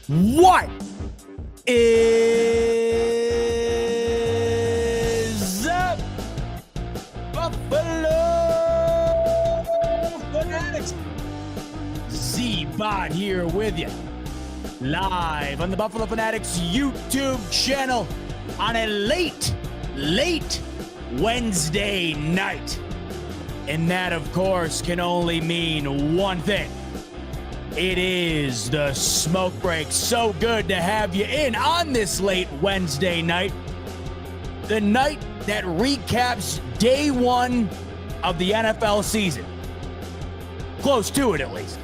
What is up, Buffalo Fanatics? Z-Bot here with you, live on the Buffalo Fanatics YouTube channel on a late Wednesday night. And that, of course, can only mean one thing. It is the smoke break. So good to have you in on this late Wednesday night. The night that recaps day one of the NFL season. Close to it, at least.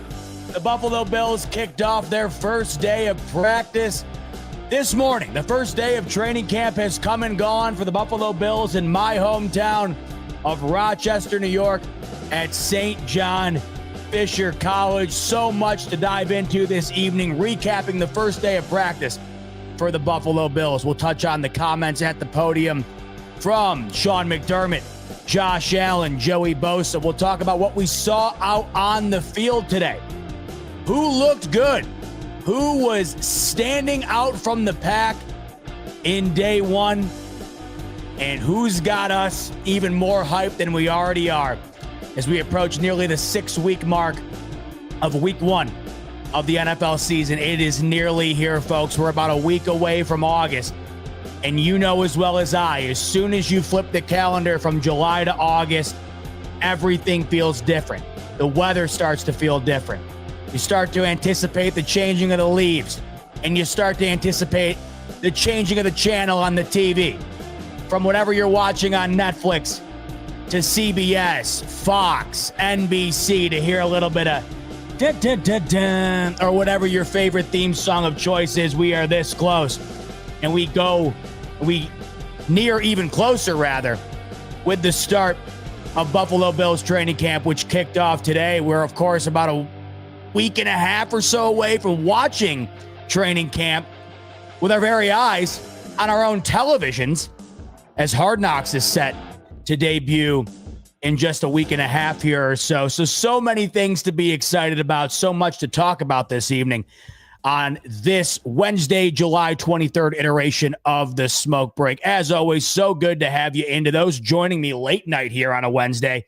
The Buffalo Bills kicked off their first day of practice this morning. The first day of training camp has come and gone for the Buffalo Bills in my hometown of Rochester, New York at St. John Fisher College. So much to dive into this evening, recapping the first day of practice for the Buffalo Bills. We'll touch on the comments at the podium from Sean McDermott, Josh Allen, Joey Bosa. We'll talk about what we saw out on the field today. Who looked good? Who was standing out from the pack in day one? And who's got us even more hyped than we already are as we approach nearly the 6-week mark of week one of the NFL season. It is nearly here, folks. We're about a week away from August. And you know as well as I, as soon as you flip the calendar from July to August, everything feels different. The weather starts to feel different. You start to anticipate the changing of the leaves, and you start to anticipate the changing of the channel on the TV. From whatever you're watching on Netflix to CBS, Fox, NBC, to hear a little bit of dun, dun, dun, dun, or whatever your favorite theme song of choice is. We are this close, and we near even closer, rather, with the start of Buffalo Bills training camp, which kicked off today. We're, of course, about a week and a half or so away from watching training camp with our very eyes on our own televisions, as Hard Knocks is set to debut in just a week and a half here or so. So many things to be excited about, so much to talk about this evening on this Wednesday, July 23rd iteration of the Smoke Break. As always, so good to have you into those joining me late night here on a Wednesday.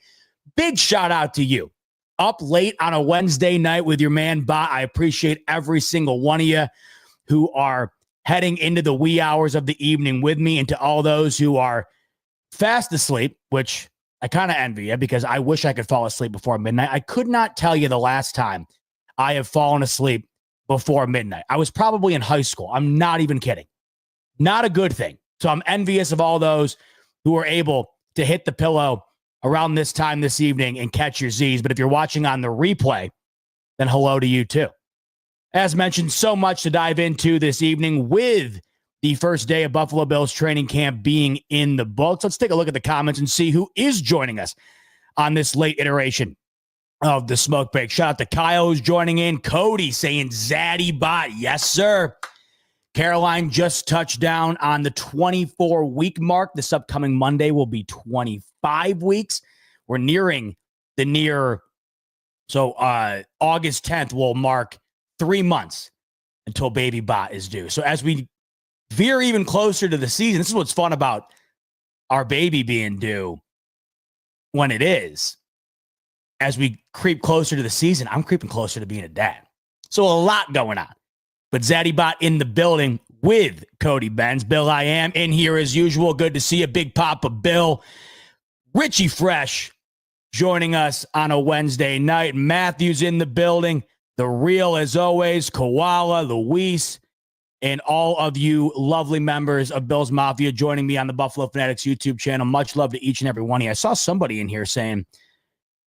Big shout out to you. Up late on a Wednesday night with your man, Bot. I appreciate every single one of you who are heading into the wee hours of the evening with me, and to all those who are fast asleep, which I kind of envy you because I wish I could fall asleep before midnight. I could not tell you the last time I have fallen asleep before midnight. I was probably in high school. I'm not even kidding. Not a good thing. So I'm envious of all those who are able to hit the pillow around this time this evening and catch your Z's. But if you're watching on the replay, then hello to you too. As mentioned, so much to dive into this evening with the first day of Buffalo Bills training camp being in the books. Let's take a look at the comments and see who is joining us on this late iteration of the Smoke Break. Shout out to Kyle who's joining in. Cody saying Zaddy Bot. Yes, sir. Caroline just touched down on the 24-week mark. This upcoming Monday will be 25 weeks. We're nearing the near. So August 10th will mark 3 months until Baby Bot is due. So as we veer even closer to the season, this is what's fun about our baby being due when it is. As we creep closer to the season, I'm creeping closer to being a dad. So a lot going on. But Zaddy Bot in the building with Cody Benz. Bill, I am in here as usual. Good to see you, Big Papa Bill. Richie Fresh joining us on a Wednesday night. Matthew's in the building. The Real, as always. Koala, Luis, and all of you lovely members of Bills Mafia joining me on the Buffalo Fanatics YouTube channel. Much love to each and every one of you. I saw somebody in here saying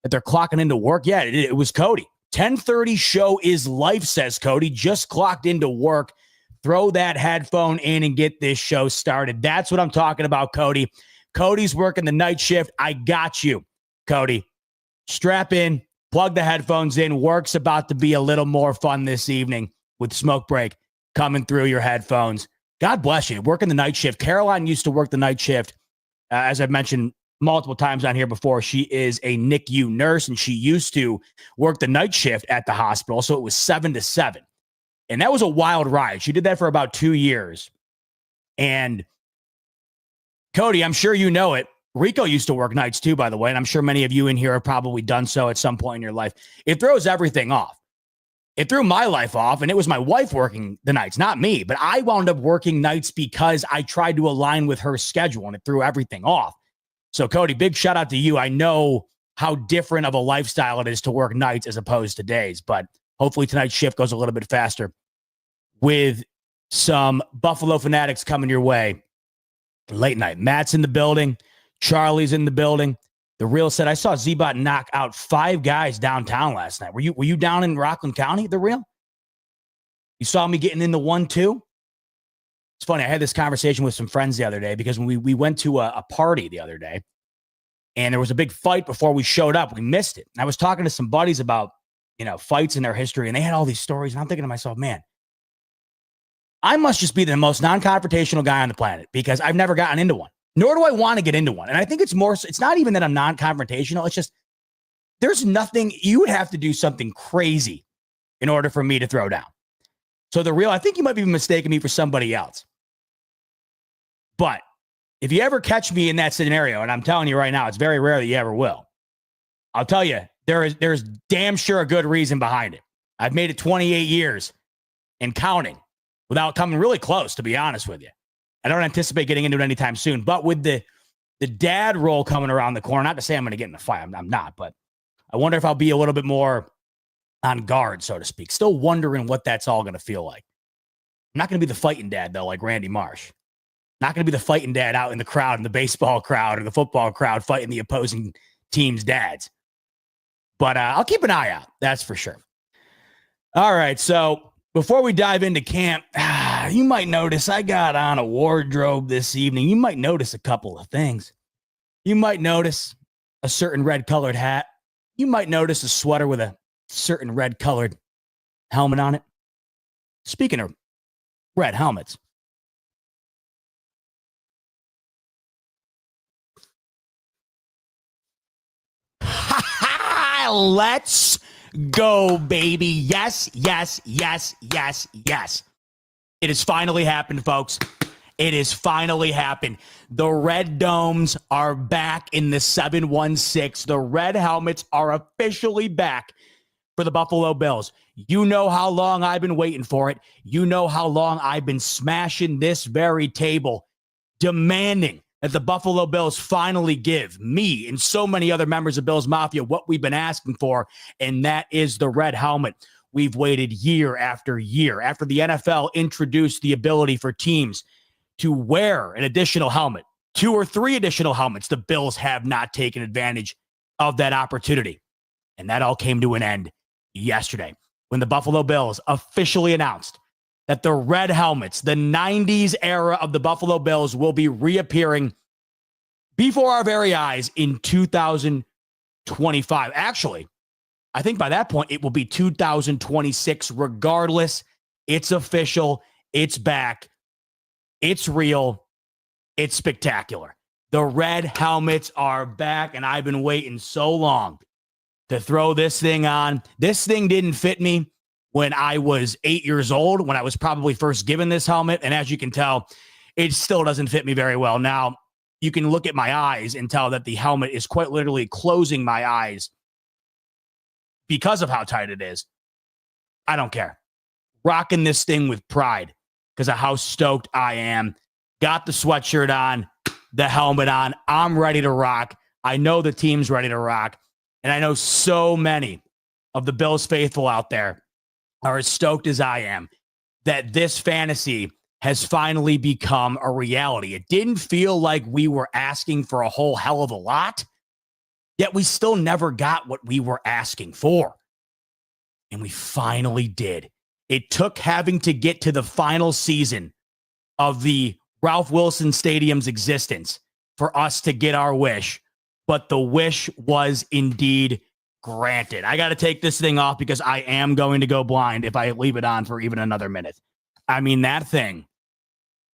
that they're clocking into work. Yeah, it was Cody. 10:30 show is life, says Cody. Just clocked into work. Throw that headphone in and get this show started. That's what I'm talking about, Cody. Cody's working the night shift. I got you, Cody. Strap in, plug the headphones in. Work's about to be a little more fun this evening with Smoke Break coming through your headphones. God bless you. Working the night shift. Caroline used to work the night shift. As I've mentioned multiple times on here before, she is a NICU nurse, and she used to work the night shift at the hospital. So it was 7 to 7. And that was a wild ride. She did that for about 2 years. And Cody, I'm sure you know it. Rico used to work nights too, by the way. And I'm sure many of you in here have probably done so at some point in your life. It throws everything off. It threw my life off, and it was my wife working the nights, not me. But I wound up working nights because I tried to align with her schedule, and it threw everything off. So, Cody, big shout out to you. I know how different of a lifestyle it is to work nights as opposed to days, but hopefully tonight's shift goes a little bit faster with some Buffalo Fanatics coming your way late night. Matt's in the building. Charlie's in the building. The Real said, I saw Z-Bot knock out 5 guys downtown last night. Were you down in Rockland County, The Real? You saw me getting in the 1-2? It's funny. I had this conversation with some friends the other day because when we went to a party the other day and there was a big fight before we showed up. We missed it. And I was talking to some buddies about, fights in their history, and they had all these stories. And I'm thinking to myself, man, I must just be the most non-confrontational guy on the planet because I've never gotten into one. Nor do I want to get into one. And I think it's not even that I'm non-confrontational. It's just, there's nothing, you would have to do something crazy in order for me to throw down. So The Real, I think you might be mistaking me for somebody else. But if you ever catch me in that scenario, and I'm telling you right now, it's very rare that you ever will, I'll tell you, there's damn sure a good reason behind it. I've made it 28 years and counting without coming really close, to be honest with you. I don't anticipate getting into it anytime soon, but with the dad role coming around the corner, not to say I'm going to get in a fight, I'm not, but I wonder if I'll be a little bit more on guard, so to speak. Still wondering what that's all going to feel like. I'm not going to be the fighting dad, though, like Randy Marsh. Not going to be the fighting dad out in the crowd, in the baseball crowd or the football crowd fighting the opposing team's dads. But I'll keep an eye out, that's for sure. All right, so before we dive into camp, you might notice I got on a wardrobe this evening. You might notice a couple of things. You might notice a certain red-colored hat. You might notice a sweater with a certain red-colored helmet on it. Speaking of red helmets, let's go, baby. Yes, yes, yes, yes, yes. It has finally happened, folks. It has finally happened. The Red Domes are back in the 716. The red helmets are officially back for the Buffalo Bills. You know how long I've been waiting for it. You know how long I've been smashing this very table, demanding that the Buffalo Bills finally give me and so many other members of Bills Mafia what we've been asking for, and that is the red helmet. We've waited year after year after the NFL introduced the ability for teams to wear an additional helmet, 2 or 3 additional helmets. The Bills have not taken advantage of that opportunity. And that all came to an end yesterday when the Buffalo Bills officially announced that the red helmets, the 90s era of the Buffalo Bills, will be reappearing before our very eyes in 2025. Actually, I think by that point, it will be 2026 regardless. It's official. It's back. It's real. It's spectacular. The red helmets are back, and I've been waiting so long to throw this thing on. This thing didn't fit me when I was 8 years old, when I was probably first given this helmet. And as you can tell, it still doesn't fit me very well. Now, you can look at my eyes and tell that the helmet is quite literally closing my eyes because of how tight it is. I don't care. Rocking this thing with pride because of how stoked I am. Got the sweatshirt on, the helmet on. I'm ready to rock. I know the team's ready to rock. And I know so many of the Bills faithful out there are as stoked as I am that this fantasy has finally become a reality. It didn't feel like we were asking for a whole hell of a lot, yet we still never got what we were asking for. And we finally did. It took having to get to the final season of the Ralph Wilson Stadium's existence for us to get our wish, but the wish was indeed granted. I got to take this thing off because I am going to go blind if I leave it on for even another minute. I mean, that thing,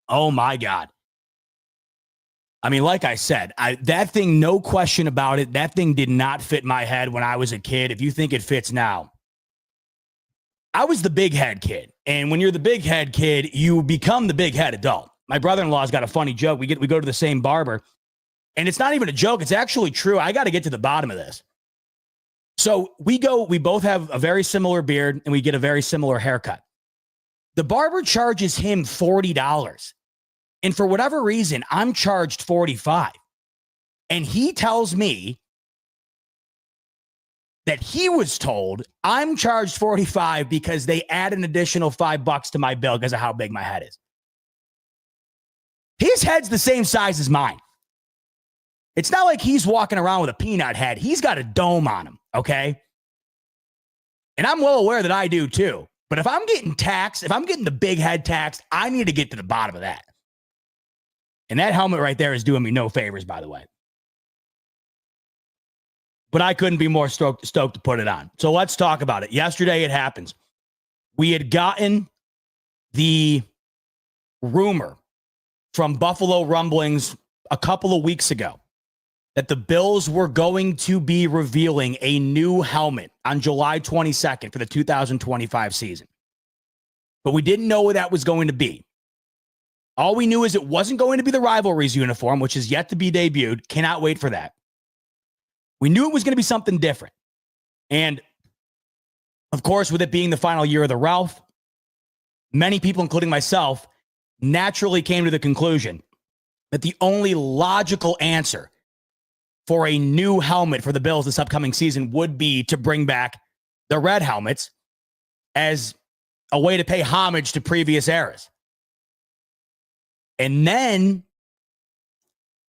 oh my God. I mean, like I said, that thing, no question about it, that thing did not fit my head when I was a kid. If you think it fits now, I was the big head kid. And when you're the big head kid, you become the big head adult. My brother-in-law's got a funny joke. We go to the same barber, and it's not even a joke. It's actually true. I got to get to the bottom of this. So we both have a very similar beard, and we get a very similar haircut. The barber charges him $40. And for whatever reason, I'm charged $45. And he tells me that he was told I'm charged $45 because they add an additional $5 to my bill because of how big my head is. His head's the same size as mine. It's not like he's walking around with a peanut head. He's got a dome on him, okay? And I'm well aware that I do too. But if I'm getting taxed, if I'm getting the big head taxed, I need to get to the bottom of that. And that helmet right there is doing me no favors, by the way. But I couldn't be more stoked to put it on. So let's talk about it. Yesterday, it happens. We had gotten the rumor from Buffalo Rumblings a couple of weeks ago that the Bills were going to be revealing a new helmet on July 22nd for the 2025 season. But we didn't know what that was going to be. All we knew is it wasn't going to be the Rivalries uniform, which is yet to be debuted. Cannot wait for that. We knew it was going to be something different. And, of course, with it being the final year of the Ralph, many people, including myself, naturally came to the conclusion that the only logical answer for a new helmet for the Bills this upcoming season would be to bring back the red helmets as a way to pay homage to previous eras. And then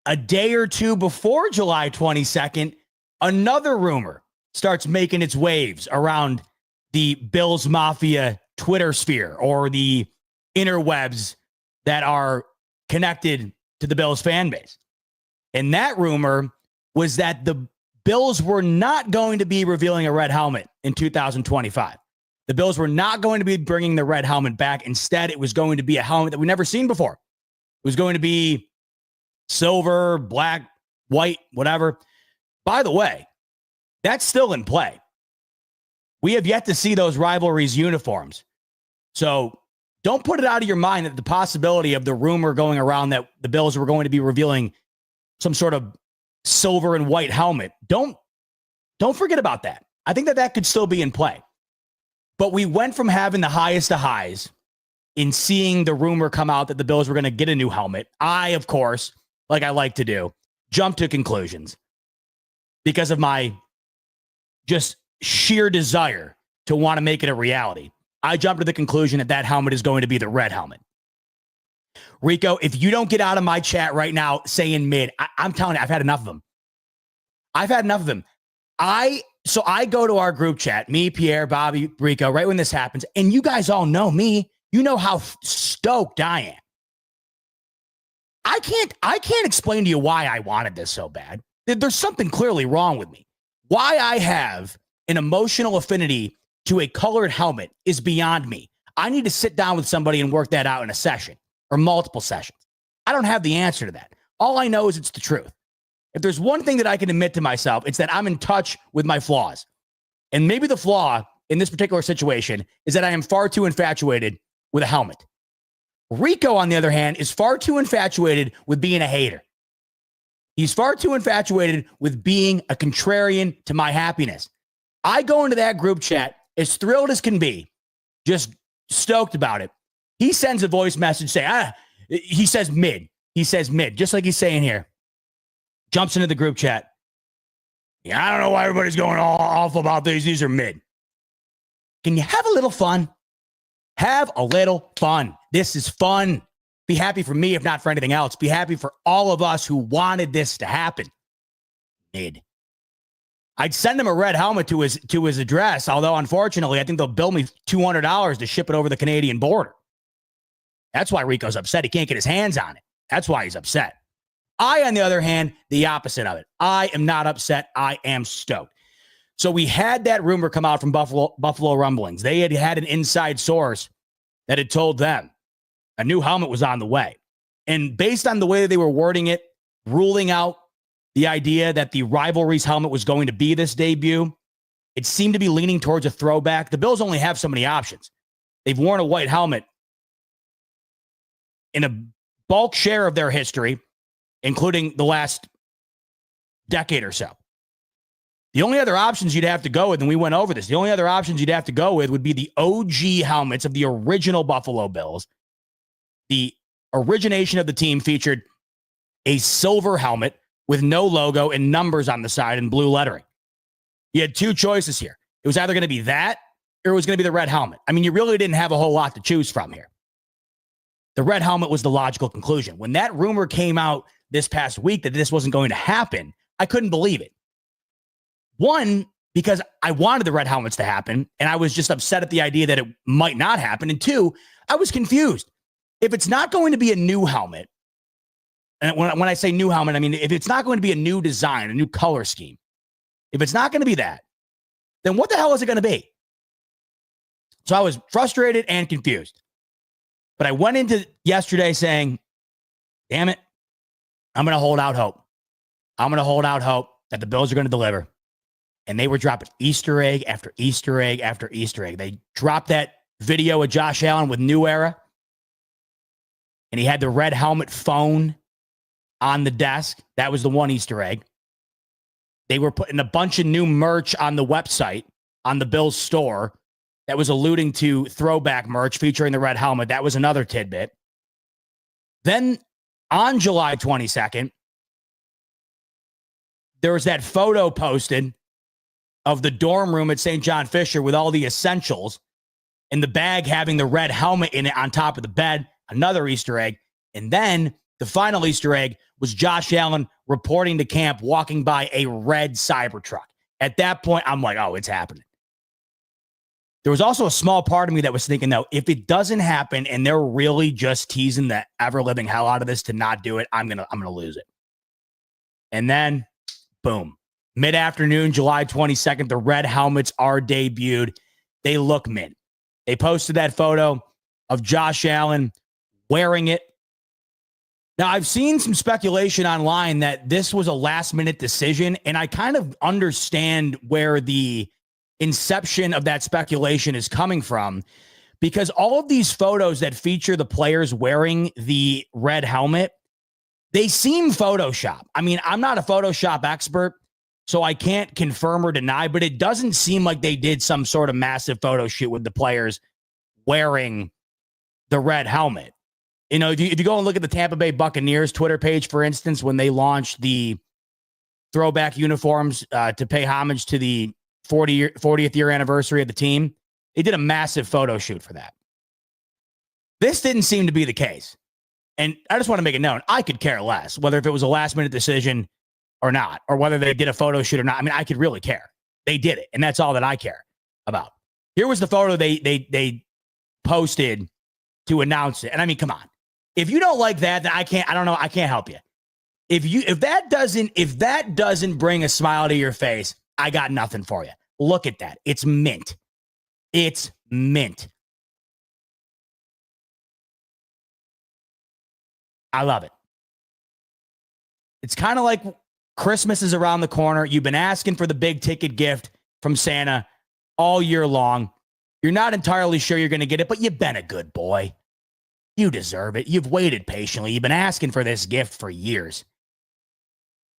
a day or two before July 22nd, another rumor starts making its waves around the Bills Mafia Twitter sphere or the interwebs that are connected to the Bills fan base. And that rumor was that the Bills were not going to be revealing a red helmet in 2025. The Bills were not going to be bringing the red helmet back. Instead, it was going to be a helmet that we've never seen before. It was going to be silver, black, white, whatever. By the way, that's still in play. We have yet to see those Rivalries uniforms. So don't put it out of your mind that the possibility of the rumor going around that the Bills were going to be revealing some sort of silver and white helmet. Don't forget about that. I think that could still be in play. But we went from having the highest of highs in seeing the rumor come out that the Bills were going to get a new helmet. I, of course, like I like to do, jump to conclusions because of my just sheer desire to want to make it a reality. I jumped to the conclusion that that helmet is going to be the red helmet. Rico, if you don't get out of my chat right now saying mid, I'm telling you, I've had enough of them. I've had enough of them. So I go to our group chat, me, Pierre, Bobby, Rico, right when this happens, and you guys all know me. You know how stoked I am. I can't explain to you why I wanted this so bad. There's something clearly wrong with me. Why I have an emotional affinity to a colored helmet is beyond me. I need to sit down with somebody and work that out in a session or multiple sessions. I don't have the answer to that. All I know is it's the truth. If there's one thing that I can admit to myself, it's that I'm in touch with my flaws. And maybe the flaw in this particular situation is that I am far too infatuated with a helmet. Rico, on the other hand, is far too infatuated with being a hater. He's far too infatuated with being a contrarian to my happiness. I go into that group chat as thrilled as can be, just stoked about it. He sends a voice message saying, he says mid. He says mid, just like he's saying here. Jumps into the group chat. Yeah, I don't know why everybody's going all awful about these. These are mid. Can you have a little fun? Have a little fun. This is fun. Be happy for me, if not for anything else. Be happy for all of us who wanted this to happen. Mid. I'd send him a red helmet to his address, although unfortunately, I think they'll bill me $200 to ship it over the Canadian border. That's why Rico's upset. He can't get his hands on it. That's why he's upset. I, on the other hand, the opposite of it. I am not upset. I am stoked. So we had that rumor come out from Buffalo Rumblings. They had an inside source that had told them a new helmet was on the way. And based on the way that they were wording it, ruling out the idea that the Rivalries helmet was going to be this debut, It seemed to be leaning towards a throwback. The Bills only have so many options. They've worn a white helmet in a bulk share of their history, including the last decade or so. The only other options you'd have to go with, and we went over this, the only other options you'd have to go with would be the OG helmets of the original Buffalo Bills. The origination of the team featured a silver helmet with no logo and numbers on the side in blue lettering. You had two choices here. It was either going to be that or it was going to be the red helmet. I mean, you really didn't have a whole lot to choose from here. The red helmet was the logical conclusion. When that rumor came out this past week that this wasn't going to happen, I couldn't believe it. One, because I wanted the red helmets to happen, and I was just upset at the idea that it might not happen. And two, I was confused. If it's not going to be a new helmet, and when I say new helmet, I mean, if it's not going to be a new design, a new color scheme, if it's not going to be that, then what the hell is it going to be? So I was frustrated and confused. But I went into yesterday saying, damn it, I'm going to hold out hope. I'm going to hold out hope that the Bills are going to deliver. And they were dropping Easter egg after Easter egg after Easter egg. They dropped that video of Josh Allen with New Era. And he had the red helmet phone on the desk. That was the one Easter egg. They were putting a bunch of new merch on the website, on the Bills store, that was alluding to throwback merch featuring the red helmet. That was another tidbit. Then on July 22nd, there was that photo posted of the dorm room at St. John Fisher with all the essentials and the bag having the red helmet in it on top of the bed, another Easter egg. And then the final Easter egg was Josh Allen reporting to camp, walking by a red Cybertruck. At that point, I'm like, oh, it's happening. There was also a small part of me that was thinking, though, if it doesn't happen and they're really just teasing the ever-living hell out of this to not do it, I'm gonna lose it. And then, boom. Mid-afternoon, July 22nd, the red helmets are debuted. They look mint. They posted that photo of Josh Allen wearing it. Now, I've seen some speculation online that this was a last-minute decision, and I kind of understand where the inception of that speculation is coming from, because all of these photos that feature the players wearing the red helmet, they seem Photoshop. I mean, I'm not a Photoshop expert, so I can't confirm or deny, but it doesn't seem like they did some sort of massive photo shoot with the players wearing the red helmet. You know, if you go and look at the Tampa Bay Buccaneers Twitter page, for instance, when they launched the throwback uniforms to pay homage to the 40th year anniversary of the team, they did a massive photo shoot for that. This didn't seem to be the case. And I just want to make it known, I could care less whether if it was a last-minute decision or not, or whether they did a photo shoot or not. I mean, I could really care. They did it, and that's all that I care about. Here was the photo they posted to announce it. And I mean, come on. If you don't like that, then I can't help you. If that doesn't bring a smile to your face, I got nothing for you. Look at that. It's mint. It's mint. I love it. It's kind of like Christmas is around the corner. You've been asking for the big ticket gift from Santa all year long. You're not entirely sure you're going to get it, but you've been a good boy. You deserve it. You've waited patiently. You've been asking for this gift for years.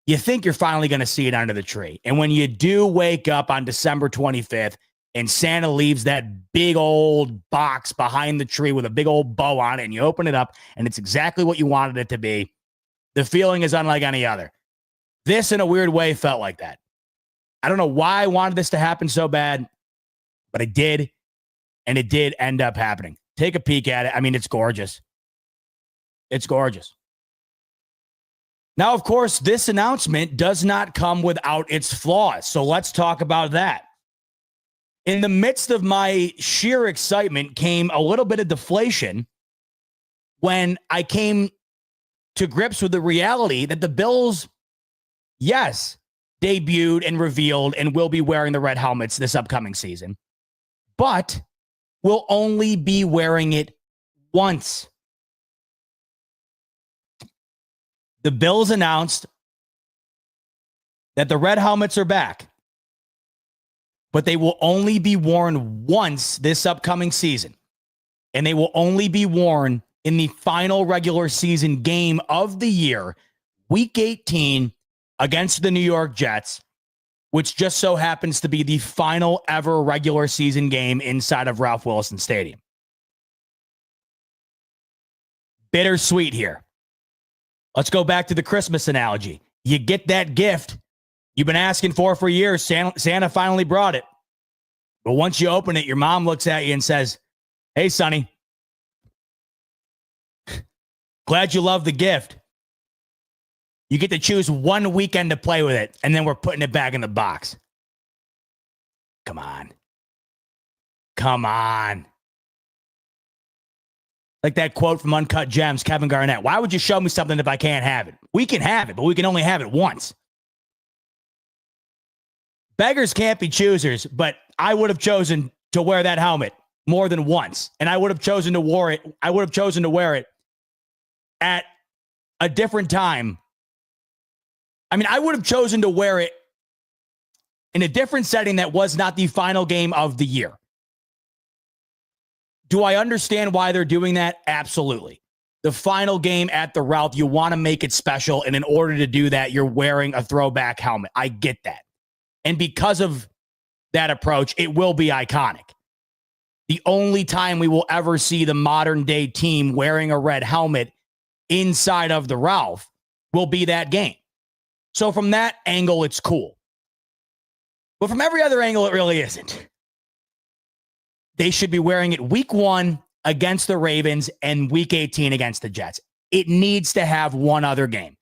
You think you're finally going to see it under the tree. And when you do wake up on December 25th and Santa leaves that big old box behind the tree with a big old bow on it, and you open it up and it's exactly what you wanted it to be, the feeling is unlike any other. This, in a weird way, felt like that. I don't know why I wanted this to happen so bad, but it did, and it did end up happening. Take a peek at it. I mean, it's gorgeous. It's gorgeous. Now, of course, this announcement does not come without its flaws, so let's talk about that. In the midst of my sheer excitement came a little bit of deflation when I came to grips with the reality that the Bills, yes, debuted and revealed and will be wearing the red helmets this upcoming season, but will only be wearing it once. The Bills announced that the red helmets are back, but they will only be worn once this upcoming season. And they will only be worn in the final regular season game of the year, Week 18 against the New York Jets, which just so happens to be the final ever regular season game inside of Ralph Wilson Stadium. Bittersweet here. Let's go back to the Christmas analogy. You get that gift you've been asking for years. Santa finally brought it. But once you open it, your mom looks at you and says, "Hey, Sonny, glad you love the gift. You get to choose one weekend to play with it, and then we're putting it back in the box." Come on. Come on. Like that quote from Uncut Gems, Kevin Garnett. Why would you show me something if I can't have it? We can have it, but we can only have it once. Beggars can't be choosers, but I would have chosen to wear that helmet more than once. And I would have chosen to wear it. I would have chosen to wear it at a different time. I mean, I would have chosen to wear it in a different setting that was not the final game of the year. Do I understand why they're doing that? Absolutely. The final game at the Ralph, you want to make it special. And in order to do that, you're wearing a throwback helmet. I get that. And because of that approach, it will be iconic. The only time we will ever see the modern day team wearing a red helmet inside of the Ralph will be that game. So from that angle, it's cool. But from every other angle, it really isn't. They should be wearing it week 1 against the Ravens and week 18 against the Jets. It needs to have one other game.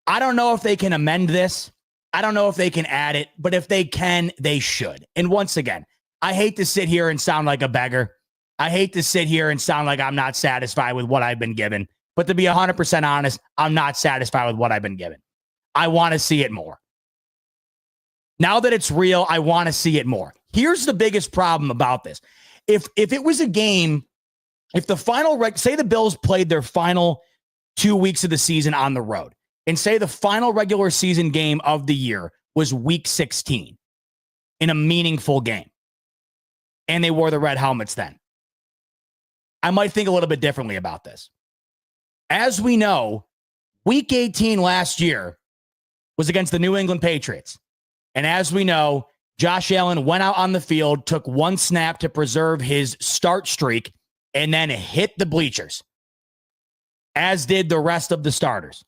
I don't know if they can amend this. I don't know if they can add it, but if they can, they should. And once again, I hate to sit here and sound like a beggar. I hate to sit here and sound like I'm not satisfied with what I've been given. But to be 100% honest, I'm not satisfied with what I've been given. I want to see it more. Now that it's real, I want to see it more. Here's the biggest problem about this. If it was a game, if the final, say the Bills played their final 2 weeks of the season on the road, and say the final regular season game of the year was week 16 in a meaningful game, and they wore the red helmets then, I might think a little bit differently about this. As we know, week 18 last year was against the New England Patriots. And as we know, Josh Allen went out on the field, took one snap to preserve his start streak, and then hit the bleachers, as did the rest of the starters.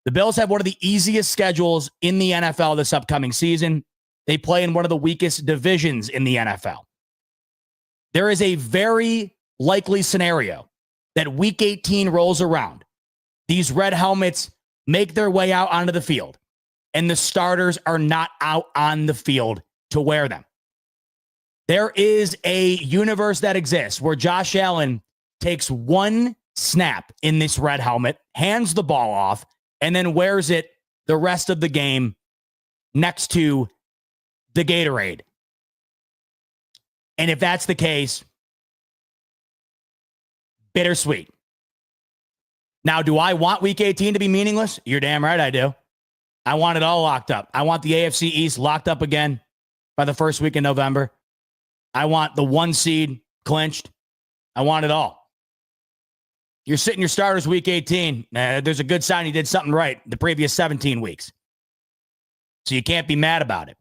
The Bills have one of the easiest schedules in the NFL this upcoming season. They play in one of the weakest divisions in the NFL. There is a very likely scenario that week 18 rolls around. These red helmets make their way out onto the field, and the starters are not out on the field to wear them. There is a universe that exists where Josh Allen takes one snap in this red helmet, hands the ball off, and then wears it the rest of the game next to the Gatorade. And if that's the case, bittersweet. Now, do I want week 18 to be meaningless? You're damn right I do. I want it all locked up. I want the AFC East locked up again by the first week in November. I want the 1 seed clinched. I want it all. You're sitting your starters week 18. There's a good sign you did something right the previous 17 weeks. So you can't be mad about it.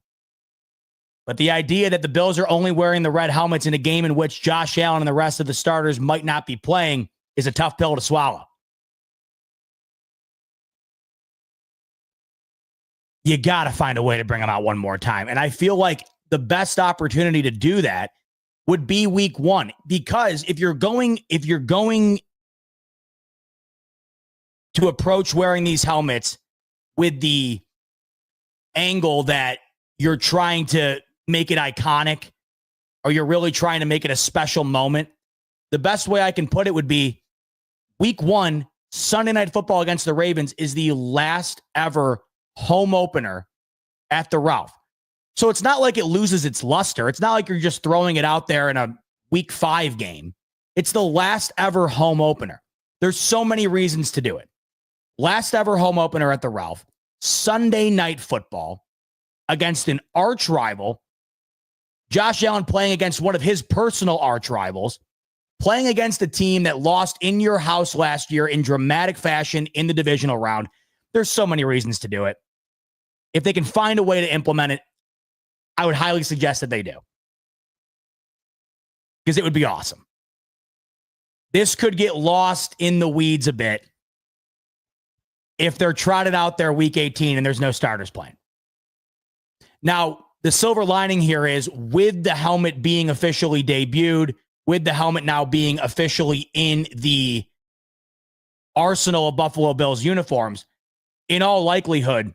But the idea that the Bills are only wearing the red helmets in a game in which Josh Allen and the rest of the starters might not be playing is a tough pill to swallow. You got to find a way to bring them out one more time. And I feel like the best opportunity to do that would be week 1. Because if you're going to approach wearing these helmets with the angle that you're trying to make it iconic, or you're really trying to make it a special moment, the best way I can put it would be week 1, Sunday Night Football against the Ravens is the last ever home opener at the Ralph. So it's not like it loses its luster. It's not like you're just throwing it out there in a week 5 game. It's the last ever home opener. There's so many reasons to do it. Last ever home opener at the Ralph, Sunday Night Football. against an arch rival, Josh Allen playing against one of his personal arch rivals, playing against a team that lost in your house last year in dramatic fashion in the divisional round. There's so many reasons to do it. If they can find a way to implement it, I would highly suggest that they do, because it would be awesome. This could get lost in the weeds a bit if they're trotted out there week 18 and there's no starters playing. Now, the silver lining here is, with the helmet being officially debuted, with the helmet now being officially in the arsenal of Buffalo Bills uniforms, in all likelihood,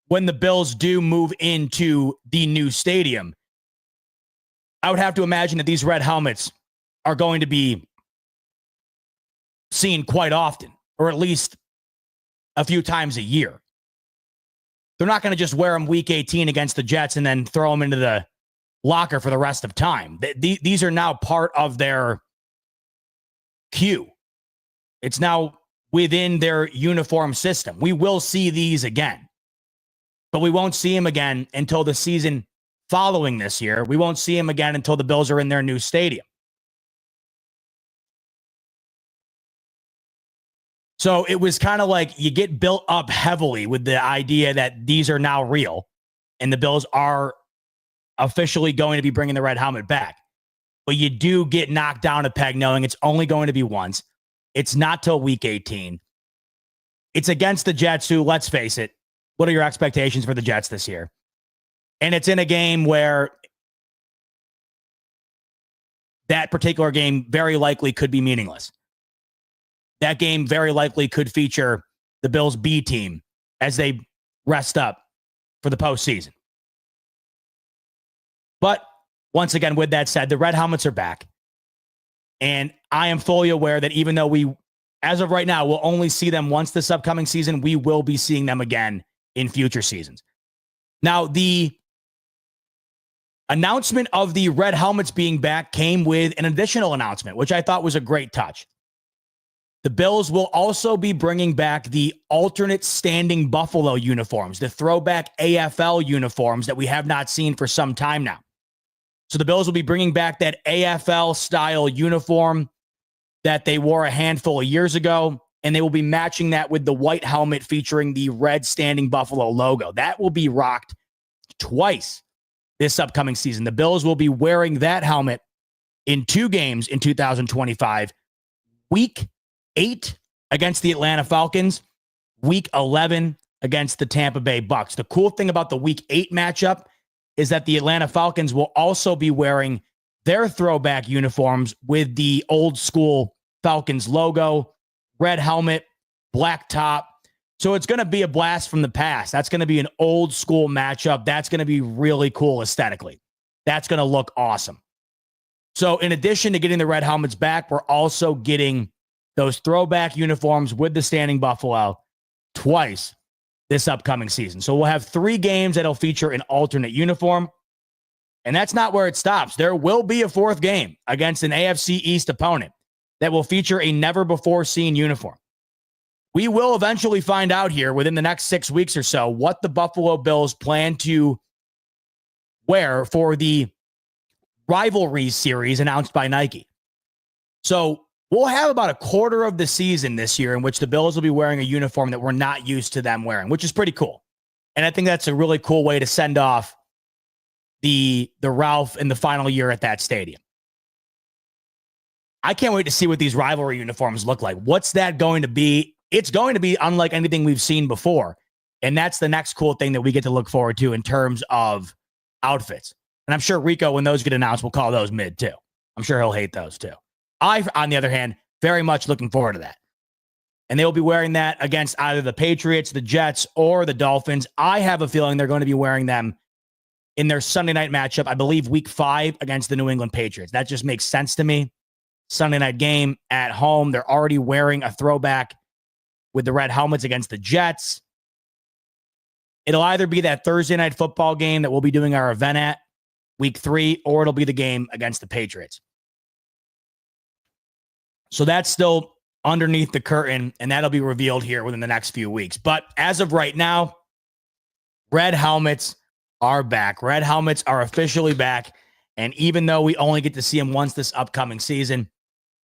when the Bills do move into the new stadium, I would have to imagine that these red helmets are going to be seen quite often, or at least a few times a year. They're not going to just wear them week 18 against the Jets and then throw them into the locker for the rest of time. These are now part of their queue. It's now within their uniform system. We will see these again, but we won't see them again until the season following this year. We won't see them again until the Bills are in their new stadium. So it was kind of like you get built up heavily with the idea that these are now real and the Bills are officially going to be bringing the red helmet back. But you do get knocked down a peg knowing it's only going to be once. It's not till week 18. It's against the Jets, who, let's face it, what are your expectations for the Jets this year? And it's in a game where that particular game very likely could be meaningless. That game very likely could feature the Bills B team as they rest up for the postseason. But once again, with that said, the red helmets are back. And I am fully aware that even though we, as of right now, will only see them once this upcoming season, we will be seeing them again in future seasons. Now, the announcement of the red helmets being back came with an additional announcement, which I thought was a great touch. The Bills will also be bringing back the alternate standing Buffalo uniforms, the throwback AFL uniforms that we have not seen for some time now. So the Bills will be bringing back that AFL style uniform that they wore a handful of years ago, and they will be matching that with the white helmet featuring the red standing Buffalo logo. That will be rocked twice this upcoming season. The Bills will be wearing that helmet in 2 games in 2025. Week 8 against the Atlanta Falcons, week 11 against the Tampa Bay Bucks. The cool thing about the week 8 matchup is that the Atlanta Falcons will also be wearing their throwback uniforms with the old school Falcons logo, red helmet, black top. So it's going to be a blast from the past. That's going to be an old school matchup. That's going to be really cool aesthetically. That's going to look awesome. So in addition to getting the red helmets back, we're also getting those throwback uniforms with the standing Buffalo twice this upcoming season. So we'll have 3 games that'll feature an alternate uniform. And that's not where it stops. There will be a 4th game against an AFC East opponent that will feature a never-before-seen uniform. We will eventually find out here within the next 6 weeks or so what the Buffalo Bills plan to wear for the rivalry series announced by Nike. So we'll have about a quarter of the season this year in which the Bills will be wearing a uniform that we're not used to them wearing, which is pretty cool. And I think that's a really cool way to send off the Ralph in the final year at that stadium. I can't wait to see what these rivalry uniforms look like. What's that going to be? It's going to be unlike anything we've seen before. And that's the next cool thing that we get to look forward to in terms of outfits. And I'm sure Rico, when those get announced, will call those mid too. I'm sure he'll hate those too. I, on the other hand, very much looking forward to that. And they will be wearing that against either the Patriots, the Jets, or the Dolphins. I have a feeling they're going to be wearing them in their Sunday night matchup, I believe week 5 against the New England Patriots. That just makes sense to me. Sunday night game at home. They're already wearing a throwback with the red helmets against the Jets. It'll either be that Thursday night football game that we'll be doing our event at week 3, or it'll be the game against the Patriots. So that's still underneath the curtain, and that'll be revealed here within the next few weeks. But as of right now, red helmets are back. Red helmets are officially back. And even though we only get to see them once this upcoming season,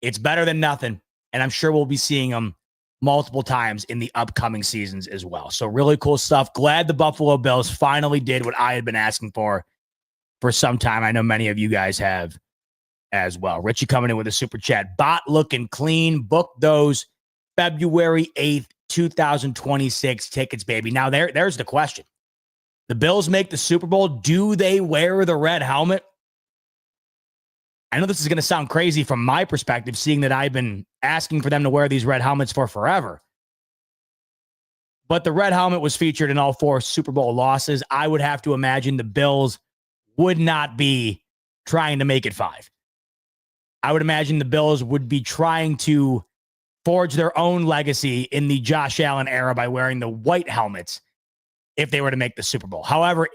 it's better than nothing. And I'm sure we'll be seeing them multiple times in the upcoming seasons as well. So really cool stuff. Glad the Buffalo Bills finally did what I had been asking for some time. I know many of you guys have as well. Richie coming in with a super chat. Bot looking clean. Book those February 8th, 2026 tickets, baby. Now there's the question. The Bills make the Super Bowl. Do they wear the red helmet? I know this is going to sound crazy from my perspective, seeing that I've been asking for them to wear these red helmets for forever. But the red helmet was featured in all 4 Super Bowl losses. I would have to imagine the Bills would not be trying to make it 5. I would imagine the Bills would be trying to forge their own legacy in the Josh Allen era by wearing the white helmets if they were to make the Super Bowl. However,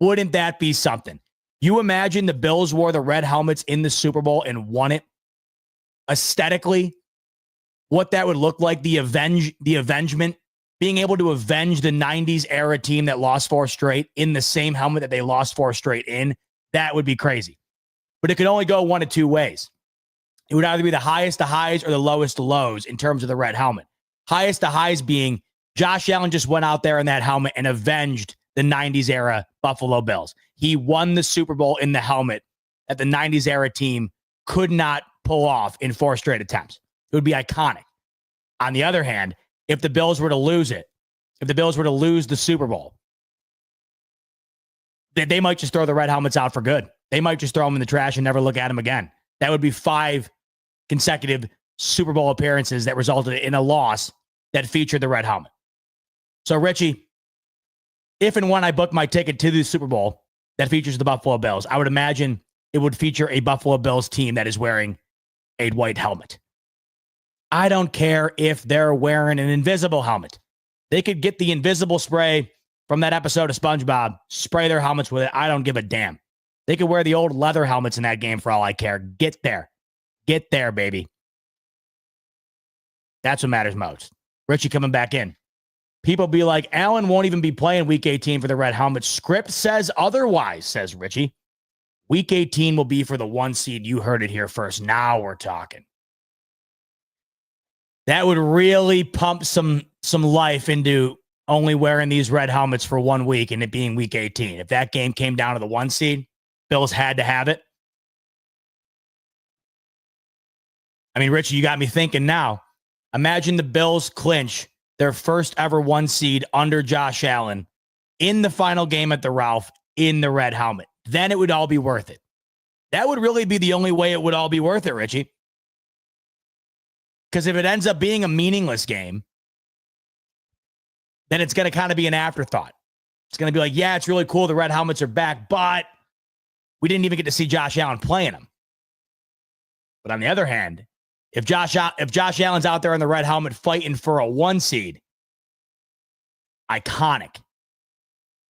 wouldn't that be something? You imagine the Bills wore the red helmets in the Super Bowl and won it? Aesthetically, what that would look like, the avengement, being able to avenge the 90s era team that lost 4 straight in the same helmet that they lost 4 straight in, that would be crazy. But it could only go one of 2 ways. It would either be the highest of highs or the lowest of lows in terms of the red helmet. Highest of highs being Josh Allen just went out there in that helmet and avenged the 90s era Buffalo Bills. He won the Super Bowl in the helmet that the 90s era team could not pull off in 4 straight attempts. It would be iconic. On the other hand, if the Bills were to lose it, if the Bills were to lose the Super Bowl, they might just throw the red helmets out for good. They might just throw them in the trash and never look at them again. That would be 5 consecutive Super Bowl appearances that resulted in a loss that featured the red helmet. So, Richie, if and when I book my ticket to the Super Bowl that features the Buffalo Bills, I would imagine it would feature a Buffalo Bills team that is wearing a white helmet. I don't care if they're wearing an invisible helmet. They could get the invisible spray from that episode of SpongeBob, spray their helmets with it. I don't give a damn. They could wear the old leather helmets in that game for all I care. Get there. Get there, baby. That's what matters most. Richie coming back in. People be like, Allen won't even be playing Week 18 for the red helmet. Script says otherwise, says Richie. Week 18 will be for the 1 seed. You heard it here first. Now we're talking. That would really pump some life into only wearing these red helmets for 1 week and it being Week 18. If that game came down to the 1 seed, Bills had to have it. I mean, Richie, you got me thinking now. Imagine the Bills clinch their first ever 1 seed under Josh Allen in the final game at the Ralph in the red helmet. Then it would all be worth it. That would really be the only way it would all be worth it, Richie. Because if it ends up being a meaningless game, then it's going to kind of be an afterthought. It's going to be like, yeah, it's really cool. The red helmets are back, but we didn't even get to see Josh Allen playing them. But on the other hand, if Josh Allen's out there in the red helmet fighting for a 1 seed, iconic.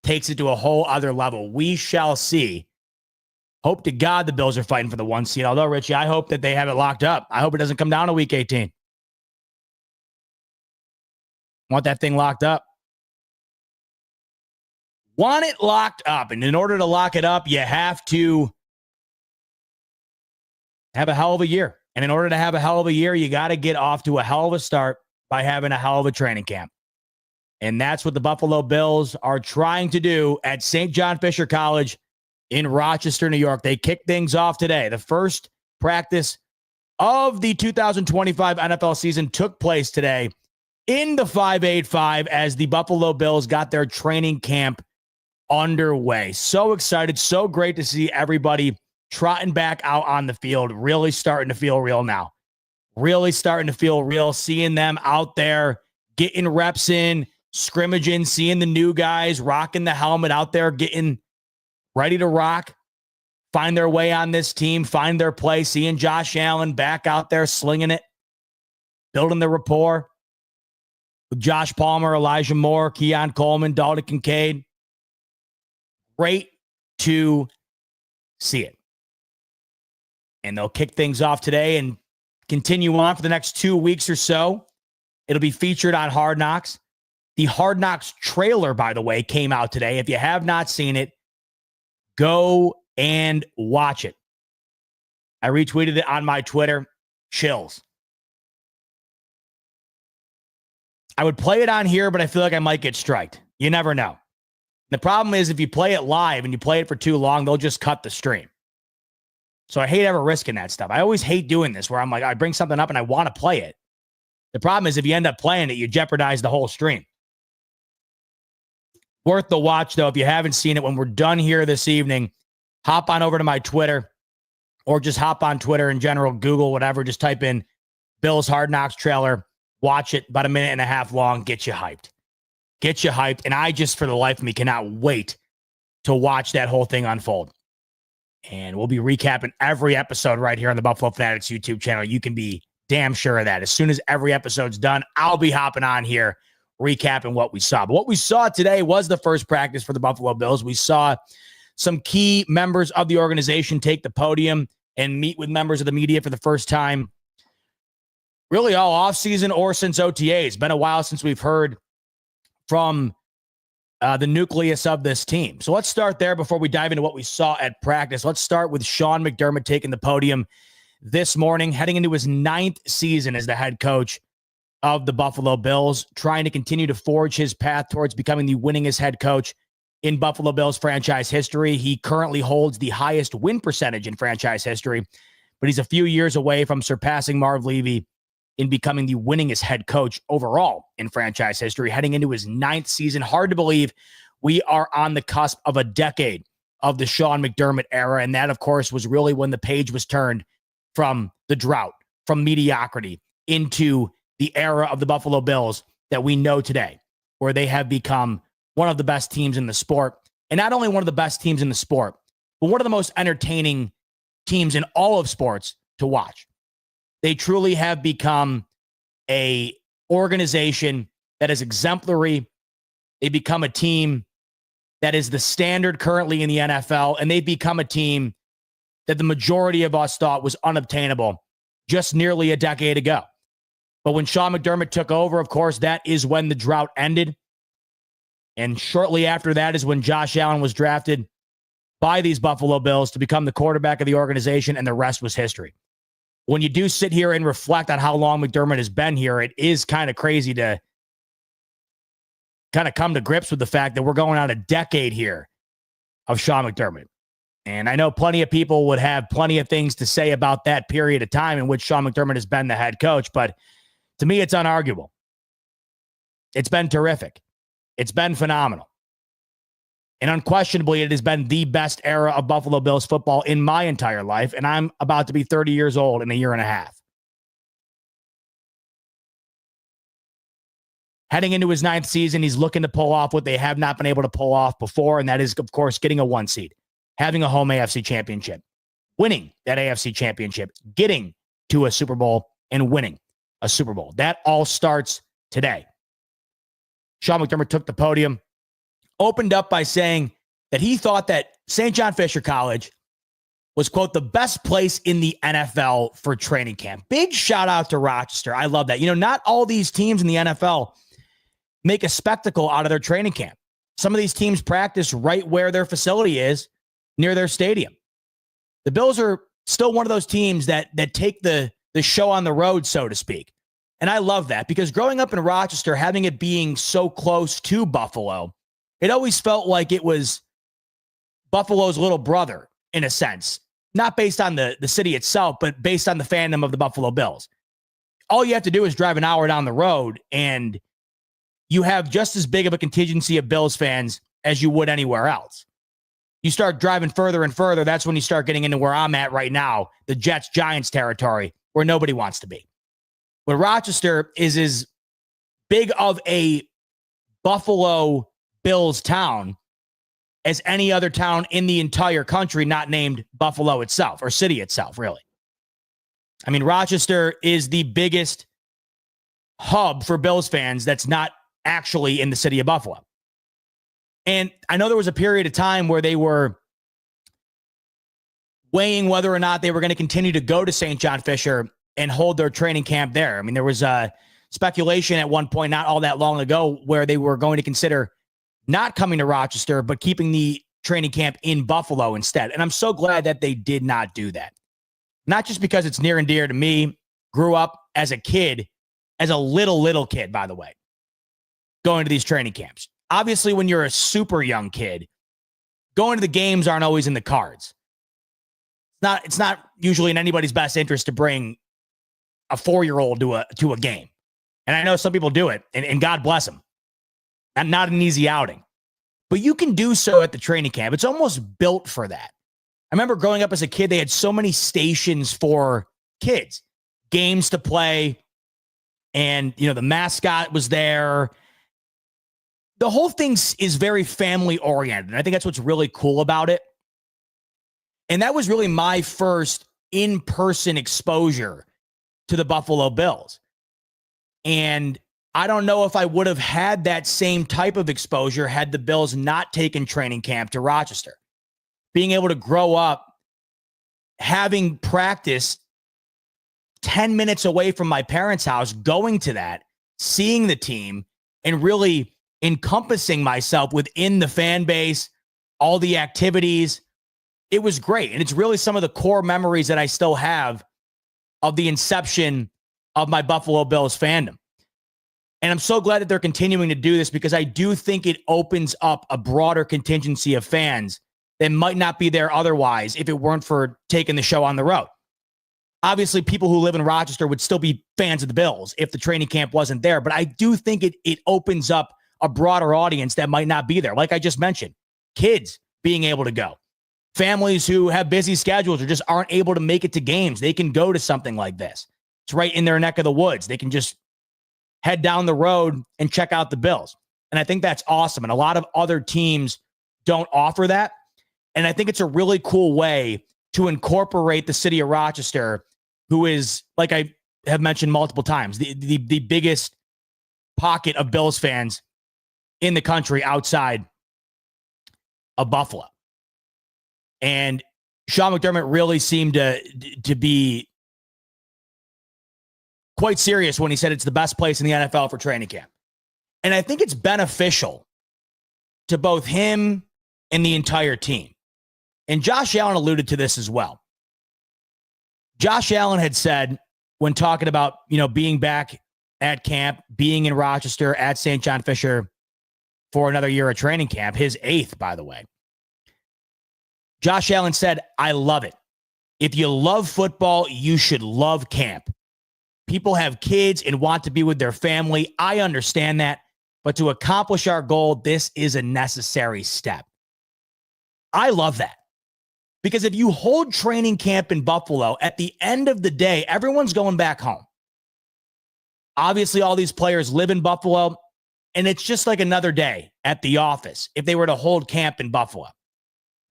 Takes it to a whole other level. We shall see. Hope to God the Bills are fighting for the 1 seed. Although, Richie, I hope that they have it locked up. I hope it doesn't come down to Week 18. Want that thing locked up. Want it locked up. And in order to lock it up, you have to have a hell of a year. And in order to have a hell of a year, you got to get off to a hell of a start by having a hell of a training camp. And that's what the Buffalo Bills are trying to do at St. John Fisher College in Rochester, New York. They kick things off today. The first practice of the 2025 NFL season took place today in the 585 as the Buffalo Bills got their training camp underway. So excited. So great to see everybody trotting back out on the field, really starting to feel real now. Really starting to feel real, seeing them out there, getting reps in, scrimmaging, seeing the new guys rocking the helmet out there, getting ready to rock, find their way on this team, find their place, seeing Josh Allen back out there slinging it, building the rapport with Josh Palmer, Elijah Moore, Keon Coleman, Dalton Kincaid. Great to see it. And they'll kick things off today and continue on for the next 2 weeks or so. It'll be featured on Hard Knocks. The Hard Knocks trailer, by the way, came out today. If you have not seen it, Go and watch it. I retweeted it on my Twitter. Chills. I would play it on here, but I feel like I might get striked. You never know. The problem is if you play it live and you play it for too long, they'll just cut the stream. So I hate ever risking that stuff. I always hate doing this where I'm like, I bring something up and I want to play it. The problem is if you end up playing it, you jeopardize the whole stream. Worth the watch, though, if you haven't seen it. When we're done here this evening, hop on over to my Twitter or just hop on Twitter in general, Google, whatever. Just type in Bills Hard Knocks trailer. Watch it, about a minute and a half long. Get you hyped. Get you hyped. And I just, for the life of me, cannot wait to watch that whole thing unfold. And we'll be recapping every episode right here on the Buffalo Fanatics YouTube channel. You can be damn sure of that. As soon as every episode's done, I'll be hopping on here, recapping what we saw. But what we saw today was the first practice for the Buffalo Bills. We saw some key members of the organization take the podium and meet with members of the media for the first time, really all offseason or since OTA. It's been a while since we've heard from the nucleus of this team. So let's start there before we dive into what we saw at practice. Let's start with Sean McDermott taking the podium this morning, heading into his 9th season as the head coach of the Buffalo Bills, trying to continue to forge his path towards becoming the winningest head coach in Buffalo Bills franchise history. He currently holds the highest win percentage in franchise history, but he's a few years away from surpassing Marv Levy in becoming the winningest head coach overall in franchise history, heading into his 9th season. Hard to believe we are on the cusp of a decade of the Sean McDermott era, and that, of course, was really when the page was turned from the drought, from mediocrity, into the era of the Buffalo Bills that we know today, where they have become one of the best teams in the sport. And not only one of the best teams in the sport, but one of the most entertaining teams in all of sports to watch. They truly have become a organization that is exemplary. They become a team that is the standard currently in the NFL, and they become a team that the majority of us thought was unobtainable just nearly a decade ago. But when Sean McDermott took over, of course, that is when the drought ended. And shortly after that is when Josh Allen was drafted by these Buffalo Bills to become the quarterback of the organization, and the rest was history. When you do sit here and reflect on how long McDermott has been here, it is kind of crazy to kind of come to grips with the fact that we're going on a decade here of Sean McDermott. And I know plenty of people would have plenty of things to say about that period of time in which Sean McDermott has been the head coach, but to me, it's unarguable. It's been terrific. It's been phenomenal. And unquestionably, it has been the best era of Buffalo Bills football in my entire life, and I'm about to be 30 years old in a year and a half. Heading into his 9th season, he's looking to pull off what they have not been able to pull off before, and that is, of course, getting a 1 seed, having a home AFC championship, winning that AFC championship, getting to a Super Bowl, and winning a Super Bowl. That all starts today. Sean McDermott took the podium, opened up by saying that he thought that St. John Fisher College was, quote, the best place in the NFL for training camp. Big shout out to Rochester. I love that. You know, not all these teams in the NFL make a spectacle out of their training camp. Some of these teams practice right where their facility is, near their stadium. The Bills are still one of those teams that take the show on the road, so to speak. And I love that because growing up in Rochester, having it being so close to Buffalo, it always felt like it was Buffalo's little brother, in a sense. Not based on the city itself, but based on the fandom of the Buffalo Bills. All you have to do is drive an hour down the road, and you have just as big of a contingency of Bills fans as you would anywhere else. You start driving further and further, that's when you start getting into where I'm at right now, the Jets-Giants territory, where nobody wants to be. But Rochester is as big of a Buffalo Bills town as any other town in the entire country not named Buffalo itself, or city itself, really. I mean, Rochester is the biggest hub for Bills fans that's not actually in the city of Buffalo. And I know there was a period of time where they were weighing whether or not they were going to continue to go to St. John Fisher and hold their training camp there. I mean, there was speculation at one point, not all that long ago, where they were going to consider not coming to Rochester, but keeping the training camp in Buffalo instead. And I'm so glad that they did not do that. Not just because it's near and dear to me, grew up as a kid, as a little kid, by the way, going to these training camps. Obviously, when you're a super young kid, going to the games aren't always in the cards. It's not usually in anybody's best interest to bring a 4-year-old to a game. And I know some people do it, and God bless them. And not an easy outing. But you can do so at the training camp. It's almost built for that. I remember growing up as a kid, they had so many stations for kids, games to play, and the mascot was there. The whole thing is very family oriented. And I think that's what's really cool about it. And that was really my first in-person exposure to the Buffalo Bills. And I don't know if I would have had that same type of exposure had the Bills not taken training camp to Rochester. Being able to grow up, having practice 10 minutes away from my parents' house, going to that, seeing the team, and really encompassing myself within the fan base, all the activities. It was great. And it's really some of the core memories that I still have of the inception of my Buffalo Bills fandom. And I'm so glad that they're continuing to do this because I do think it opens up a broader contingency of fans that might not be there otherwise if it weren't for taking the show on the road. Obviously, people who live in Rochester would still be fans of the Bills if the training camp wasn't there. But I do think it opens up a broader audience that might not be there. Like I just mentioned, kids being able to go. Families who have busy schedules or just aren't able to make it to games, they can go to something like this. It's right in their neck of the woods. They can just head down the road and check out the Bills. And I think that's awesome. And a lot of other teams don't offer that. And I think it's a really cool way to incorporate the city of Rochester, who is, like I have mentioned multiple times, the biggest pocket of Bills fans in the country outside of Buffalo. And Sean McDermott really seemed to be quite serious when he said it's the best place in the NFL for training camp. And I think it's beneficial to both him and the entire team. And Josh Allen alluded to this as well. Josh Allen had said when talking about, being back at camp, being in Rochester at St. John Fisher for another year of training camp, his 8th, by the way. Josh Allen said, "I love it. If you love football, you should love camp. People have kids and want to be with their family. I understand that. But to accomplish our goal, this is a necessary step." I love that. Because if you hold training camp in Buffalo, at the end of the day, everyone's going back home. Obviously, all these players live in Buffalo, and it's just like another day at the office if they were to hold camp in Buffalo.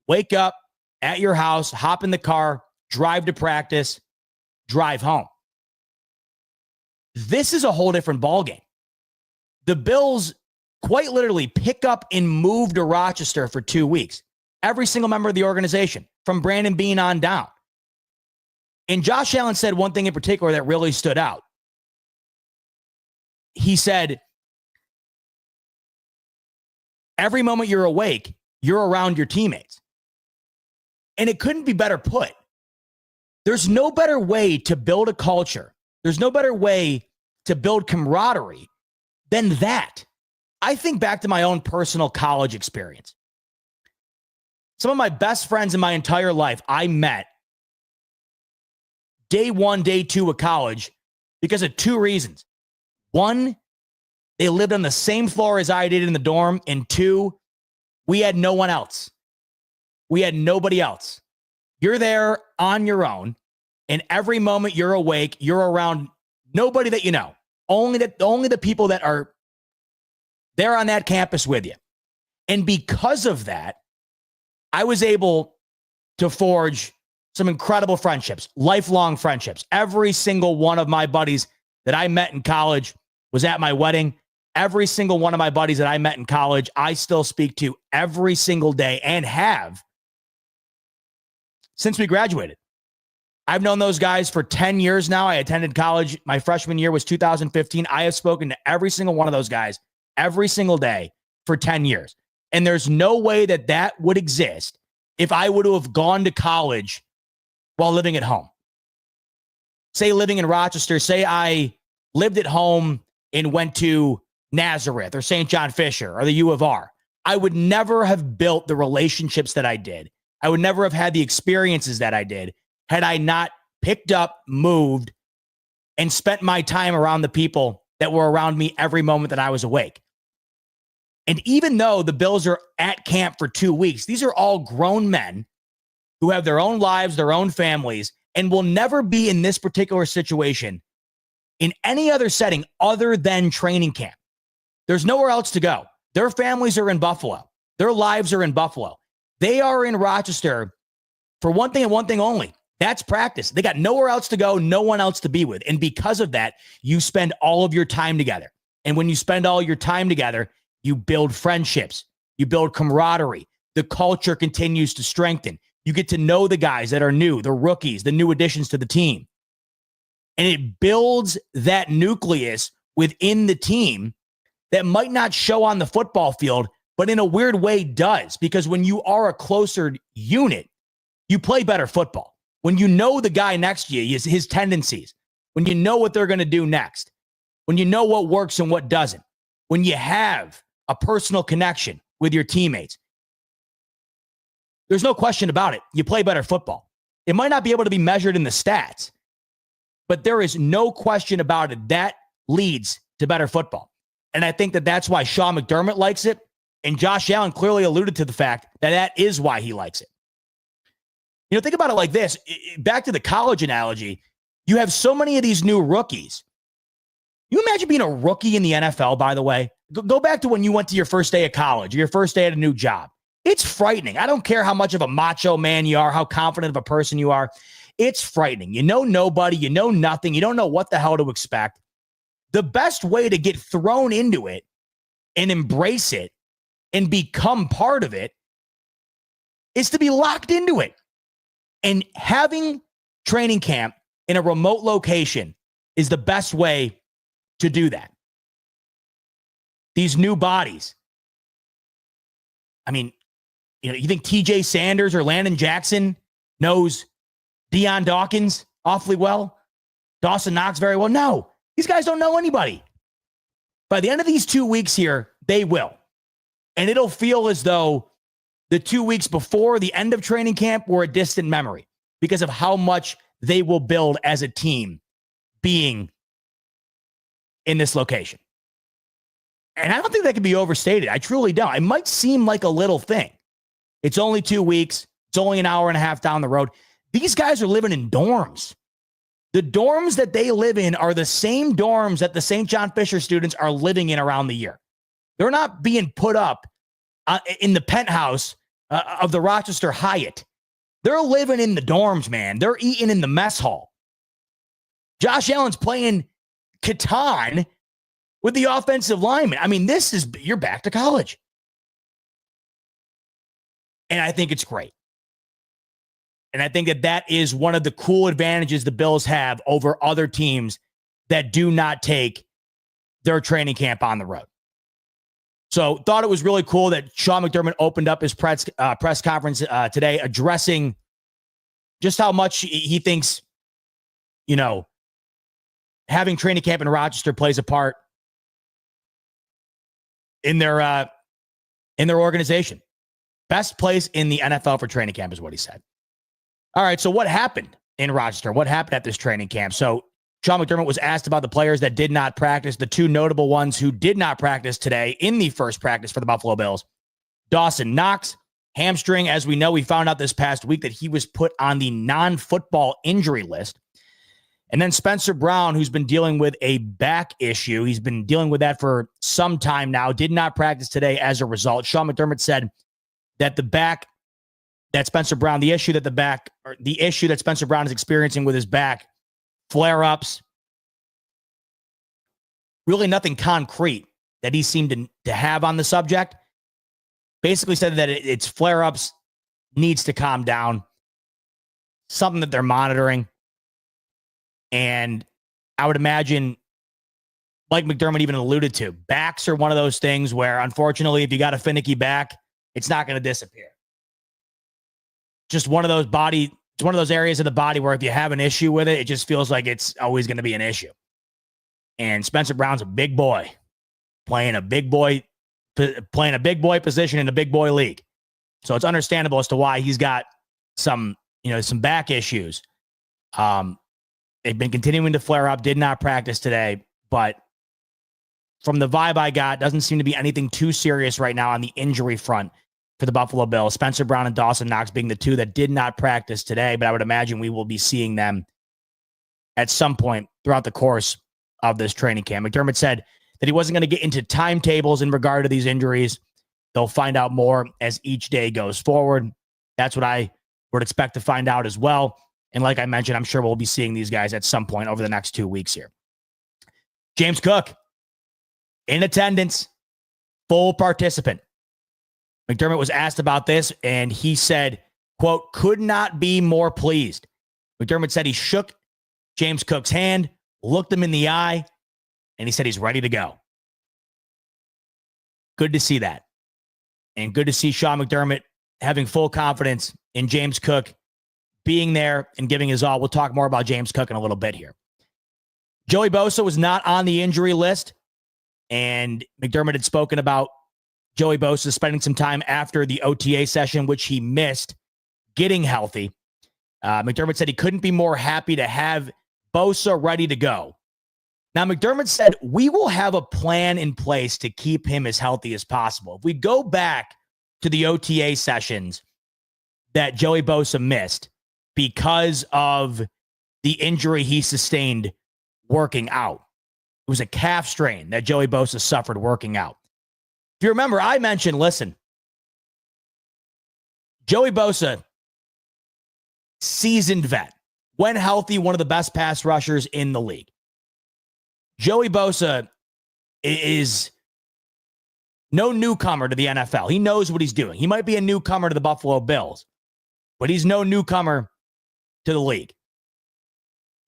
Wake up at your house, hop in the car, drive to practice, drive home. This is a whole different ballgame. The Bills quite literally pick up and move to Rochester for 2 weeks. Every single member of the organization, from Brandon Beane on down. And Josh Allen said one thing in particular that really stood out. He said, every moment you're awake, you're around your teammates. And it couldn't be better put. There's no better way to build a culture. There's no better way to build camaraderie than that. I think back to my own personal college experience. Some of my best friends in my entire life I met day 1, day 2 of college because of 2 reasons. 1, they lived on the same floor as I did in the dorm. And 2, we had no one else. We had nobody else. You're there on your own, and every moment you're awake, you're around nobody that you know. Only the people that are there on that campus with you. And because of that, I was able to forge some incredible friendships, lifelong friendships. Every single one of my buddies that I met in college was at my wedding. Every single one of my buddies that I met in college, I still speak to every single day and have since we graduated. I've known those guys for 10 years now. I attended college. My freshman year was 2015. I have spoken to every single one of those guys every single day for 10 years. And there's no way that that would exist if I would have gone to college while living at home. Say living in Rochester, say I lived at home and went to Nazareth or St. John Fisher or the U of R. I would never have built the relationships that I did. I would never have had the experiences that I did had I not picked up, moved, and spent my time around the people that were around me every moment that I was awake. And even though the Bills are at camp for 2 weeks, these are all grown men who have their own lives, their own families, and will never be in this particular situation in any other setting other than training camp. There's nowhere else to go. Their families are in Buffalo. Their lives are in Buffalo. They are in Rochester for one thing and one thing only. That's practice. They got nowhere else to go, no one else to be with. And because of that, you spend all of your time together. And when you spend all your time together, you build friendships. You build camaraderie. The culture continues to strengthen. You get to know the guys that are new, the rookies, the new additions to the team. And it builds that nucleus within the team that might not show on the football field, but in a weird way does. Because when you are a closer unit, you play better football. When you know the guy next to you, his tendencies, when you know what they're going to do next, when you know what works and what doesn't, when you have a personal connection with your teammates, there's no question about it. You play better football. It might not be able to be measured in the stats, but there is no question about it. That leads to better football. And I think that that's why Sean McDermott likes it. And Josh Allen clearly alluded to the fact that that is why he likes it. You know, think about it like this. Back to the college analogy, you have so many of these new rookies. You imagine being a rookie in the NFL, by the way? Go back to when you went to your first day of college, or your first day at a new job. It's frightening. I don't care how much of a macho man you are, how confident of a person you are. It's frightening. You know nobody. You know nothing. You don't know what the hell to expect. The best way to get thrown into it and embrace it and become part of it is to be locked into it. And having training camp in a remote location is the best way to do that. These new bodies. I mean, you think TJ Sanders or Landon Jackson knows Deion Dawkins awfully well? Dawson Knox very well? No, these guys don't know anybody. By the end of these 2 weeks here, they will. And it'll feel as though the 2 weeks before the end of training camp were a distant memory because of how much they will build as a team being in this location. And I don't think that can be overstated. I truly don't. It might seem like a little thing. It's only 2 weeks. It's only an hour and a half down the road. These guys are living in dorms. The dorms that they live in are the same dorms that the St. John Fisher students are living in around the year. They're not being put up in the penthouse of the Rochester Hyatt. They're living in the dorms, man. They're eating in the mess hall. Josh Allen's playing Catan with the offensive lineman. I mean, you're back to college. And I think it's great. And I think that that is one of the cool advantages the Bills have over other teams that do not take their training camp on the road. So thought it was really cool that Sean McDermott opened up his press conference today addressing just how much he thinks, having training camp in Rochester plays a part in their organization. Best place in the NFL for training camp is what he said. All right, so what happened in Rochester? What happened at this training camp? So Sean McDermott was asked about the players that did not practice, the two notable ones who did not practice today in the first practice for the Buffalo Bills. Dawson Knox, hamstring. As we know, we found out this past week that he was put on the non-football injury list. And then Spencer Brown, who's been dealing with a back issue. He's been dealing with that for some time now. Did not practice today as a result. Sean McDermott said that the issue that Spencer Brown is experiencing with his back, flare-ups, really nothing concrete that he seemed to have on the subject. Basically said that it's flare-ups, needs to calm down, something that they're monitoring. And I would imagine like McDermott even alluded to, backs are one of those things where, unfortunately, if you got a finicky back, it's not going to disappear. Just one of those it's one of those areas of the body where if you have an issue with it, it just feels like it's always going to be an issue. And Spencer Brown's a big boy, playing a big boy position in a big boy league. So it's understandable as to why he's got some back issues. They've been continuing to flare up, did not practice today, but from the vibe I got, doesn't seem to be anything too serious right now on the injury front for the Buffalo Bills. Spencer Brown and Dawson Knox being the two that did not practice today, but I would imagine we will be seeing them at some point throughout the course of this training camp. McDermott said that he wasn't going to get into timetables in regard to these injuries. They'll find out more as each day goes forward. That's what I would expect to find out as well. And like I mentioned, I'm sure we'll be seeing these guys at some point over the next 2 weeks here. James Cook, in attendance, full participant. McDermott was asked about this, and he said, quote, could not be more pleased. McDermott said he shook James Cook's hand, looked him in the eye, and he said he's ready to go. Good to see that. And good to see Sean McDermott having full confidence in James Cook being there and giving his all. We'll talk more about James Cook in a little bit here. Joey Bosa was not on the injury list, and McDermott had spoken about Joey Bosa spending some time after the OTA session, which he missed, getting healthy. McDermott said he couldn't be more happy to have Bosa ready to go. Now, McDermott said, we will have a plan in place to keep him as healthy as possible. If we go back to the OTA sessions that Joey Bosa missed because of the injury he sustained working out, it was a calf strain that Joey Bosa suffered working out. If you remember, I mentioned, listen, Joey Bosa, seasoned vet, when healthy, one of the best pass rushers in the league. Joey Bosa is no newcomer to the NFL. He knows what he's doing. He might be a newcomer to the Buffalo Bills, but he's no newcomer to the league.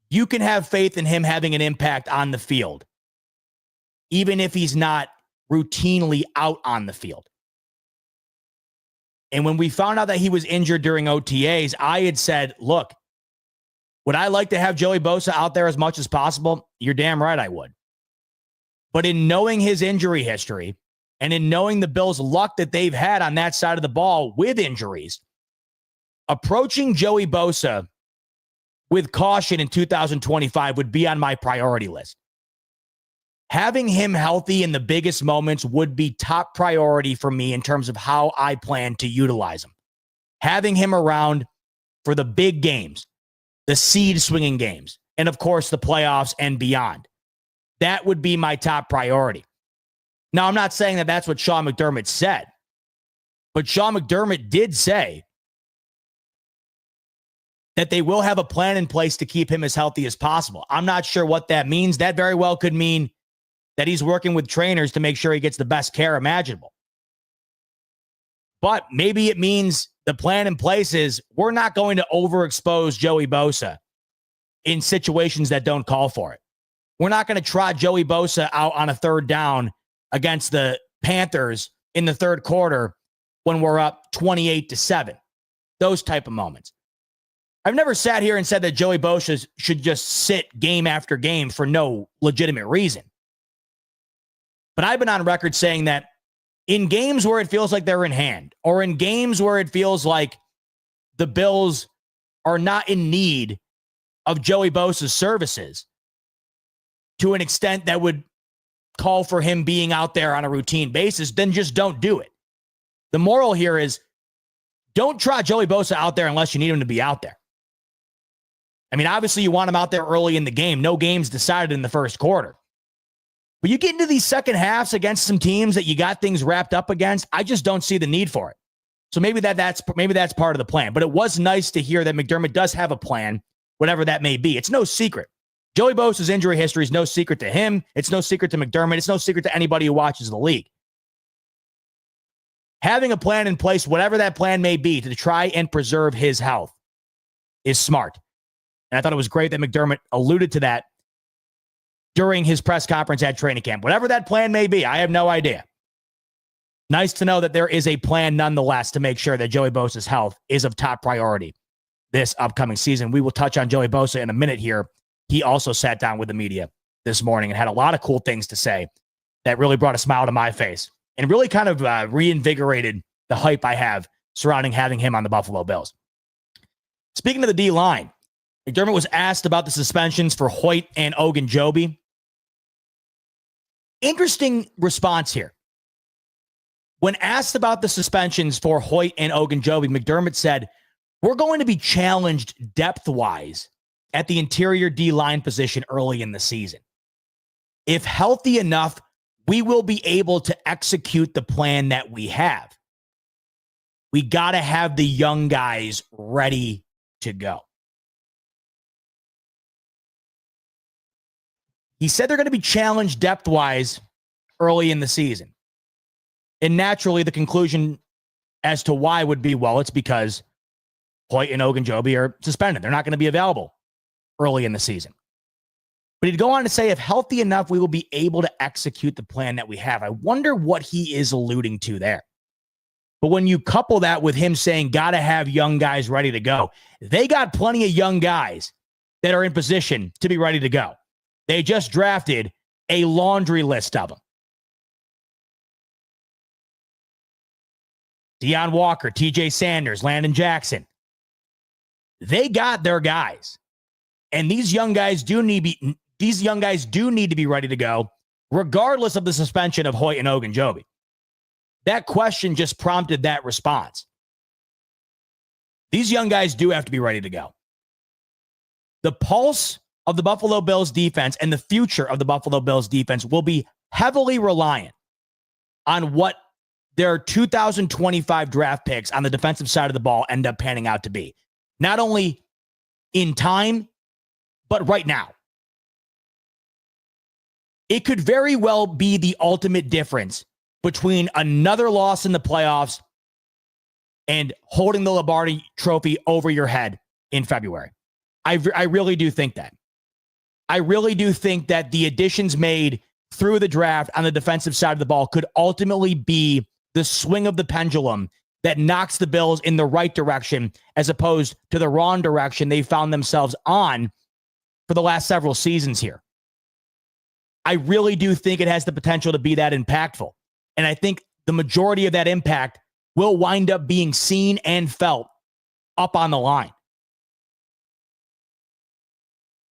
You can have faith in him having an impact on the field, even if he's not routinely out on the field. And when we found out that he was injured during OTAs, I had said, look, would I like to have Joey Bosa out there as much as possible? You're damn right I would. But in knowing his injury history and in knowing the Bills' luck that they've had on that side of the ball with injuries, approaching Joey Bosa with caution in 2025 would be on my priority list. Having him healthy in the biggest moments would be top priority for me in terms of how I plan to utilize him. Having him around for the big games, the seed swinging games, and of course the playoffs and beyond. That would be my top priority. Now, I'm not saying that that's what Sean McDermott said, but Sean McDermott did say that they will have a plan in place to keep him as healthy as possible. I'm not sure what that means. That very well could mean that he's working with trainers to make sure he gets the best care imaginable. But maybe it means the plan in place is we're not going to overexpose Joey Bosa in situations that don't call for it. We're not going to trot Joey Bosa out on a third down against the Panthers in the third quarter when we're up 28-7. Those type of moments. I've never sat here and said that Joey Bosa should just sit game after game for no legitimate reason. But I've been on record saying that in games where it feels like they're in hand, or in games where it feels like the Bills are not in need of Joey Bosa's services to an extent that would call for him being out there on a routine basis, then just don't do it. The moral here is don't trot Joey Bosa out there unless you need him to be out there. I mean, obviously you want him out there early in the game. No game's decided in the first quarter. But you get into these second halves against some teams that you got things wrapped up against, I just don't see the need for it. So maybe that's part of the plan. But it was nice to hear that McDermott does have a plan, whatever that may be. It's no secret. Joey Bosa's injury history is no secret to him. It's no secret to McDermott. It's no secret to anybody who watches the league. Having a plan in place, whatever that plan may be, to try and preserve his health is smart. And I thought it was great that McDermott alluded to that during his press conference at training camp. Whatever that plan may be, I have no idea. Nice to know that there is a plan nonetheless to make sure that Joey Bosa's health is of top priority this upcoming season. We will touch on Joey Bosa in a minute here. He also sat down with the media this morning and had a lot of cool things to say that really brought a smile to my face and really kind of reinvigorated the hype I have surrounding having him on the Buffalo Bills. Speaking of the D-line, McDermott was asked about the suspensions for Hoyt and Ogunjobi. Interesting response here. When asked about the suspensions for Hoyt and Ogunjobi, McDermott said, "We're going to be challenged depth-wise at the interior D-line position early in the season. If healthy enough, we will be able to execute the plan that we have. We got to have the young guys ready to go." He said they're going to be challenged depth-wise early in the season. And naturally, the conclusion as to why would be, well, it's because Hoyt and Ogunjobi are suspended. They're not going to be available early in the season. But he'd go on to say, if healthy enough, we will be able to execute the plan that we have. I wonder what he is alluding to there. But when you couple that with him saying, got to have young guys ready to go, they got plenty of young guys that are in position to be ready to go. They just drafted a laundry list of them. Deion Walker, TJ Sanders, Landon Jackson. They got their guys. And these young guys do need to be ready to go, regardless of the suspension of Hoyt and Ogunjobi. That question just prompted that response. These young guys do have to be ready to go. The pulse of the Buffalo Bills defense and the future of the Buffalo Bills defense will be heavily reliant on what their 2025 draft picks on the defensive side of the ball end up panning out to be. Not only in time, but right now. It could very well be the ultimate difference between another loss in the playoffs and holding the Lombardi Trophy over your head in February. I really do think that. I really do think that the additions made through the draft on the defensive side of the ball could ultimately be the swing of the pendulum that knocks the Bills in the right direction as opposed to the wrong direction they found themselves on for the last several seasons here. I really do think it has the potential to be that impactful. And I think the majority of that impact will wind up being seen and felt up on the line.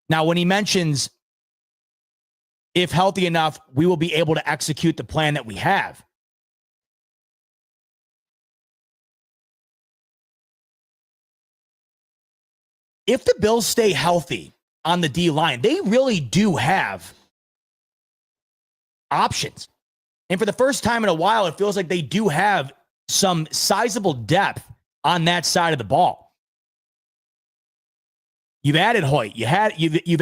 Now, when he mentions, if healthy enough, we will be able to execute the plan that we have. If the Bills stay healthy on the D-line, they really do have options. And for the first time in a while, it feels like they do have some sizable depth on that side of the ball. You've added Hoyt. You've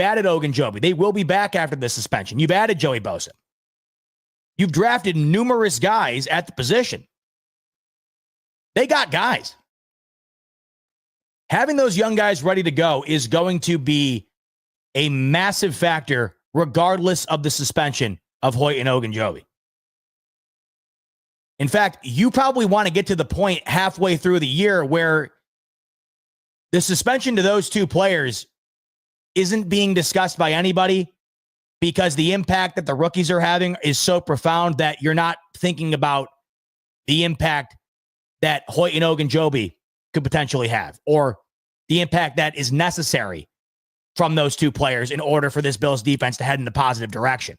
added Ogunjobi. They will be back after the suspension. You've added Joey Bosa. You've drafted numerous guys at the position. They got guys. Having those young guys ready to go is going to be a massive factor regardless of the suspension of Hoyt and Ogunjobi. In fact, you probably want to get to the point halfway through the year where the suspension to those two players isn't being discussed by anybody because the impact that the rookies are having is so profound that you're not thinking about the impact that Hoyt and Ogunjobi could potentially have, or the impact that is necessary from those two players in order for this Bills defense to head in a positive direction.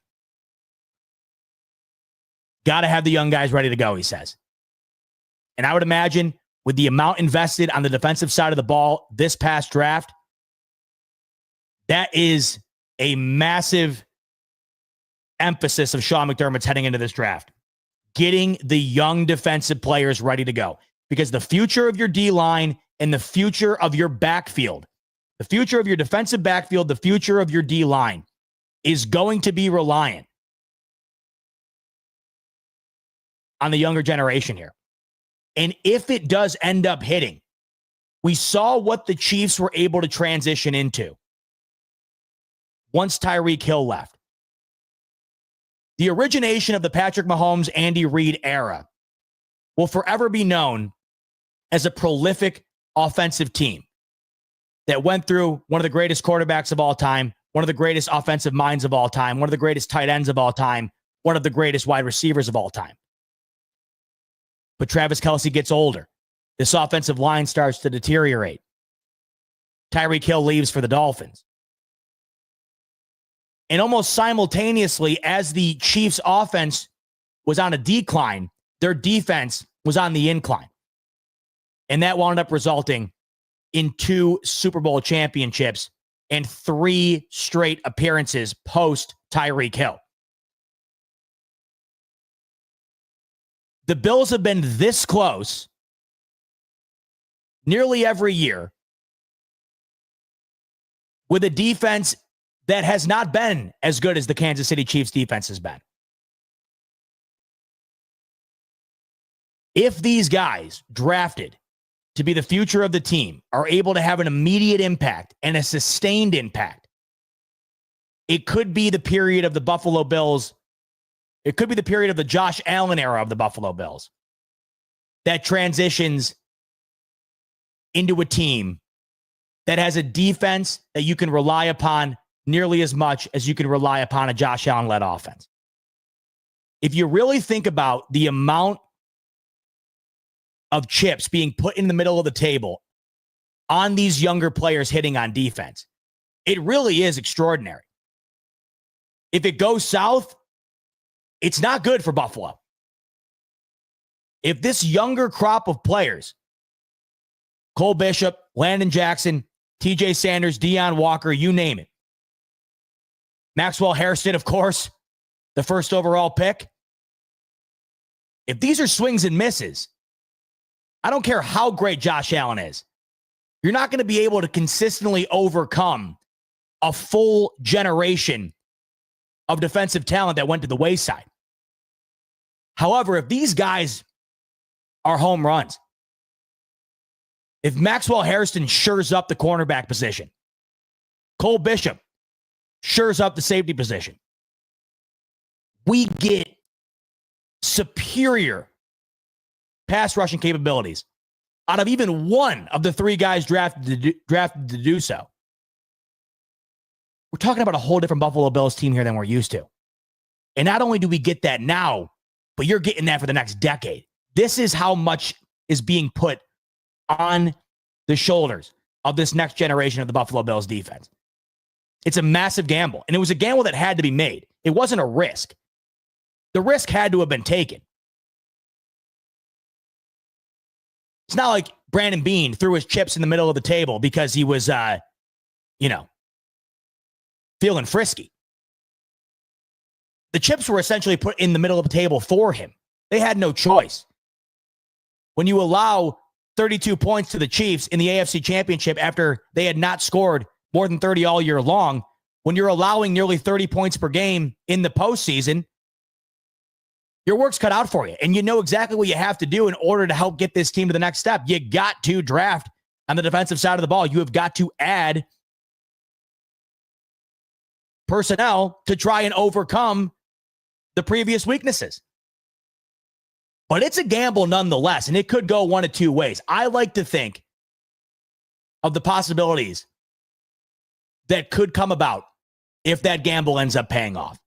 Got to have the young guys ready to go, he says. And I would imagine with the amount invested on the defensive side of the ball this past draft, that is a massive emphasis of Sean McDermott's heading into this draft. Getting the young defensive players ready to go. Because the future of your D-line and the future of your backfield, the future of your defensive backfield, the future of your D-line is going to be reliant on the younger generation here. And if it does end up hitting, we saw what the Chiefs were able to transition into once Tyreek Hill left. The origination of the Patrick Mahomes, Andy Reid era will forever be known as a prolific offensive team that went through one of the greatest quarterbacks of all time, one of the greatest offensive minds of all time, one of the greatest tight ends of all time, one of the greatest wide receivers of all time. But Travis Kelce gets older. This offensive line starts to deteriorate. Tyreek Hill leaves for the Dolphins. And almost simultaneously, as the Chiefs' offense was on a decline, their defense was on the incline. And that wound up resulting in 2 Super Bowl championships and 3 straight appearances post Tyreek Hill. The Bills have been this close nearly every year with a defense that has not been as good as the Kansas City Chiefs defense has been. If these guys drafted to be the future of the team are able to have an immediate impact and a sustained impact, it could be the period of the Buffalo Bills. It could be the period of the Josh Allen era of the Buffalo Bills that transitions into a team that has a defense that you can rely upon nearly as much as you can rely upon a Josh Allen-led offense. If you really think about the amount of chips being put in the middle of the table on these younger players hitting on defense, it really is extraordinary. If it goes south, it's not good for Buffalo. If this younger crop of players, Cole Bishop, Landon Jackson, TJ Sanders, Deion Walker, you name it, Maxwell Hairston, of course, the first overall pick. If these are swings and misses, I don't care how great Josh Allen is, you're not going to be able to consistently overcome a full generation of defensive talent that went to the wayside. However, if these guys are home runs, if Maxwell Hairston shores up the cornerback position, Cole Bishop shores up the safety position, we get superior pass rushing capabilities out of even one of the 3 guys drafted to do so. We're talking about a whole different Buffalo Bills team here than we're used to. And not only do we get that now, but you're getting that for the next decade. This is how much is being put on the shoulders of this next generation of the Buffalo Bills defense. It's a massive gamble. And it was a gamble that had to be made. It wasn't a risk. The risk had to have been taken. It's not like Brandon Beane threw his chips in the middle of the table because he was, feeling frisky. The chips were essentially put in the middle of the table for him. They had no choice. When you allow 32 points to the Chiefs in the AFC Championship after they had not scored more than 30 all year long, when you're allowing nearly 30 points per game in the postseason, your work's cut out for you. And you know exactly what you have to do in order to help get this team to the next step. You got to draft on the defensive side of the ball. You have got to add personnel to try and overcome the previous weaknesses. But it's a gamble nonetheless, and it could go one of 2 ways. I like to think of the possibilities that could come about if that gamble ends up paying off.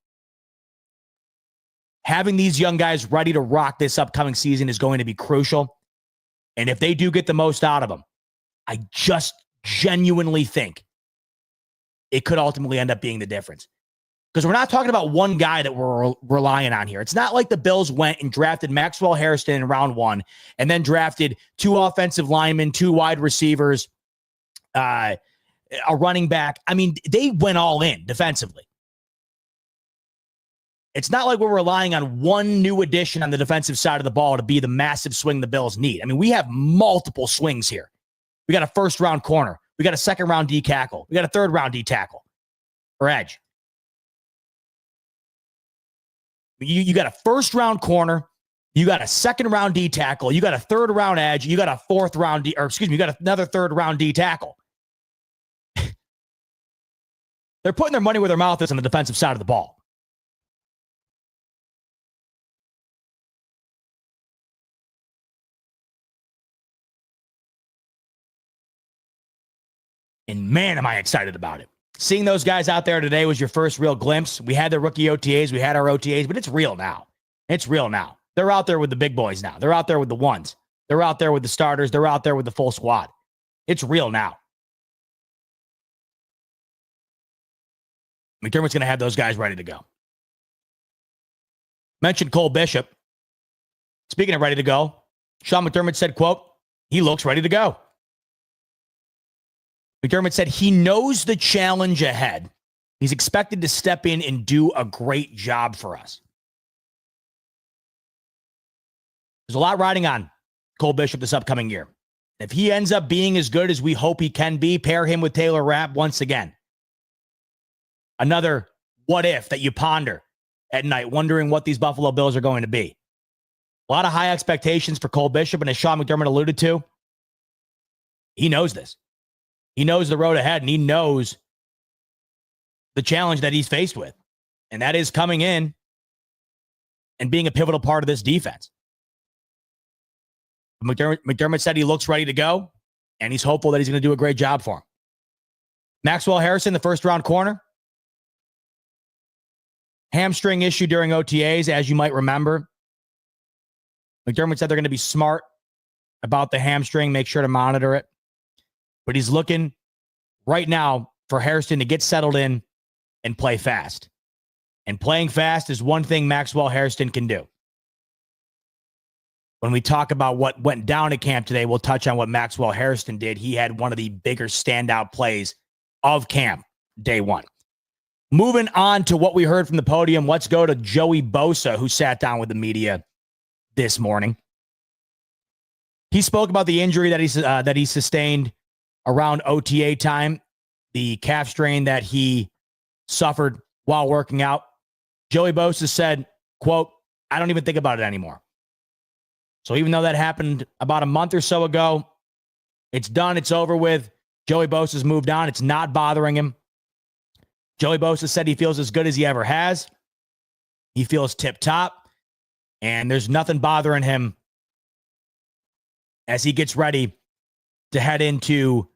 Having these young guys ready to rock this upcoming season is going to be crucial. And if they do get the most out of them, I just genuinely think it could ultimately end up being the difference. Because we're not talking about one guy that we're relying on here. It's not like the Bills went and drafted Maxwell Hairston in round 1 and then drafted 2 offensive linemen, 2 wide receivers, a running back. I mean, they went all in defensively. It's not like we're relying on one new addition on the defensive side of the ball to be the massive swing the Bills need. I mean, we have multiple swings here. We got a first-round corner. We got a second-round D tackle. We got a third-round D tackle or edge. You got a first-round corner. You got a second-round D tackle. You got a third-round edge. You got a fourth-round D, you got another third-round D tackle. They're putting their money where their mouth is on the defensive side of the ball. And man, am I excited about it. Seeing those guys out there today was your first real glimpse. We had the rookie OTAs, we had our OTAs, but it's real now. It's real now. They're out there with the big boys now. They're out there with the ones. They're out there with the starters. They're out there with the full squad. It's real now. McDermott's going to have those guys ready to go. Mentioned Cole Bishop. Speaking of ready to go, Sean McDermott said, quote, he looks ready to go. McDermott said he knows the challenge ahead. He's expected to step in and do a great job for us. There's a lot riding on Cole Bishop this upcoming year. If he ends up being as good as we hope he can be, pair him with Taylor Rapp once again. Another what if that you ponder at night, wondering what these Buffalo Bills are going to be. A lot of high expectations for Cole Bishop, and as Sean McDermott alluded to, he knows this. He knows the road ahead, and he knows the challenge that he's faced with, and that is coming in and being a pivotal part of this defense. McDermott said he looks ready to go, and he's hopeful that he's going to do a great job for him. Maxwell Harrison, the first-round corner. Hamstring issue during OTAs, as you might remember. McDermott said they're going to be smart about the hamstring, make sure to monitor it. But he's looking right now for Harrison to get settled in and play fast. And playing fast is one thing Maxwell Harrison can do. When we talk about what went down at camp today, we'll touch on what Maxwell Harrison did. He had one of the bigger standout plays of camp day one. Moving on to what we heard from the podium, let's go to Joey Bosa, who sat down with the media this morning. He spoke about the injury that he sustained around OTA time, the calf strain that he suffered while working out. Joey Bosa said, quote, I don't even think about it anymore. So even though that happened about a month or so ago, it's done. It's over with. Joey Bosa's moved on. It's not bothering him. Joey Bosa said he feels as good as he ever has. He feels tip-top, and there's nothing bothering him as he gets ready to head into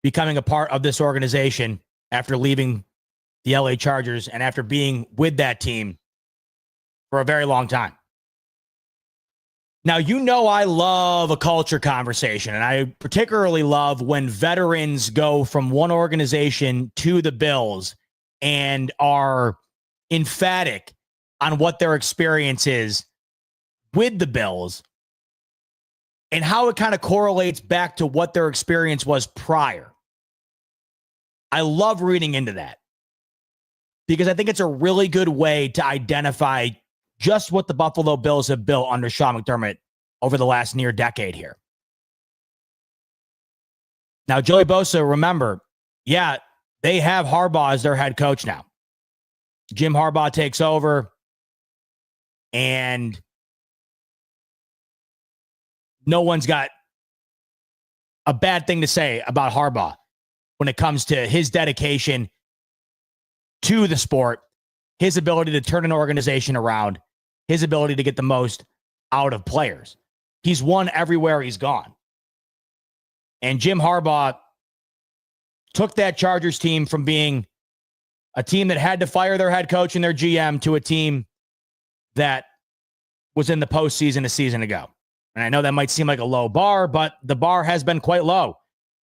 becoming a part of this organization after leaving the LA Chargers and after being with that team for a very long time. Now, you know I love a culture conversation, and I particularly love when veterans go from one organization to the Bills and are emphatic on what their experience is with the Bills and how it kind of correlates back to what their experience was prior. I love reading into that because I think it's a really good way to identify just what the Buffalo Bills have built under Sean McDermott over the last near decade here. Now, Joey Bosa, remember, yeah, they have Harbaugh as their head coach now. Jim Harbaugh takes over, and no one's got a bad thing to say about Harbaugh when it comes to his dedication to the sport, his ability to turn an organization around, his ability to get the most out of players. He's won everywhere he's gone. And Jim Harbaugh took that Chargers team from being a team that had to fire their head coach and their GM to a team that was in the postseason a season ago. And I know that might seem like a low bar, but the bar has been quite low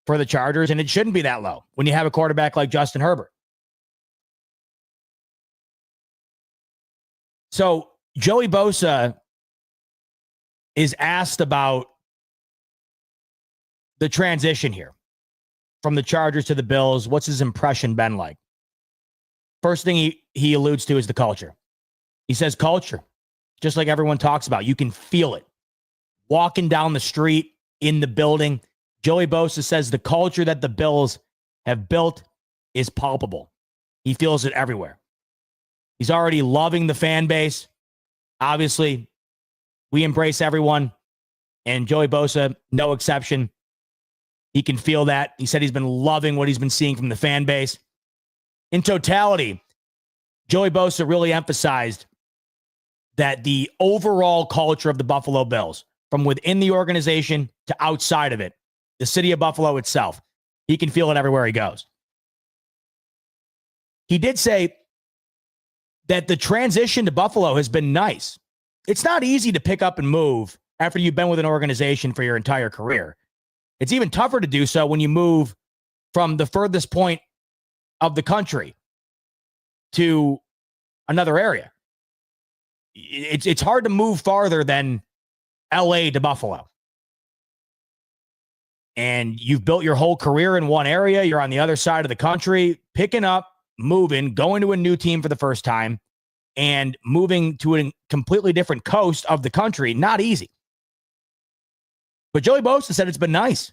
for the Chargers, and it shouldn't be that low when you have a quarterback like Justin Herbert. So Joey Bosa is asked about the transition here from the Chargers to the Bills. What's his impression been like? First thing he alludes to is the culture. He says culture, just like everyone talks about. You can feel it. Walking down the street, in the building, Joey Bosa says the culture that the Bills have built is palpable. He feels it everywhere. He's already loving the fan base. Obviously, we embrace everyone, and Joey Bosa, no exception. He can feel that. He said he's been loving what he's been seeing from the fan base. In totality, Joey Bosa really emphasized that the overall culture of the Buffalo Bills, from within the organization to outside of it, the city of Buffalo itself, He can feel it everywhere he goes. He did say that the transition to Buffalo has been nice. It's not easy to pick up and move after you've been with an organization for your entire career. It's even tougher to do so when you move from the furthest point of the country to another area. It's hard to move farther than LA to Buffalo. And you've built your whole career in one area. You're on the other side of the country, picking up, moving, going to a new team for the first time, and moving to a completely different coast of the country. Not easy. But Joey Bosa said it's been nice.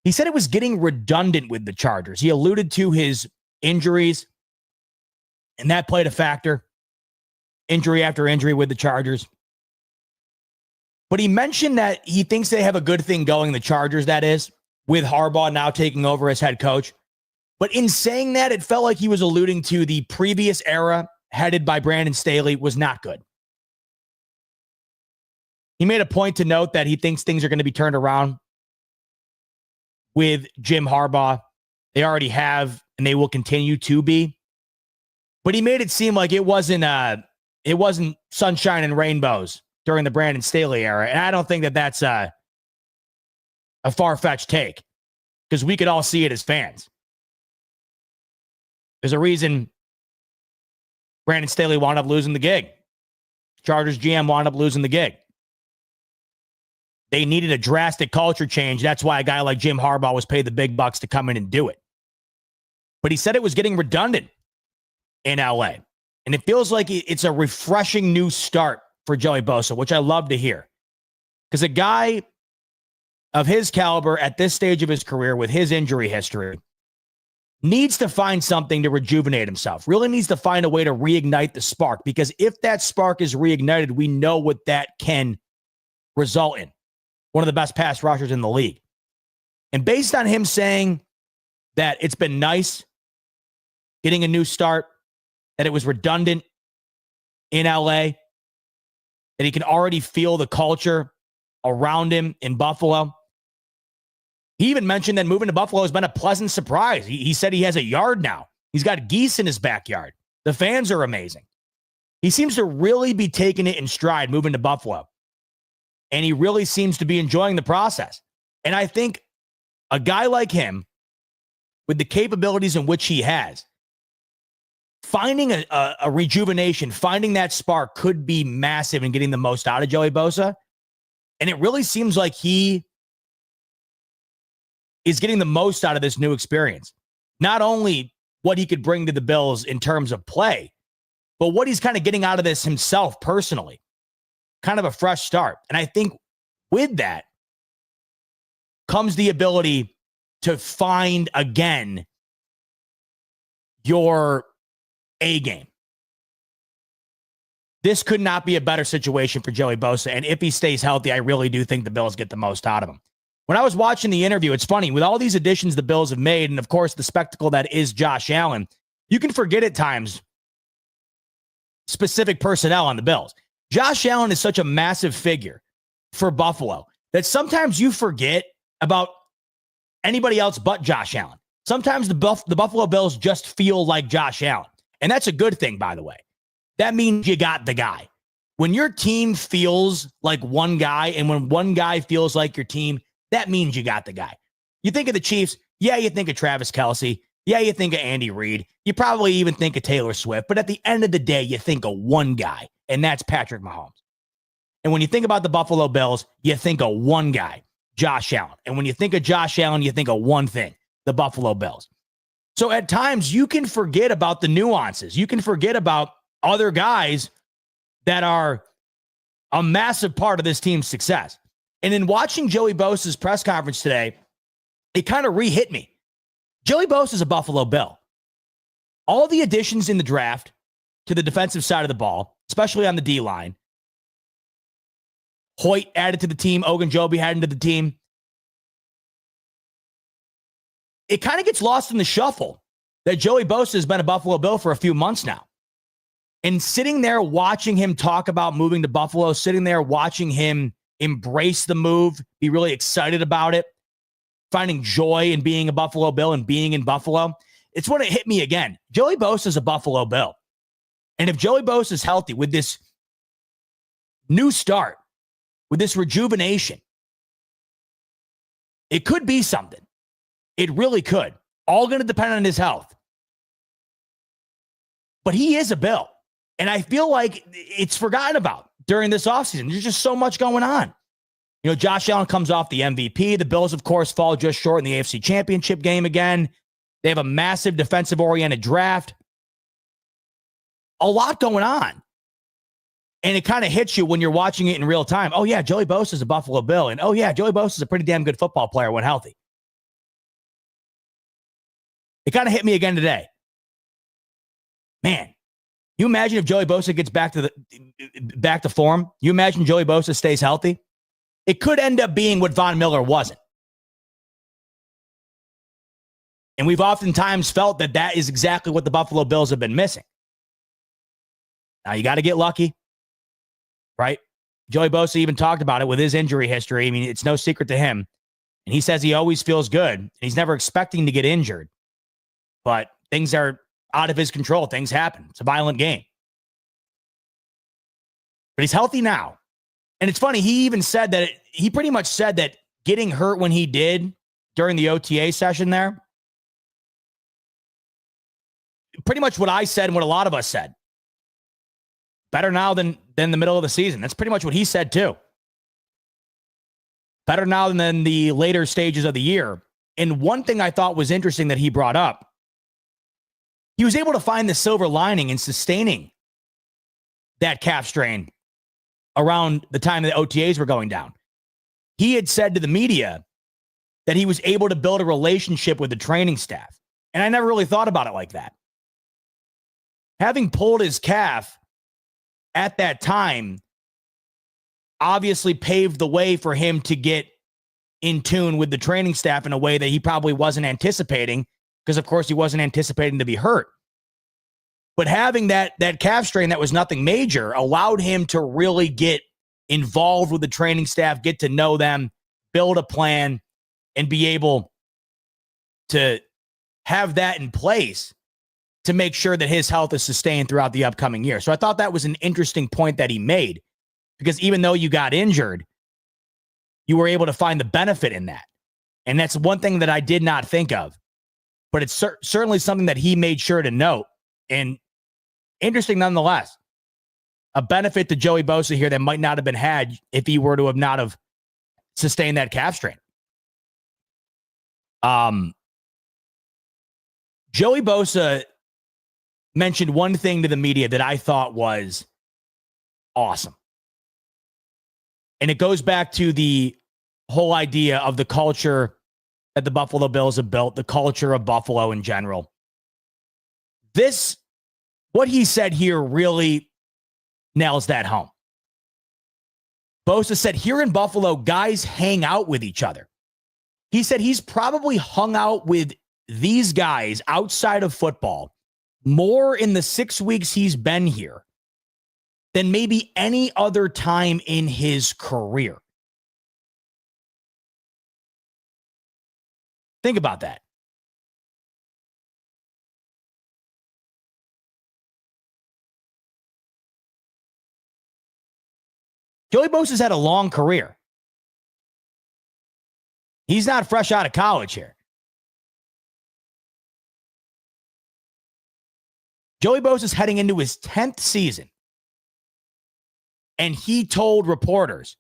He said it was getting redundant with the Chargers. He alluded to his injuries, and that played a factor. Injury after injury with the Chargers. But he mentioned that he thinks they have a good thing going, the Chargers, that is, with Harbaugh now taking over as head coach. But in saying that, it felt like he was alluding to the previous era headed by Brandon Staley was not good. He made a point to note that he thinks things are going to be turned around with Jim Harbaugh. They already have, and they will continue to be. But he made it seem like it wasn't sunshine and rainbows during the Brandon Staley era. And I don't think that that's a far-fetched take, because we could all see it as fans. There's a reason Brandon Staley wound up losing the gig. Chargers GM wound up losing the gig. They needed a drastic culture change. That's why a guy like Jim Harbaugh was paid the big bucks to come in and do it. But he said it was getting redundant in LA. And it feels like it's a refreshing new start for Joey Bosa, which I love to hear. Because a guy of his caliber at this stage of his career with his injury history needs to find something to rejuvenate himself, really needs to find a way to reignite the spark. Because if that spark is reignited, we know what that can result in. One of the best pass rushers in the league. And based on him saying that it's been nice getting a new start, that it was redundant in LA, that he can already feel the culture around him in Buffalo. He even mentioned that moving to Buffalo has been a pleasant surprise. He said he has a yard now. He's got geese in his backyard. The fans are amazing. He seems to really be taking it in stride moving to Buffalo. And he really seems to be enjoying the process. And I think a guy like him, with the capabilities in which he has, finding a rejuvenation, finding that spark could be massive in getting the most out of Joey Bosa. And it really seems like he is getting the most out of this new experience. Not only what he could bring to the Bills in terms of play, but what he's kind of getting out of this himself personally. Kind of a fresh start. And I think with that comes the ability to find again your A game. This could not be a better situation for Joey Bosa. And if he stays healthy, I really do think the Bills get the most out of him. When I was watching the interview, it's funny, with all these additions the Bills have made, and of course the spectacle that is Josh Allen, you can forget at times specific personnel on the Bills. Josh Allen is such a massive figure for Buffalo that sometimes you forget about anybody else but Josh Allen. Sometimes the Buffalo Bills just feel like Josh Allen. And that's a good thing, by the way. That means you got the guy. When your team feels like one guy, and when one guy feels like your team, that means you got the guy. You think of the Chiefs, yeah, you think of Travis Kelce. Yeah, you think of Andy Reid. You probably even think of Taylor Swift. But at the end of the day, you think of one guy, and that's Patrick Mahomes. And when you think about the Buffalo Bills, you think of one guy, Josh Allen. And when you think of Josh Allen, you think of one thing, the Buffalo Bills. So at times, you can forget about the nuances. You can forget about other guys that are a massive part of this team's success. And in watching Joey Bosa's press conference today, it kind of re-hit me. Joey Bosa is a Buffalo Bill. All the additions in the draft to the defensive side of the ball, especially on the D-line, Hoyt added to the team, Ogunjobi added to the team. It kind of gets lost in the shuffle that Joey Bosa has been a Buffalo Bill for a few months now. And sitting there watching him talk about moving to Buffalo, sitting there watching him embrace the move, be really excited about it, finding joy in being a Buffalo Bill and being in Buffalo, it's when it hit me again. Joey Bosa is a Buffalo Bill. And if Joey Bosa is healthy with this new start, with this rejuvenation, it could be something. It really could. All going to depend on his health. But he is a Bill. And I feel like it's forgotten about during this offseason. There's just so much going on. You know, Josh Allen comes off the MVP. The Bills, of course, fall just short in the AFC Championship game again. They have a massive defensive-oriented draft. A lot going on. And it kind of hits you when you're watching it in real time. Oh, yeah, Joey Bosa is a Buffalo Bill. And, oh, yeah, Joey Bosa is a pretty damn good football player when healthy. It kind of hit me again today. Man, you imagine if Joey Bosa gets back to form? You imagine Joey Bosa stays healthy? It could end up being what Von Miller wasn't. And we've oftentimes felt that that is exactly what the Buffalo Bills have been missing. Now, you got to get lucky, right? Joey Bosa even talked about it with his injury history. I mean, it's no secret to him. And he says he always feels good. And he's never expecting to get injured. But things are out of his control. Things happen. It's a violent game. But he's healthy now. And it's funny, he even said that, he pretty much said that getting hurt when he did during the OTA session there, pretty much what I said and what a lot of us said. Better now than the middle of the season. That's pretty much what he said too. Better now than the later stages of the year. And one thing I thought was interesting that he brought up, he was able to find the silver lining in sustaining that calf strain around the time the OTAs were going down. He had said to the media that he was able to build a relationship with the training staff. And I never really thought about it like that. Having pulled his calf at that time obviously paved the way for him to get in tune with the training staff in a way that he probably wasn't anticipating, because of course he wasn't anticipating to be hurt. But having that calf strain that was nothing major allowed him to really get involved with the training staff, get to know them, build a plan, and be able to have that in place to make sure that his health is sustained throughout the upcoming year. So I thought that was an interesting point that he made, because even though you got injured, you were able to find the benefit in that. And that's one thing that I did not think of, but it's certainly something that he made sure to note. And interesting nonetheless, a benefit to Joey Bosa here that might not have been had if he were to have not have sustained that calf strain. Joey Bosa mentioned one thing to the media that I thought was awesome. And it goes back to the whole idea of the culture that the Buffalo Bills have built, the culture of Buffalo in general. What he said here really nails that home. Bosa said, here in Buffalo, guys hang out with each other. He said he's probably hung out with these guys outside of football more in the 6 weeks he's been here than maybe any other time in his career. Think about that. Joey Bosa's had a long career. He's not fresh out of college here. Joey Bosa's heading into his 10th season. And he told reporters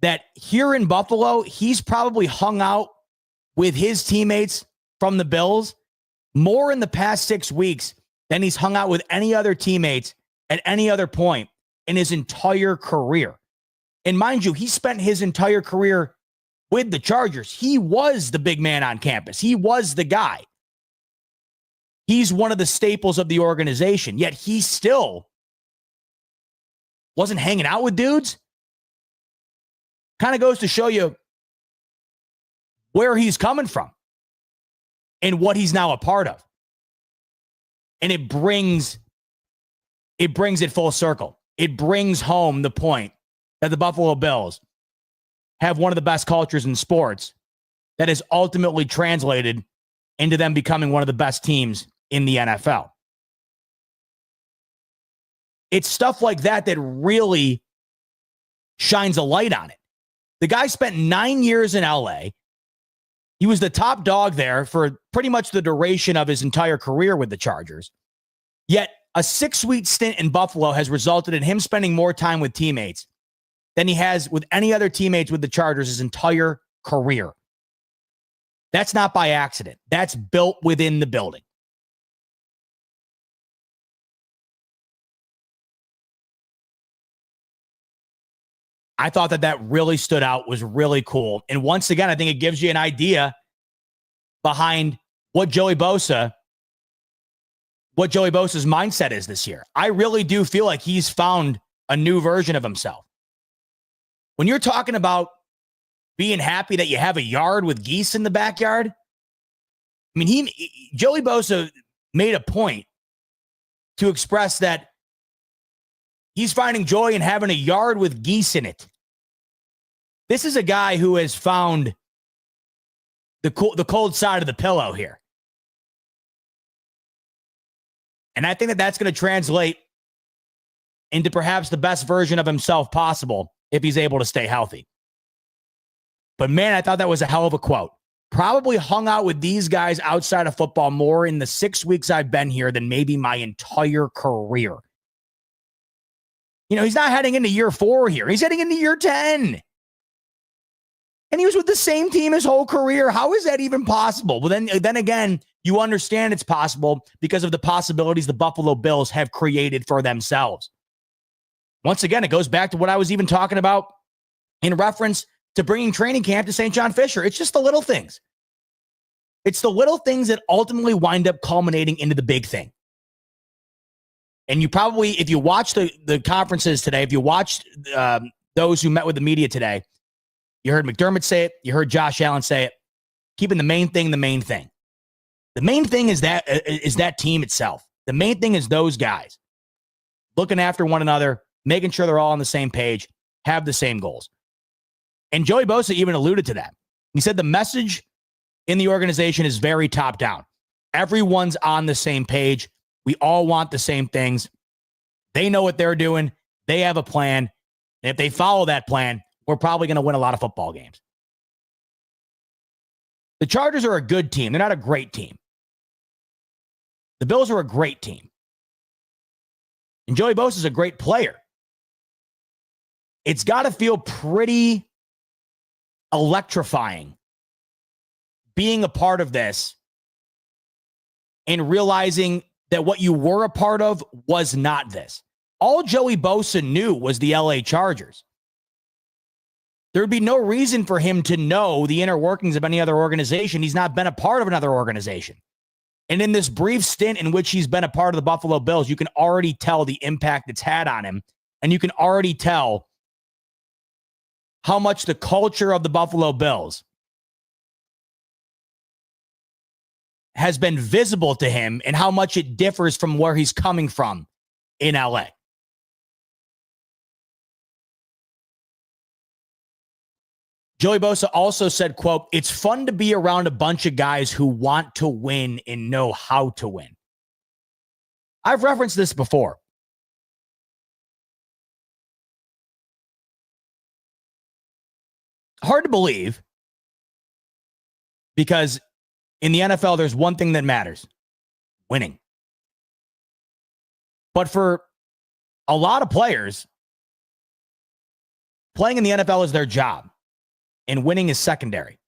that here in Buffalo, he's probably hung out with his teammates from the Bills more in the past 6 weeks than he's hung out with any other teammates at any other point in his entire career. And mind you, he spent his entire career with the Chargers. He was the big man on campus. He was the guy. He's one of the staples of the organization, yet he still wasn't hanging out with dudes. Kind of goes to show you where he's coming from and what he's now a part of. And it brings it full circle. It brings home the point that the Buffalo Bills have one of the best cultures in sports that is ultimately translated into them becoming one of the best teams in the NFL. It's stuff like that that really shines a light on it. The guy spent 9 years in LA. He was the top dog there for pretty much the duration of his entire career with the Chargers. Yet a 6-week stint in Buffalo has resulted in him spending more time with teammates than he has with any other teammates with the Chargers his entire career. That's not by accident. That's built within the building. I thought that really stood out, was really cool. And once again, I think it gives you an idea behind what Joey Bosa's mindset is this year. I really do feel like he's found a new version of himself. When you're talking about being happy that you have a yard with geese in the backyard, I mean, Joey Bosa made a point to express that he's finding joy in having a yard with geese in it. This is a guy who has found the cold side of the pillow here. And I think that that's going to translate into perhaps the best version of himself possible if he's able to stay healthy. But man, I thought that was a hell of a quote. Probably hung out with these guys outside of football more in the 6 weeks I've been here than maybe my entire career. You know, he's not heading into year 4 here. He's heading into year 10. And he was with the same team his whole career. How is that even possible? Well, then again, you understand it's possible because of the possibilities the Buffalo Bills have created for themselves. Once again, it goes back to what I was even talking about in reference to bringing training camp to St. John Fisher. It's just the little things. It's the little things that ultimately wind up culminating into the big thing. And you probably, if you watch the conferences today, if you watched those who met with the media today, you heard McDermott say it. You heard Josh Allen say it. Keeping the main thing the main thing. The main thing is that team itself. The main thing is those guys looking after one another, making sure they're all on the same page, have the same goals. And Joey Bosa even alluded to that. He said the message in the organization is very top down. Everyone's on the same page. We all want the same things. They know what they're doing. They have a plan. And if they follow that plan, we're probably going to win a lot of football games. The Chargers are a good team. They're not a great team. The Bills are a great team. And Joey Bosa is a great player. It's got to feel pretty electrifying being a part of this and realizing that what you were a part of was not this. All Joey Bosa knew was the LA Chargers. There would be no reason for him to know the inner workings of any other organization. He's not been a part of another organization. And in this brief stint in which he's been a part of the Buffalo Bills, you can already tell the impact it's had on him. And you can already tell how much the culture of the Buffalo Bills has been visible to him and how much it differs from where he's coming from in LA. Joey Bosa also said, quote, "It's fun to be around a bunch of guys who want to win and know how to win." I've referenced this before. Hard to believe because in the NFL, there's one thing that matters: winning. But for a lot of players, playing in the NFL is their job. And winning is secondary.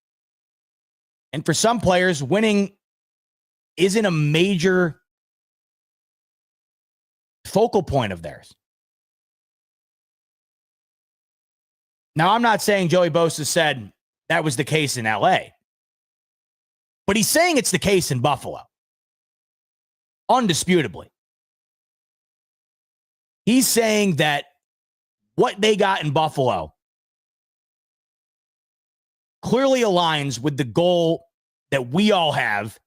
And for some players, winning isn't a major focal point of theirs. Now, I'm not saying Joey Bosa said that was the case in LA, but he's saying it's the case in Buffalo. Undisputably. He's saying that what they got in Buffalo clearly aligns with the goal that we all have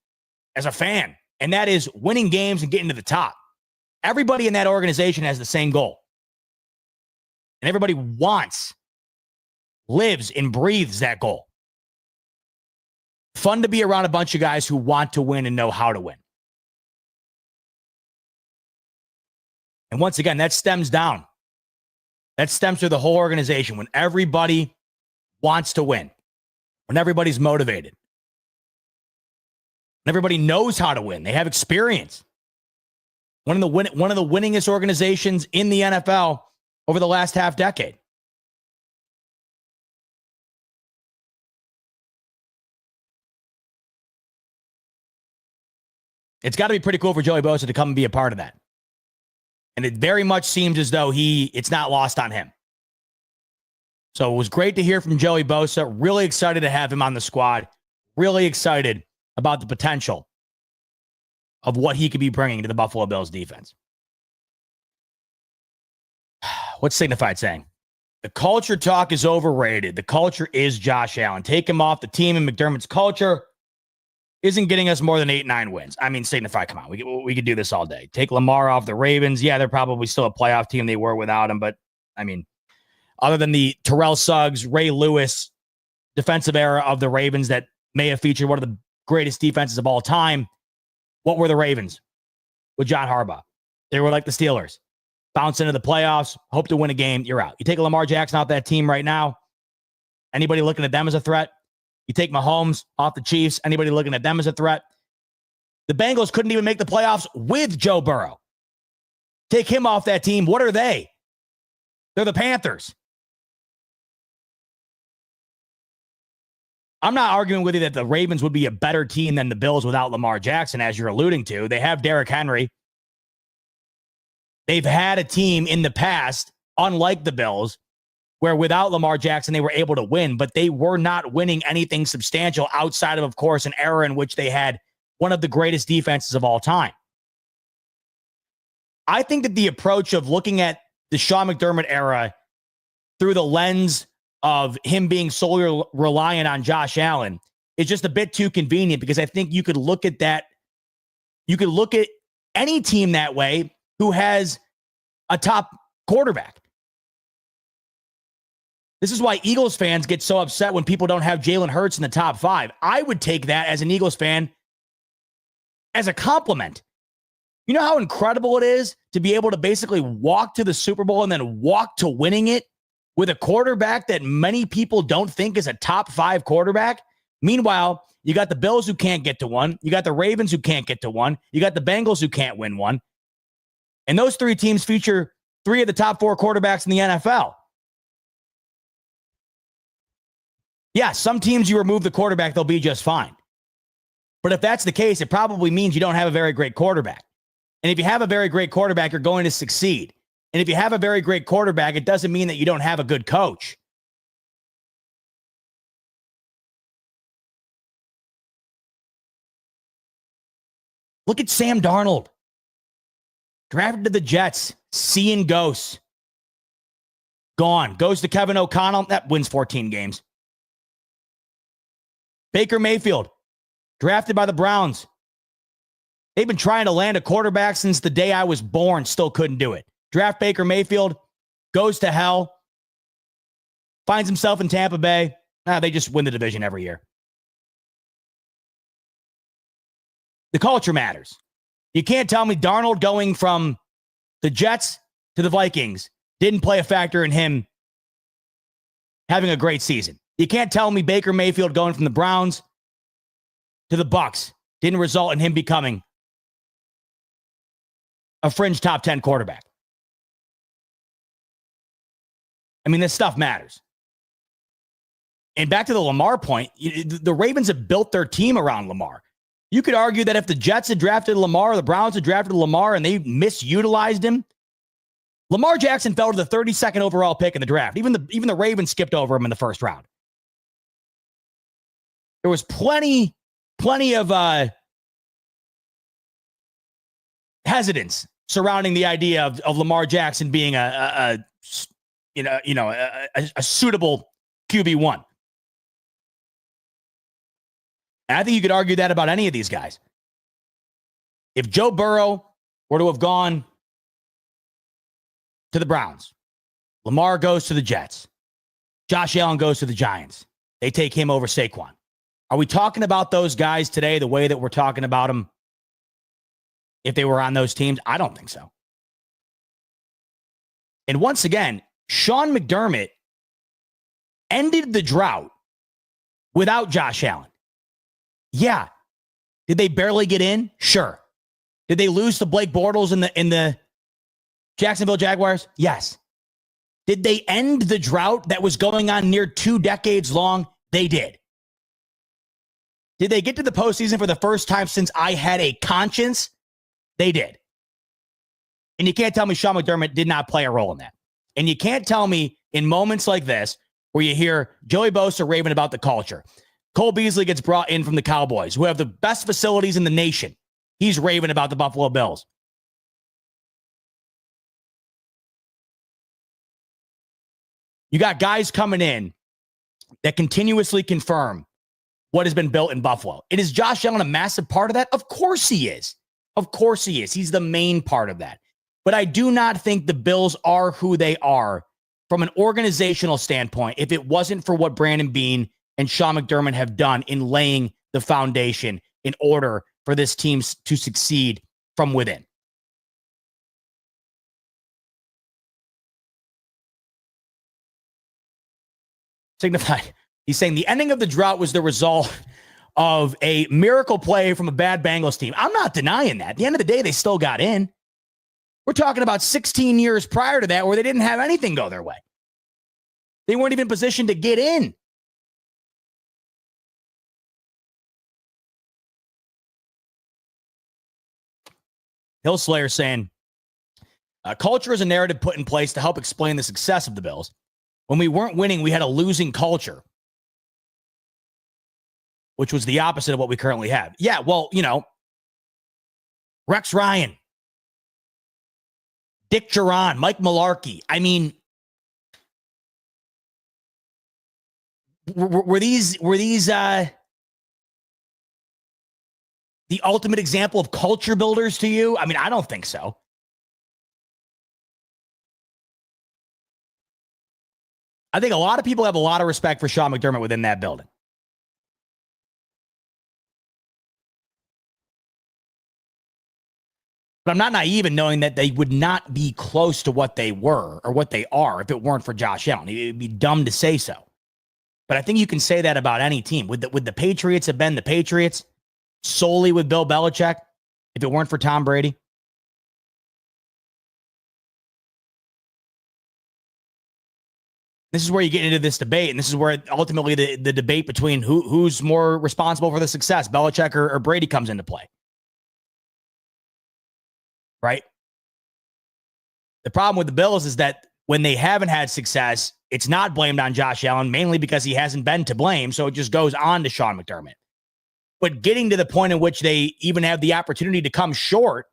as a fan, and that is winning games and getting to the top. Everybody in that organization has the same goal. And everybody wants lives and breathes that goal. Fun to be around a bunch of guys who want to win and know how to win. And once again, that stems down. That stems through the whole organization. When everybody wants to win, when everybody's motivated, when everybody knows how to win, they have experience. One of the winningest organizations in the NFL over the last half decade. It's got to be pretty cool for Joey Bosa to come and be a part of that. And it very much seems as though it's not lost on him. So it was great to hear from Joey Bosa. Really excited to have him on the squad. Really excited about the potential of what he could be bringing to the Buffalo Bills defense. What's Signified saying? The culture talk is overrated. The culture is Josh Allen. Take him off the team, and McDermott's culture isn't getting us more than 8-9 wins. I mean, Signify, come on. We could do this all day. Take Lamar off the Ravens. Yeah, they're probably still a playoff team. They were without him. But, I mean, other than the Terrell Suggs, Ray Lewis defensive era of the Ravens that may have featured one of the greatest defenses of all time, what were the Ravens with John Harbaugh? They were like the Steelers. Bounce into the playoffs, hope to win a game, you're out. You take Lamar Jackson off that team right now, anybody looking at them as a threat? You take Mahomes off the Chiefs, anybody looking at them as a threat? The Bengals couldn't even make the playoffs with Joe Burrow. Take him off that team. What are they? They're the Panthers. I'm not arguing with you that the Ravens would be a better team than the Bills without Lamar Jackson, as you're alluding to. They have Derrick Henry. They've had a team in the past, unlike the Bills, where without Lamar Jackson, they were able to win, but they were not winning anything substantial outside of course, an era in which they had one of the greatest defenses of all time. I think that the approach of looking at the Sean McDermott era through the lens of him being solely reliant on Josh Allen is just a bit too convenient, because I think you could look at that. You could look at any team that way who has a top quarterback. This is why Eagles fans get so upset when people don't have Jalen Hurts in the top 5. I would take that as an Eagles fan as a compliment. You know how incredible it is to be able to basically walk to the Super Bowl and then walk to winning it with a quarterback that many people don't think is a top 5 quarterback? Meanwhile, you got the Bills who can't get to one. You got the Ravens who can't get to one. You got the Bengals who can't win one. And those 3 teams feature 3 of the top 4 quarterbacks in the NFL. Yeah, some teams you remove the quarterback, they'll be just fine. But if that's the case, it probably means you don't have a very great quarterback. And if you have a very great quarterback, you're going to succeed. And if you have a very great quarterback, it doesn't mean that you don't have a good coach. Look at Sam Darnold. Drafted to the Jets, seeing ghosts. Gone. Goes to Kevin O'Connell. That wins 14 games. Baker Mayfield, drafted by the Browns. They've been trying to land a quarterback since the day I was born. Still couldn't do it. Draft Baker Mayfield, goes to hell. Finds himself in Tampa Bay. They just win the division every year. The culture matters. You can't tell me Darnold going from the Jets to the Vikings didn't play a factor in him having a great season. You can't tell me Baker Mayfield going from the Browns to the Bucs didn't result in him becoming a fringe top 10 quarterback. I mean, this stuff matters. And back to the Lamar point, the Ravens have built their team around Lamar. You could argue that if the Jets had drafted Lamar, or the Browns had drafted Lamar, and they misutilized him, Lamar Jackson fell to the 32nd overall pick in the draft. Even the Ravens skipped over him in the first round. There was plenty of hesitance surrounding the idea of Lamar Jackson being a suitable QB1. And I think you could argue that about any of these guys. If Joe Burrow were to have gone to the Browns, Lamar goes to the Jets, Josh Allen goes to the Giants. They take him over Saquon. Are we talking about those guys today the way that we're talking about them if they were on those teams? I don't think so. And once again, Sean McDermott ended the drought without Josh Allen. Yeah. Did they barely get in? Sure. Did they lose to Blake Bortles in the Jacksonville Jaguars? Yes. Did they end the drought that was going on near 2 decades long? They did. Did they get to the postseason for the first time since I had a conscience? They did. And you can't tell me Sean McDermott did not play a role in that. And you can't tell me in moments like this where you hear Joey Bosa raving about the culture. Cole Beasley gets brought in from the Cowboys, who have the best facilities in the nation. He's raving about the Buffalo Bills. You got guys coming in that continuously confirm what has been built in Buffalo. And is Josh Allen a massive part of that? Of course he is. Of course he is. He's the main part of that. But I do not think the Bills are who they are from an organizational standpoint if it wasn't for what Brandon Beane and Sean McDermott have done in laying the foundation in order for this team to succeed from within. Signified. He's saying the ending of the drought was the result of a miracle play from a bad Bengals team. I'm not denying that. At the end of the day, they still got in. We're talking about 16 years prior to that where they didn't have anything go their way. They weren't even positioned to get in. Hillslayer saying, culture is a narrative put in place to help explain the success of the Bills. When we weren't winning, we had a losing culture, which was the opposite of what we currently have. Yeah, well, Rex Ryan, Dick Duran, Mike Mularkey. I mean, were these the ultimate example of culture builders to you? I mean, I don't think so. I think a lot of people have a lot of respect for Sean McDermott within that building. But I'm not naive in knowing that they would not be close to what they were or what they are if it weren't for Josh Allen. It would be dumb to say so. But I think you can say that about any team. Would the Patriots have been the Patriots solely with Bill Belichick if it weren't for Tom Brady? This is where you get into this debate, and this is where ultimately the debate between who's more responsible for the success, Belichick or Brady, comes into play. Right? The problem with the Bills is that when they haven't had success, it's not blamed on Josh Allen, mainly because he hasn't been to blame, so it just goes on to Sean McDermott. But getting to the point in which they even have the opportunity to come short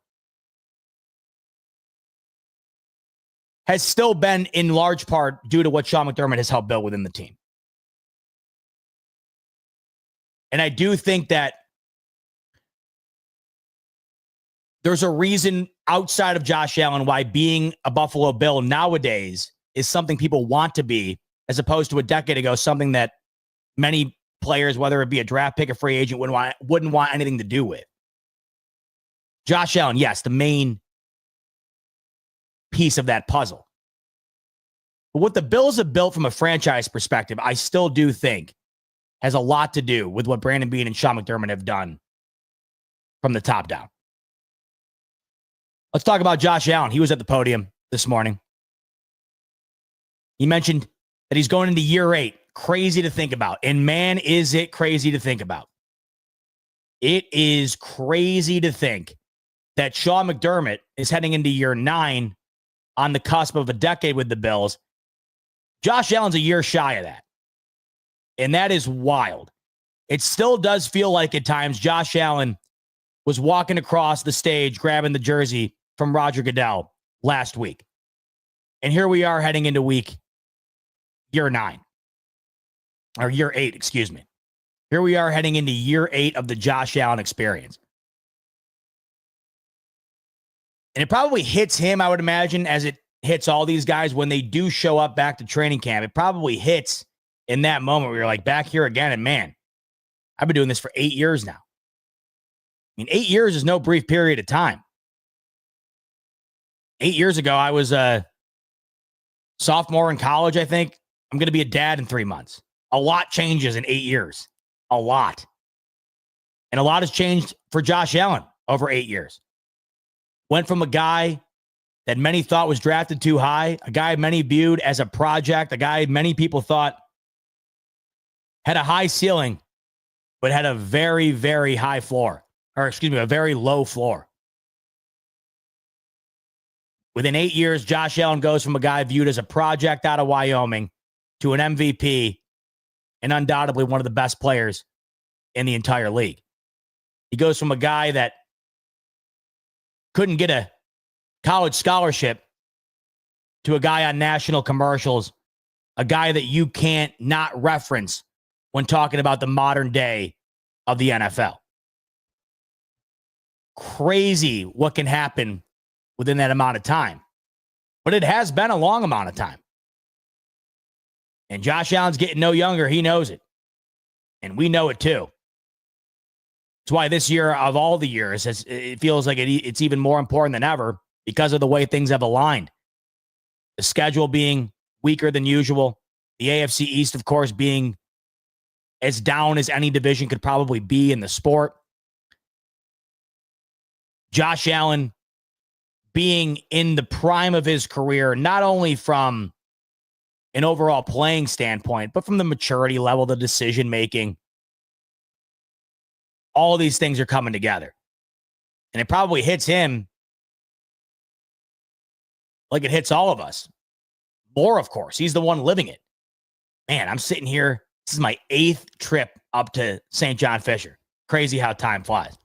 has still been in large part due to what Sean McDermott has helped build within the team. And I do think that there's a reason outside of Josh Allen why being a Buffalo Bill nowadays is something people want to be, as opposed to a decade ago, something that many players, whether it be a draft pick, a free agent, wouldn't want anything to do with. Josh Allen, yes, the main piece of that puzzle. But what the Bills have built from a franchise perspective, I still do think has a lot to do with what Brandon Beane and Sean McDermott have done from the top down. Let's talk about Josh Allen. He was at the podium this morning. He mentioned that he's going into year 8. Crazy to think about. And man, is it crazy to think about. It is crazy to think that Sean McDermott is heading into year 9 on the cusp of a decade with the Bills. Josh Allen's a year shy of that. And that is wild. It still does feel like at times Josh Allen was walking across the stage, grabbing the jersey from Roger Goodell last week. And here we are heading into year 9. Or year 8, excuse me. Here we are heading into year 8 of the Josh Allen experience. And it probably hits him, I would imagine, as it hits all these guys when they do show up back to training camp. It probably hits in that moment where you're like, back here again. And man, I've been doing this for 8 years now. I mean, 8 years is no brief period of time. 8 years ago, I was a sophomore in college, I think. I'm going to be a dad in 3 months. A lot changes in 8 years. A lot. And a lot has changed for Josh Allen over 8 years. Went from a guy that many thought was drafted too high, a guy many viewed as a project, a guy many people thought had a high ceiling, but had a very, very high floor. Or excuse me, a very low floor. Within 8 years, Josh Allen goes from a guy viewed as a project out of Wyoming to an MVP and undoubtedly one of the best players in the entire league. He goes from a guy that couldn't get a college scholarship to a guy on national commercials, a guy that you can't not reference when talking about the modern day of the NFL. Crazy what can happen within that amount of time. But it has been a long amount of time. And Josh Allen's getting no younger. He knows it. And we know it too. That's why this year, of all the years, it feels like it's even more important than ever because of the way things have aligned. The schedule being weaker than usual. The AFC East, of course, being as down as any division could probably be in the sport. Josh Allen being in the prime of his career, not only from an overall playing standpoint, but from the maturity level, the decision making. All these things are coming together. And it probably hits him like it hits all of us. More, of course. He's the one living it. Man, I'm sitting here. This is my 8th trip up to St. John Fisher. Crazy how time flies.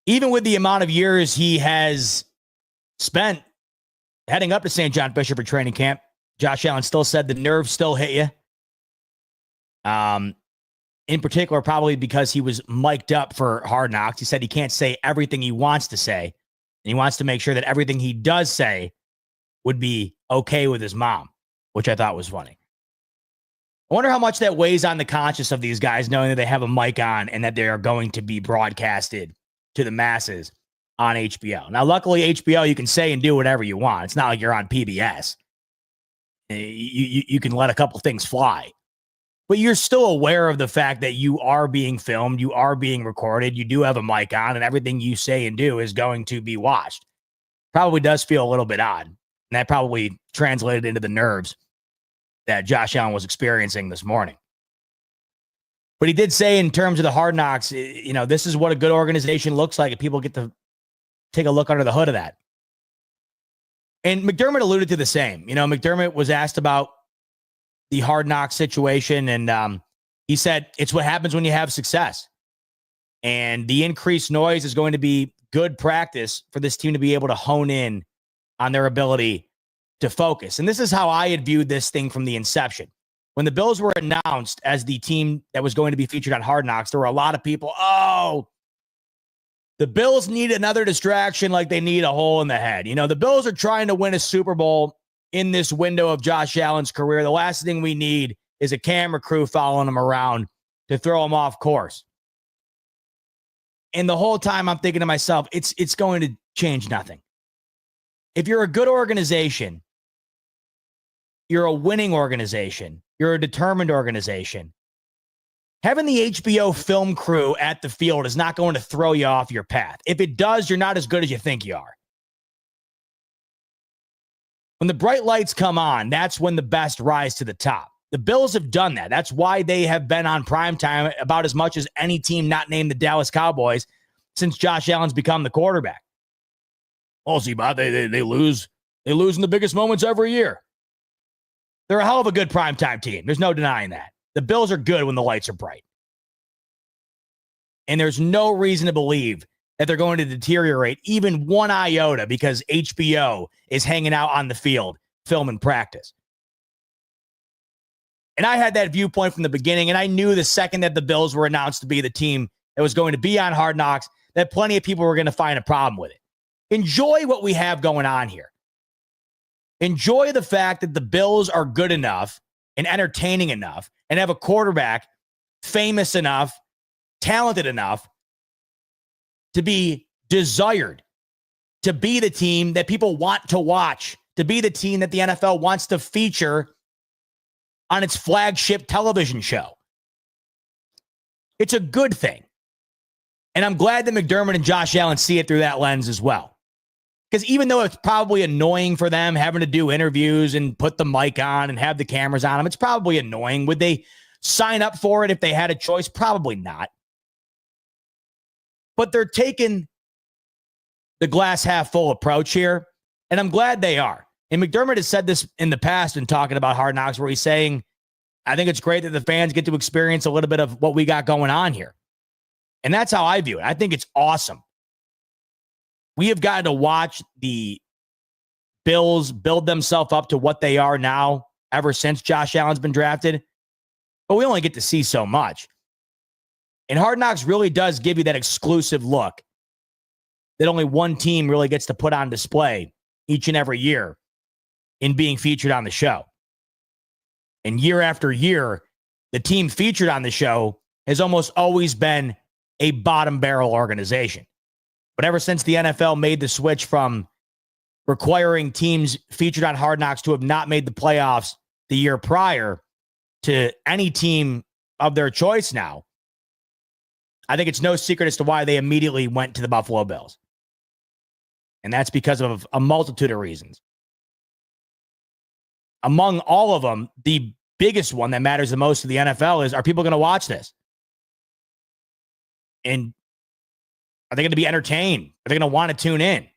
Even with the amount of years he has spent heading up to St. John Fisher for training camp, Josh Allen still said the nerves still hit you. In particular, probably because he was mic'd up for Hard Knocks. He said he can't say everything he wants to say. And he wants to make sure that everything he does say would be okay with his mom, which I thought was funny. I wonder how much that weighs on the conscience of these guys, knowing that they have a mic on and that they are going to be broadcasted to the masses on HBO. Now, luckily, HBO, you can say and do whatever you want. It's not like you're on PBS. You can let a couple things fly. But you're still aware of the fact that you are being filmed, you are being recorded, you do have a mic on, and everything you say and do is going to be watched. Probably does feel a little bit odd. And that probably translated into the nerves that Josh Allen was experiencing this morning. But he did say in terms of the Hard Knocks, this is what a good organization looks like if people get to take a look under the hood of that. And McDermott alluded to the same. McDermott was asked about the Hard Knocks situation, and he said it's what happens when you have success. And the increased noise is going to be good practice for this team to be able to hone in on their ability to focus. And this is how I had viewed this thing from the inception. When the Bills were announced as the team that was going to be featured on Hard Knocks, there were a lot of people, the Bills need another distraction like they need a hole in the head. The Bills are trying to win a Super Bowl in this window of Josh Allen's career. The last thing we need is a camera crew following him around to throw him off course. And the whole time I'm thinking to myself, it's going to change nothing. If you're a good organization, you're a winning organization, you're a determined organization, having the HBO film crew at the field is not going to throw you off your path. If it does, you're not as good as you think you are. When the bright lights come on, that's when the best rise to the top. The Bills have done that. That's why they have been on primetime about as much as any team not named the Dallas Cowboys since Josh Allen's become the quarterback. Oh, see, Bob, they lose. They lose in the biggest moments every year. They're a hell of a good primetime team. There's no denying that. The Bills are good when the lights are bright. And there's no reason to believe that they're going to deteriorate even one iota because HBO is hanging out on the field, filming practice. And I had that viewpoint from the beginning, and I knew the second that the Bills were announced to be the team that was going to be on Hard Knocks, that plenty of people were going to find a problem with it. Enjoy what we have going on here. Enjoy the fact that the Bills are good enough and entertaining enough and have a quarterback famous enough, talented enough to be desired, to be the team that people want to watch, to be the team that the NFL wants to feature on its flagship television show. It's a good thing. And I'm glad that McDermott and Josh Allen see it through that lens as well. Because even though it's probably annoying for them having to do interviews and put the mic on and have the cameras on them, it's probably annoying. Would they sign up for it if they had a choice? Probably not. But they're taking the glass half full approach here, and I'm glad they are. And McDermott has said this in the past in talking about Hard Knocks, where he's saying, I think it's great that the fans get to experience a little bit of what we got going on here. And that's how I view it. I think it's awesome. We have gotten to watch the Bills build themselves up to what they are now ever since Josh Allen's been drafted. But we only get to see so much. And Hard Knocks really does give you that exclusive look that only one team really gets to put on display each and every year in being featured on the show. And year after year, the team featured on the show has almost always been a bottom barrel organization. But ever since the NFL made the switch from requiring teams featured on Hard Knocks to have not made the playoffs the year prior to any team of their choice now, I think it's no secret as to why they immediately went to the Buffalo Bills. And that's because of a multitude of reasons. Among all of them, the biggest one that matters the most to the NFL is, are people going to watch this? And are they going to be entertained? Are they going to want to tune in?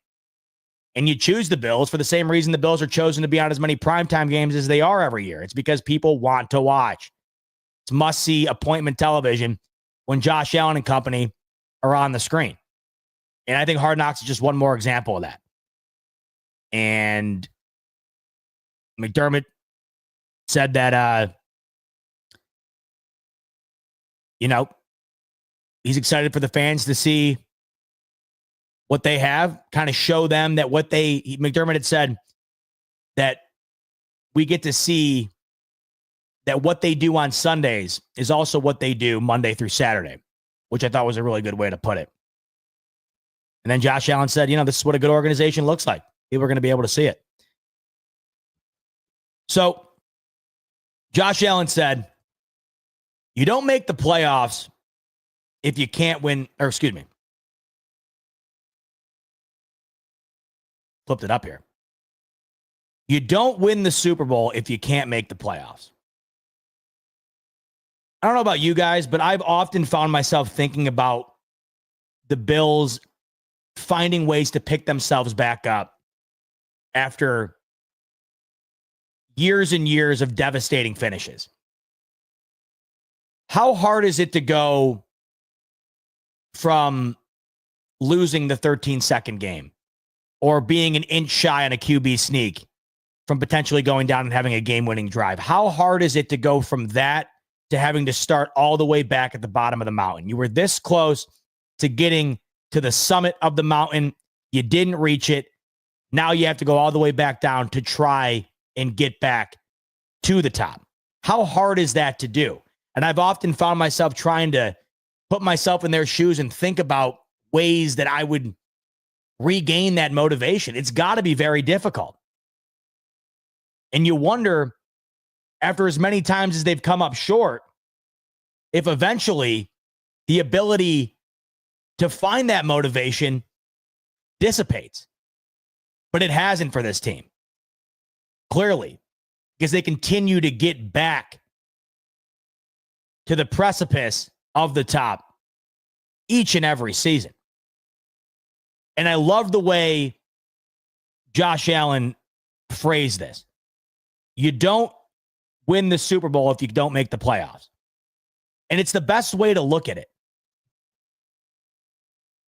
And you choose the Bills for the same reason the Bills are chosen to be on as many primetime games as they are every year. It's because people want to watch. It's must-see appointment television when Josh Allen and company are on the screen. And I think Hard Knocks is just one more example of that. And McDermott said that, he's excited for the fans to see what they have, kind of show them that McDermott had said that we get to see that what they do on Sundays is also what they do Monday through Saturday, which I thought was a really good way to put it. And then Josh Allen said, this is what a good organization looks like. People are going to be able to see it. So Josh Allen said, you don't make the playoffs if you can't win, flipped it up here. You don't win the Super Bowl if you can't make the playoffs. I don't know about you guys, but I've often found myself thinking about the Bills finding ways to pick themselves back up after years and years of devastating finishes. How hard is it to go from losing the 13-second game or being an inch shy on a QB sneak from potentially going down and having a game-winning drive? How hard is it to go from that to having to start all the way back at the bottom of the mountain? You were this close to getting to the summit of the mountain. You didn't reach it. Now you have to go all the way back down to try and get back to the top. How hard is that to do? And I've often found myself trying to put myself in their shoes and think about ways that I would regain that motivation. It's got to be very difficult. And you wonder, after as many times as they've come up short, if eventually the ability to find that motivation dissipates. But it hasn't for this team. Clearly, because they continue to get back to the precipice of the top each and every season. And I love the way Josh Allen phrased this. You don't win the Super Bowl if you don't make the playoffs. And it's the best way to look at it.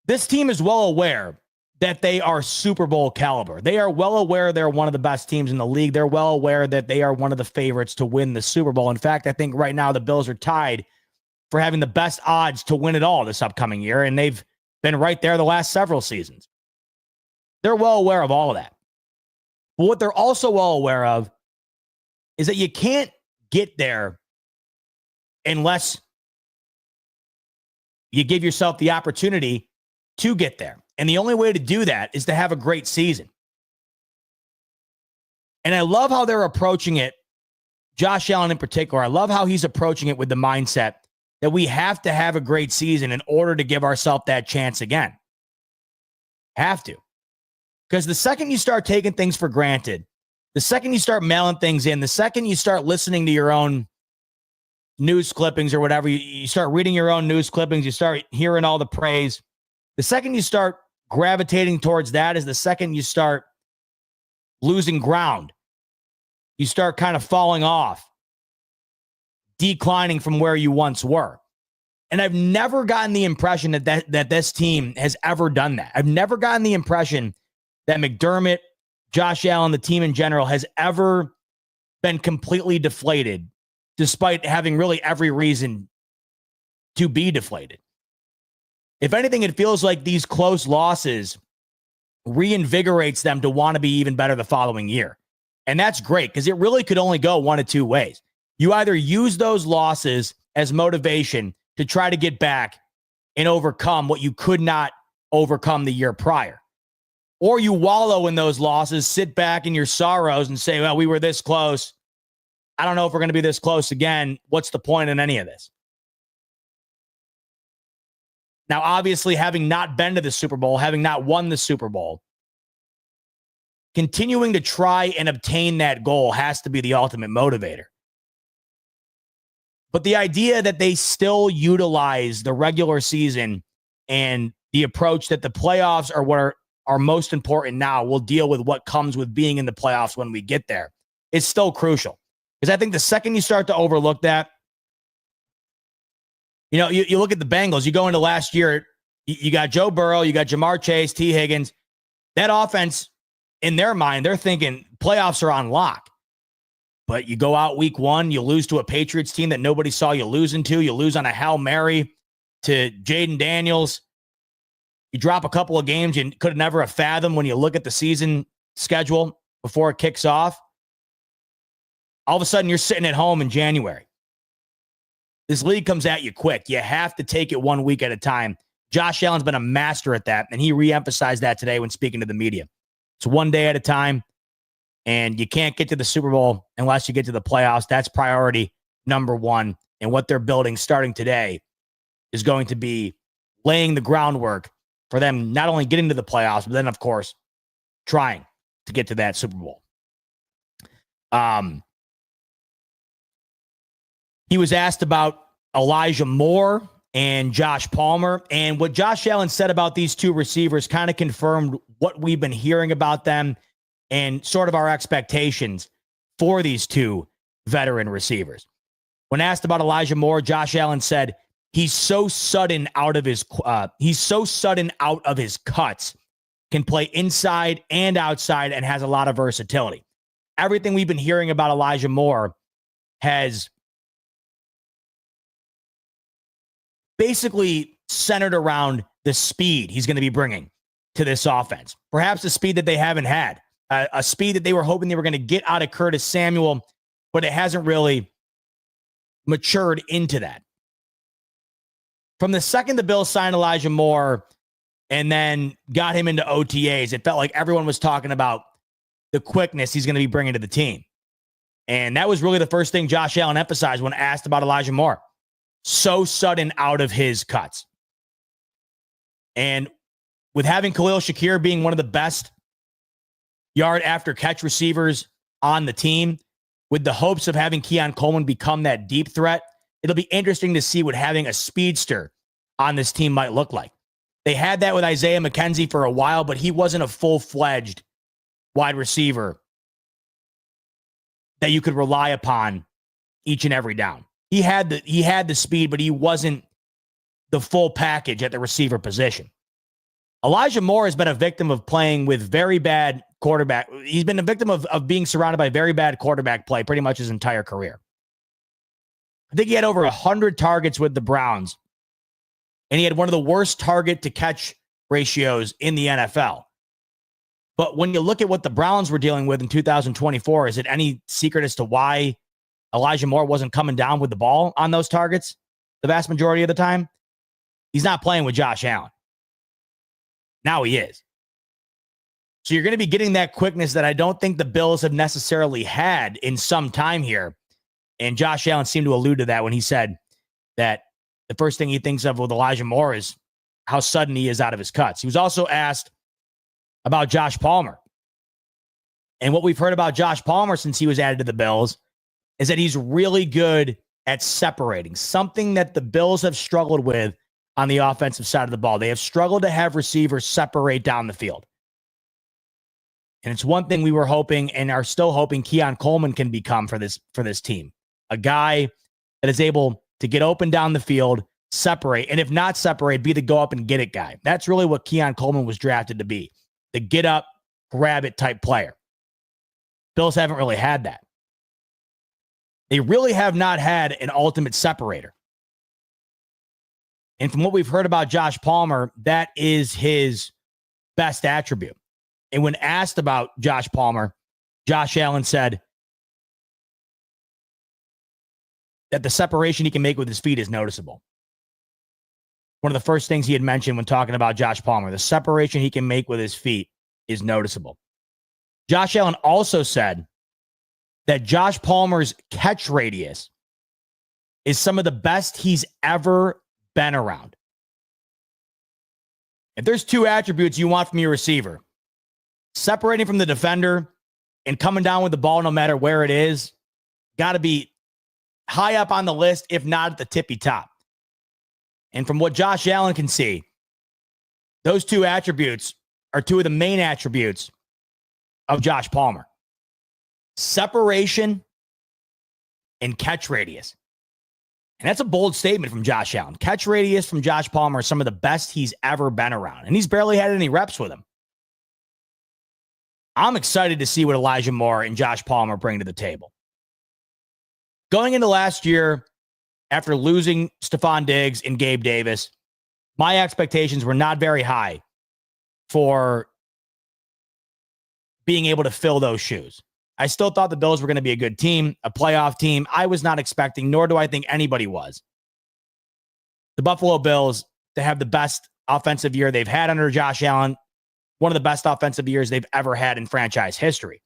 This team is well aware that they are Super Bowl caliber. They are well aware they're one of the best teams in the league. They're well aware that they are one of the favorites to win the Super Bowl. In fact, I think right now the Bills are tied for having the best odds to win it all this upcoming year, and they've been right there the last several seasons. They're well aware of all of that. But what they're also well aware of is that you can't get there unless you give yourself the opportunity to get there. And the only way to do that is to have a great season. And I love how they're approaching it, Josh Allen in particular. I love how he's approaching it with the mindset that we have to have a great season in order to give ourselves that chance again. Have to. Because the second you start taking things for granted, the second you start mailing things in, the second you start listening to your own news clippings or whatever, you start reading your own news clippings, you start hearing all the praise. The second you start gravitating towards that is the second you start losing ground. You start kind of falling off, declining from where you once were. And I've never gotten the impression that this team has ever done that. I've never gotten the impression that McDermott, Josh Allen, the team in general, has ever been completely deflated, despite having really every reason to be deflated. If anything, it feels like these close losses reinvigorates them to want to be even better the following year. And that's great because it really could only go one of two ways. You either use those losses as motivation to try to get back and overcome what you could not overcome the year prior. Or you wallow in those losses, sit back in your sorrows and say, well, we were this close. I don't know if we're going to be this close again. What's the point in any of this? Now, obviously, having not been to the Super Bowl, having not won the Super Bowl, continuing to try and obtain that goal has to be the ultimate motivator. But the idea that they still utilize the regular season and the approach that the playoffs are what are most important now, we'll deal with what comes with being in the playoffs when we get there, is still crucial. Because I think the second you start to overlook that, you look at the Bengals, you go into last year, you got Joe Burrow, you got Jamar Chase, T. Higgins. That offense, in their mind, they're thinking playoffs are on lock. But you go out week one, you lose to a Patriots team that nobody saw you losing to. You lose on a Hail Mary to Jaden Daniels. You drop a couple of games you could never have fathomed when you look at the season schedule before it kicks off. All of a sudden, you're sitting at home in January. This league comes at you quick. You have to take it 1 week at a time. Josh Allen's been a master at that, and he reemphasized that today when speaking to the media. It's one day at a time, and you can't get to the Super Bowl unless you get to the playoffs. That's priority number one, and what they're building starting today is going to be laying the groundwork for them not only getting to the playoffs, but then, of course, trying to get to that Super Bowl. He was asked about Elijah Moore and Josh Palmer, and what Josh Allen said about these two receivers kind of confirmed what we've been hearing about them and sort of our expectations for these two veteran receivers. When asked about Elijah Moore, Josh Allen said, he's so sudden out of his cuts, can play inside and outside, and has a lot of versatility. Everything we've been hearing about Elijah Moore has basically centered around the speed he's going to be bringing to this offense. Perhaps the speed that they haven't had, a speed that they were hoping they were going to get out of Curtis Samuel, but it hasn't really matured into that. From the second the Bills signed Elijah Moore and then got him into OTAs, it felt like everyone was talking about the quickness he's going to be bringing to the team. And that was really the first thing Josh Allen emphasized when asked about Elijah Moore. So sudden out of his cuts. And with having Khalil Shakir being one of the best yard after catch receivers on the team, with the hopes of having Keon Coleman become that deep threat, it'll be interesting to see what having a speedster on this team might look like. They had that with Isaiah McKenzie for a while, but he wasn't a full-fledged wide receiver that you could rely upon each and every down. He had the speed, but he wasn't the full package at the receiver position. Elijah Moore has been a victim of playing with very bad quarterback. He's been a victim of being surrounded by very bad quarterback play pretty much his entire career. I think he had over 100 targets with the Browns, and he had one of the worst target to catch ratios in the NFL. But when you look at what the Browns were dealing with in 2024, is it any secret as to why Elijah Moore wasn't coming down with the ball on those targets the vast majority of the time? He's not playing with Josh Allen. Now he is. So you're going to be getting that quickness that I don't think the Bills have necessarily had in some time here. And Josh Allen seemed to allude to that when he said that the first thing he thinks of with Elijah Moore is how sudden he is out of his cuts. He was also asked about Josh Palmer. And what we've heard about Josh Palmer since he was added to the Bills is that he's really good at separating, something that the Bills have struggled with on the offensive side of the ball. They have struggled to have receivers separate down the field. And it's one thing we were hoping and are still hoping Keon Coleman can become for this team. A guy that is able to get open down the field, separate, and if not separate, be the go up and get it guy. That's really what Keon Coleman was drafted to be, the get up, grab it type player. Bills haven't really had that. They really have not had an ultimate separator. And from what we've heard about Josh Palmer, that is his best attribute. And when asked about Josh Palmer, Josh Allen said that the separation he can make with his feet is noticeable. One of the first things he had mentioned when talking about Josh Palmer, the separation he can make with his feet is noticeable. Josh Allen also said that Josh Palmer's catch radius is some of the best he's ever been around. If there's two attributes you want from your receiver, separating from the defender and coming down with the ball no matter where it is, got to be high up on the list, if not at the tippy top. And from what Josh Allen can see, those two attributes are two of the main attributes of Josh Palmer. Separation and catch radius. And that's a bold statement from Josh Allen. Catch radius from Josh Palmer are some of the best he's ever been around. And he's barely had any reps with him. I'm excited to see what Elijah Moore and Josh Palmer bring to the table. Going into last year, after losing Stephon Diggs and Gabe Davis, my expectations were not very high for being able to fill those shoes. I still thought the Bills were going to be a good team, a playoff team. I was not expecting, nor do I think anybody was, the Buffalo Bills to have the best offensive year they've had under Josh Allen, one of the best offensive years they've ever had in franchise history.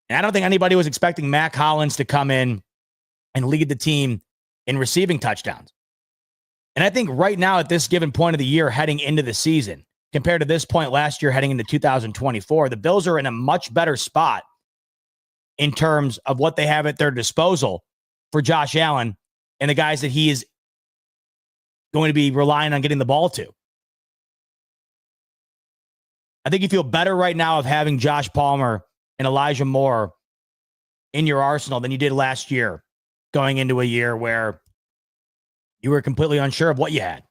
And I don't think anybody was expecting Mac Hollins to come in and lead the team in receiving touchdowns. And I think right now at this given point of the year heading into the season, compared to this point last year heading into 2024, the Bills are in a much better spot in terms of what they have at their disposal for Josh Allen and the guys that he is going to be relying on getting the ball to. I think you feel better right now of having Josh Palmer and Elijah Moore in your arsenal than you did last year, going into a year where you were completely unsure of what you had.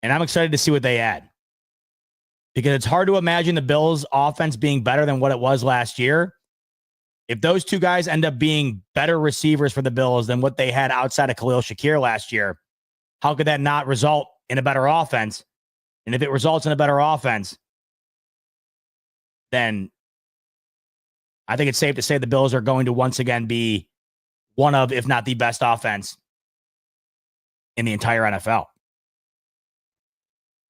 And I'm excited to see what they add, because it's hard to imagine the Bills' offense being better than what it was last year. If those two guys end up being better receivers for the Bills than what they had outside of Khalil Shakir last year, how could that not result in a better offense? And if it results in a better offense, then I think it's safe to say the Bills are going to once again be one of, if not the best offense in the entire NFL.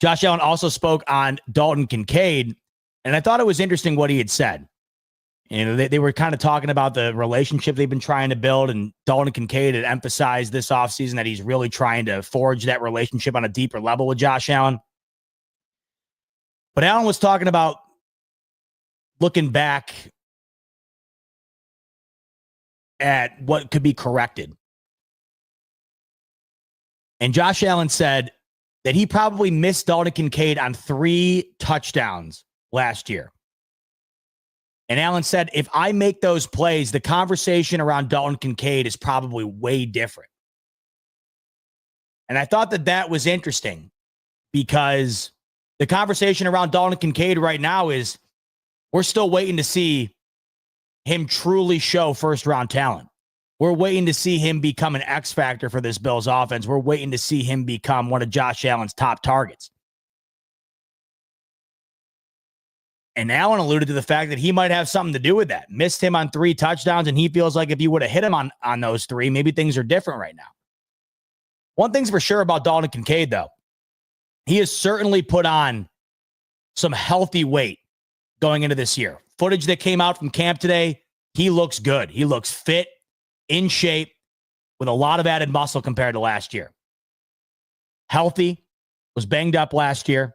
Josh Allen also spoke on Dalton Kincaid, and I thought it was interesting what he had said. You know, they were kind of talking about the relationship they've been trying to build, and Dalton Kincaid had emphasized this offseason that he's really trying to forge that relationship on a deeper level with Josh Allen. But Allen was talking about looking back at what could be corrected. And Josh Allen said that he probably missed Dalton Kincaid on 3 touchdowns last year. And Allen said, if I make those plays, the conversation around Dalton Kincaid is probably way different. And I thought that that was interesting, because the conversation around Dalton Kincaid right now is we're still waiting to see him truly show first-round talent. We're waiting to see him become an X factor for this Bills offense. We're waiting to see him become one of Josh Allen's top targets. And Allen alluded to the fact that he might have something to do with that. Missed him on 3 touchdowns, and he feels like if you would have hit him on those 3, maybe things are different right now. One thing's for sure about Dalton Kincaid, though. He has certainly put on some healthy weight going into this year. Footage that came out from camp today, he looks good. He looks fit, in shape, with a lot of added muscle compared to last year. Healthy, was banged up last year.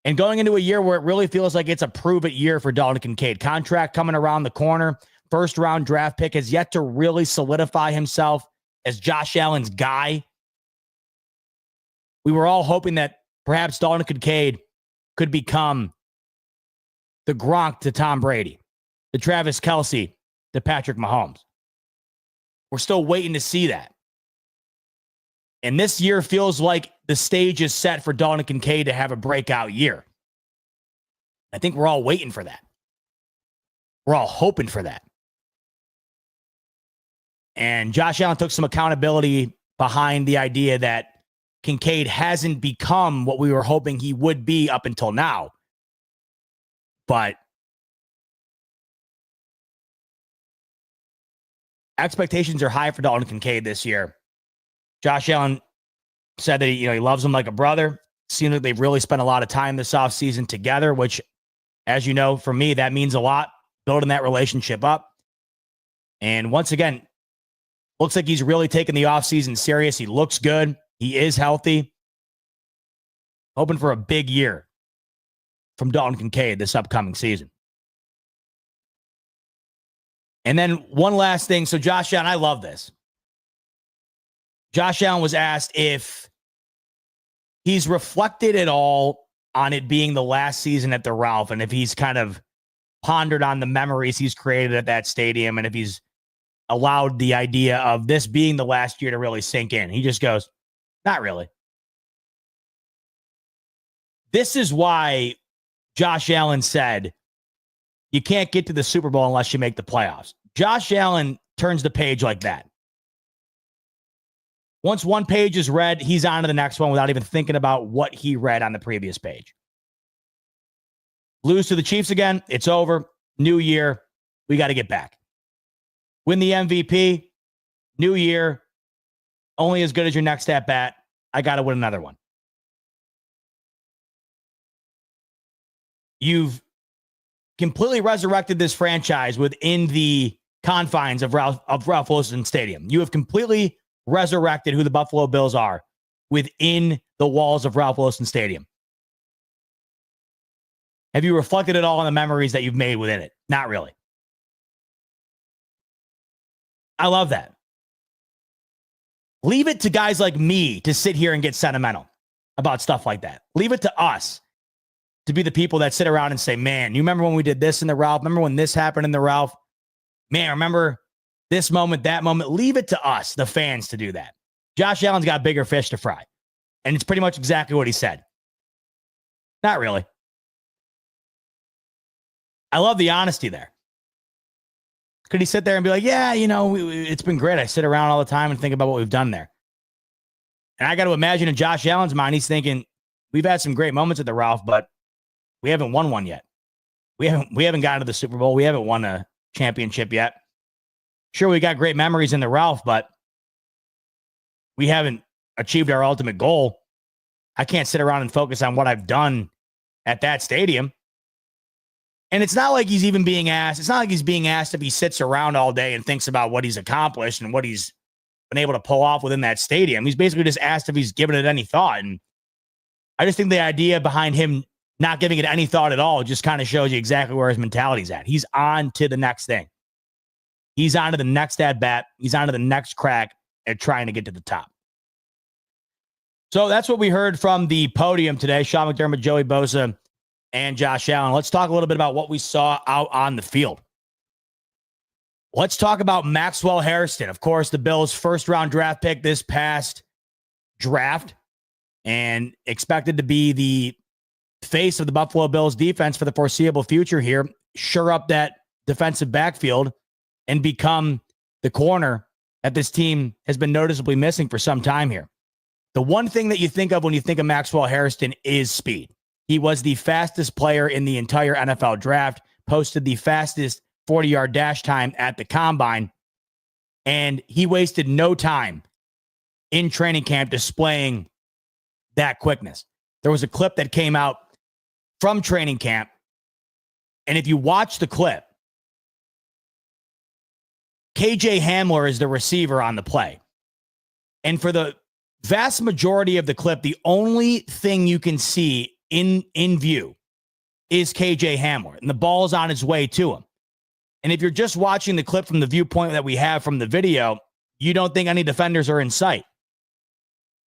And going into a year where it really feels like it's a prove-it year for Dalton Kincaid. Contract coming around the corner. First-round draft pick has yet to really solidify himself as Josh Allen's guy. We were all hoping that perhaps Dalton Kincaid could become the Gronk to Tom Brady, the Travis Kelce to Patrick Mahomes. We're still waiting to see that. And this year feels like the stage is set for Dalton Kincaid to have a breakout year. I think we're all waiting for that. We're all hoping for that. And Josh Allen took some accountability behind the idea that Kincaid hasn't become what we were hoping he would be up until now. But expectations are high for Dalton Kincaid this year. Josh Allen said that he loves him like a brother. Seems like they've really spent a lot of time this offseason together, which, as you know, for me, that means a lot, building that relationship up. And once again, looks like he's really taking the offseason serious. He looks good. He is healthy. Hoping for a big year from Dalton Kincaid this upcoming season. And then one last thing. So Josh Allen, I love this. Josh Allen was asked if he's reflected at all on it being the last season at the Ralph, and if he's kind of pondered on the memories he's created at that stadium, and if he's allowed the idea of this being the last year to really sink in. He just goes, not really. This is why Josh Allen said, you can't get to the Super Bowl unless you make the playoffs. Josh Allen turns the page like that. Once one page is read, he's on to the next one without even thinking about what he read on the previous page. Lose to the Chiefs again, it's over. New year, we got to get back. Win the MVP, new year, only as good as your next at bat. I got to win another one. You've completely resurrected this franchise within the confines of Ralph Wilson Stadium. You have completely resurrected who the Buffalo Bills are within the walls of Ralph Wilson Stadium. Have you reflected at all on the memories that you've made within it? Not really. I love that. Leave it to guys like me to sit here and get sentimental about stuff like that. Leave it to us to be the people that sit around and say, man, you remember when we did this in the Ralph? Remember when this happened in the Ralph? Man, remember this moment, that moment? Leave it to us, the fans, to do that. Josh Allen's got bigger fish to fry. And it's pretty much exactly what he said. Not really. I love the honesty there. Could he sit there and be like, yeah, it's been great. I sit around all the time and think about what we've done there. And I got to imagine in Josh Allen's mind, he's thinking, we've had some great moments at the Ralph, but we haven't won one yet. We haven't gotten to the Super Bowl. We haven't won a championship yet. Sure, we got great memories in the Ralph, but we haven't achieved our ultimate goal. I can't sit around and focus on what I've done at that stadium. And it's not like he's even being asked. It's not like he's being asked if he sits around all day and thinks about what he's accomplished and what he's been able to pull off within that stadium. He's basically just asked if he's given it any thought. And I just think the idea behind him not giving it any thought at all just kind of shows you exactly where his mentality's at. He's on to the next thing. He's on to the next at-bat. He's on to the next crack at trying to get to the top. So that's what we heard from the podium today. Sean McDermott, Joey Bosa, and Josh Allen. Let's talk a little bit about what we saw out on the field. Let's talk about Maxwell Hairston. Of course, the Bills' first-round draft pick this past draft and expected to be the face of the Buffalo Bills defense for the foreseeable future here, shore up that defensive backfield and become the corner that this team has been noticeably missing for some time here. The one thing that you think of when you think of Maxwell Hairston is speed. He was the fastest player in the entire NFL draft, posted the fastest 40-yard dash time at the combine, and he wasted no time in training camp displaying that quickness. There was a clip that came out from training camp, and if you watch the clip, KJ Hamler is the receiver on the play. And for the vast majority of the clip, the only thing you can see in view is KJ Hamler, and the ball's on its way to him. And if you're just watching the clip from the viewpoint that we have from the video, you don't think any defenders are in sight.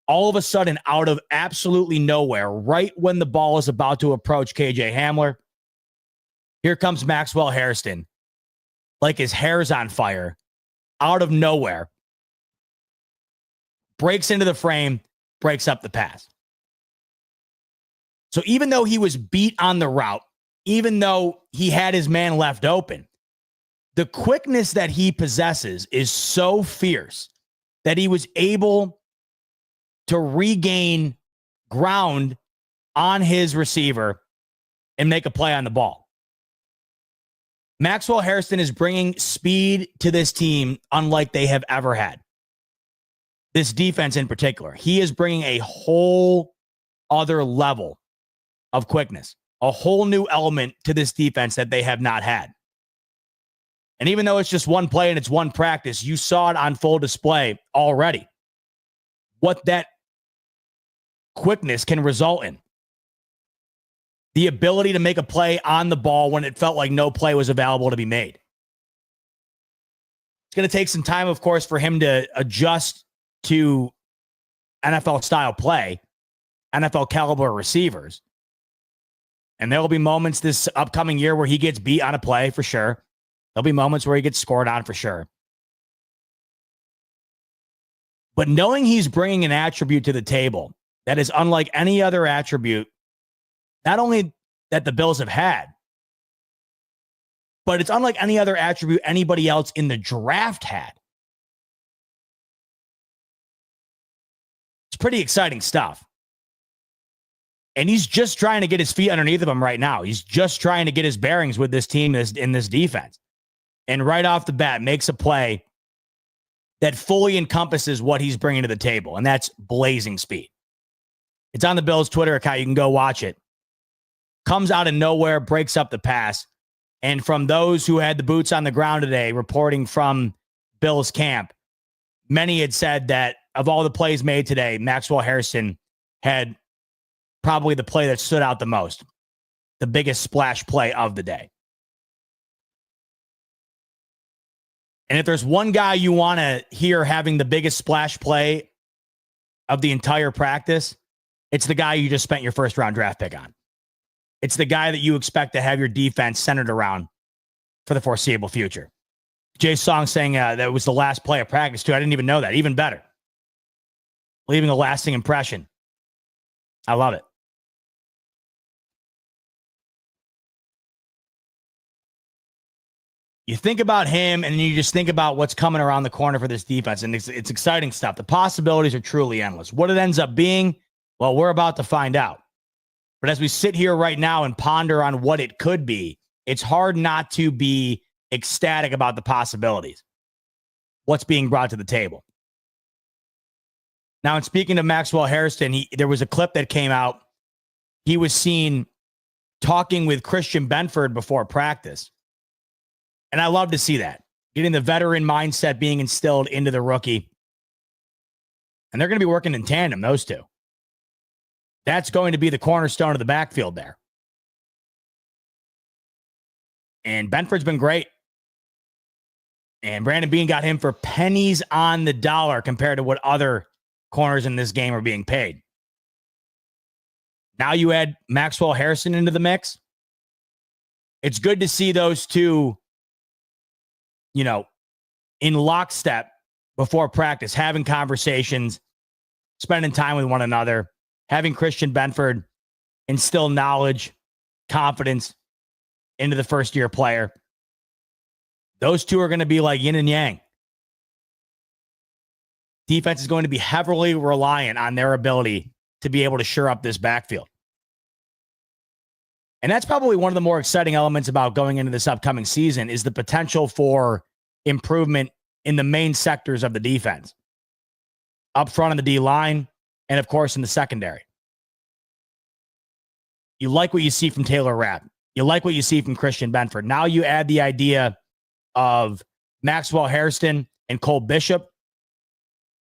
All of a sudden, out of absolutely nowhere, right when the ball is about to approach KJ Hamler, here comes Maxwell Hairston, like his hair's on fire, out of nowhere, breaks into the frame, breaks up the pass. So even though he was beat on the route, even though he had his man left open, the quickness that he possesses is so fierce that he was able to regain ground on his receiver and make a play on the ball. Maxwell Hairston is bringing speed to this team unlike they have ever had. This defense in particular. He is bringing a whole other level of quickness, a whole new element to this defense that they have not had. And even though it's just one play and it's one practice, you saw it on full display already. What that quickness can result in. The ability to make a play on the ball when it felt like no play was available to be made. It's going to take some time, of course, for him to adjust to NFL style play, NFL caliber receivers. And there will be moments this upcoming year where he gets beat on a play for sure. There'll be moments where he gets scored on for sure. But knowing he's bringing an attribute to the table that is unlike any other attribute, not only that the Bills have had, but it's unlike any other attribute anybody else in the draft had. It's pretty exciting stuff. And he's just trying to get his feet underneath of him right now. He's just trying to get his bearings with this team in this defense. And right off the bat, makes a play that fully encompasses what he's bringing to the table, and that's blazing speed. It's on the Bills' Twitter account. You can go watch it. Comes out of nowhere, breaks up the pass. And from those who had the boots on the ground today, reporting from Bills camp, many had said that of all the plays made today, Maxwell Hairston had probably the play that stood out the most, the biggest splash play of the day. And if there's one guy you want to hear having the biggest splash play of the entire practice, it's the guy you just spent your first round draft pick on. It's the guy that you expect to have your defense centered around for the foreseeable future. Jay Song saying that was the last play of practice too. I didn't even know that. Even better. Leaving a lasting impression. I love it. You think about him, and you just think about what's coming around the corner for this defense, and it's exciting stuff. The possibilities are truly endless. What it ends up being, well, we're about to find out. But as we sit here right now and ponder on what it could be, it's hard not to be ecstatic about the possibilities. What's being brought to the table. Now, in speaking of Maxwell Hairston, there was a clip that came out. He was seen talking with Christian Benford before practice. And I love to see that. Getting the veteran mindset being instilled into the rookie. And they're going to be working in tandem, those two. That's going to be the cornerstone of the backfield there. And Benford's been great. And Brandon Beane got him for pennies on the dollar compared to what other corners in this game are being paid. Now you add Maxwell Hairston into the mix. It's good to see those two, in lockstep before practice, having conversations, spending time with one another, having Christian Benford instill knowledge, confidence into the first-year player. Those two are going to be like yin and yang. Defense is going to be heavily reliant on their ability to be able to shore up this backfield. And that's probably one of the more exciting elements about going into this upcoming season is the potential for improvement in the main sectors of the defense. Up front on the D-line, and of course in the secondary. You like what you see from Taylor Rapp. You like what you see from Christian Benford. Now you add the idea of Maxwell Hairston and Cole Bishop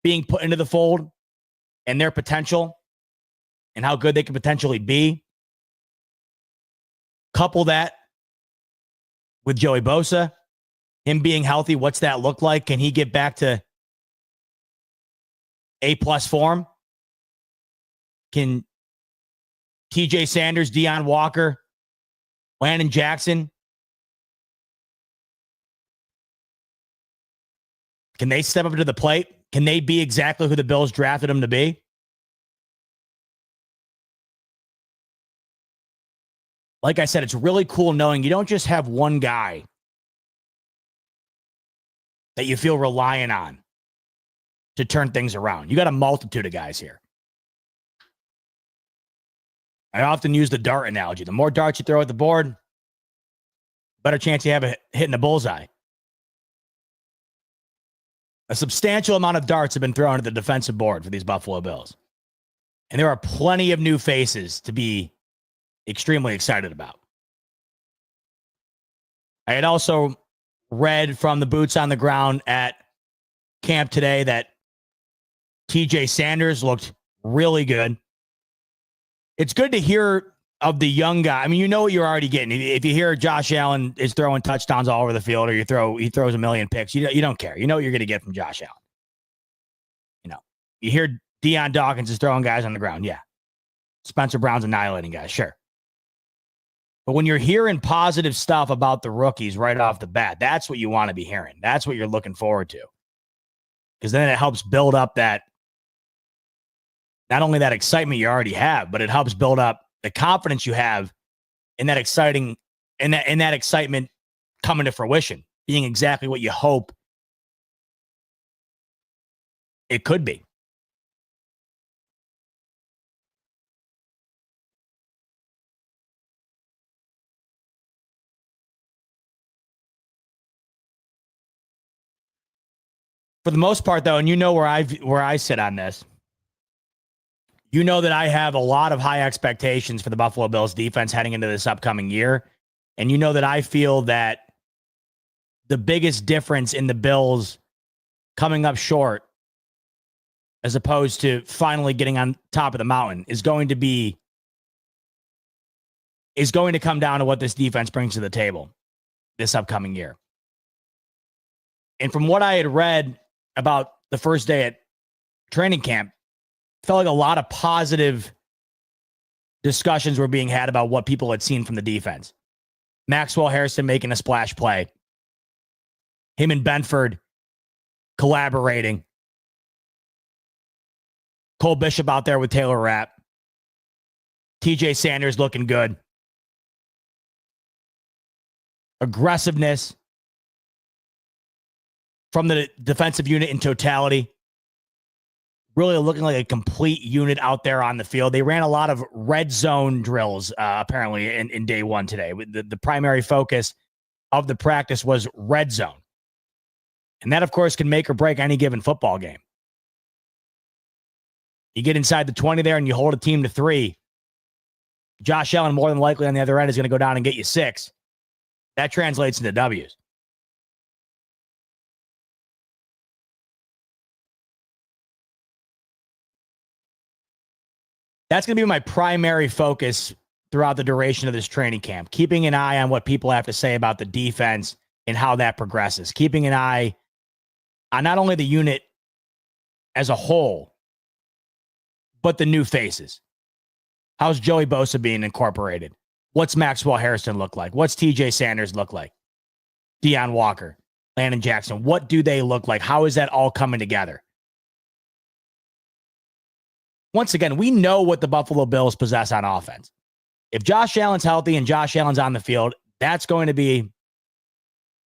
being put into the fold and their potential and how good they can potentially be. Couple that with Joey Bosa, him being healthy. What's that look like? Can he get back to A+ form? Can TJ Sanders, Deion Walker, Landon Jackson, can they step up to the plate? Can they be exactly who the Bills drafted them to be? Like I said, it's really cool knowing you don't just have one guy that you feel reliant on to turn things around. You got a multitude of guys here. I often use the dart analogy. The more darts you throw at the board, better chance you have a hitting the bullseye. A substantial amount of darts have been thrown at the defensive board for these Buffalo Bills. And there are plenty of new faces to be extremely excited about. I had also read from the boots on the ground at camp today that TJ Sanders looked really good. It's good to hear of the young guy. I mean, you know what you're already getting. If you hear Josh Allen is throwing touchdowns all over the field, or he throws a million picks, you don't care. You know what you're going to get from Josh Allen. You know, you hear Deion Dawkins is throwing guys on the ground. Yeah. Spencer Brown's annihilating guys. Sure. But when you're hearing positive stuff about the rookies right off the bat, that's what you want to be hearing. That's what you're looking forward to. Because then it helps build up that, not only that excitement you already have, but it helps build up the confidence you have in that excitement coming to fruition, being exactly what you hope it could be. For the most part, though, and you know where I sit on this, you know that I have a lot of high expectations for the Buffalo Bills defense heading into this upcoming year. And you know that I feel that the biggest difference in the Bills coming up short as opposed to finally getting on top of the mountain is going to come down to what this defense brings to the table this upcoming year. And from what I had read about the first day at training camp, felt like a lot of positive discussions were being had about what people had seen from the defense. Maxwell Hairston making a splash play. Him and Benford collaborating. Cole Bishop out there with Taylor Rapp. TJ Sanders looking good. Aggressiveness from the defensive unit in totality. Really looking like a complete unit out there on the field. They ran a lot of red zone drills, apparently, in day one today. The primary focus of the practice was red zone. And that, of course, can make or break any given football game. You get inside the 20 there and you hold a team to 3. Josh Allen, more than likely on the other end, is going to go down and get you 6. That translates into W's. That's going to be my primary focus throughout the duration of this training camp, keeping an eye on what people have to say about the defense and how that progresses, keeping an eye on not only the unit as a whole, but the new faces. How's Joey Bosa being incorporated? What's Maxwell Hairston look like? What's TJ Sanders look like? Deion Walker, Landon Jackson, what do they look like? How is that all coming together? Once again, we know what the Buffalo Bills possess on offense. If Josh Allen's healthy and Josh Allen's on the field, that's going to be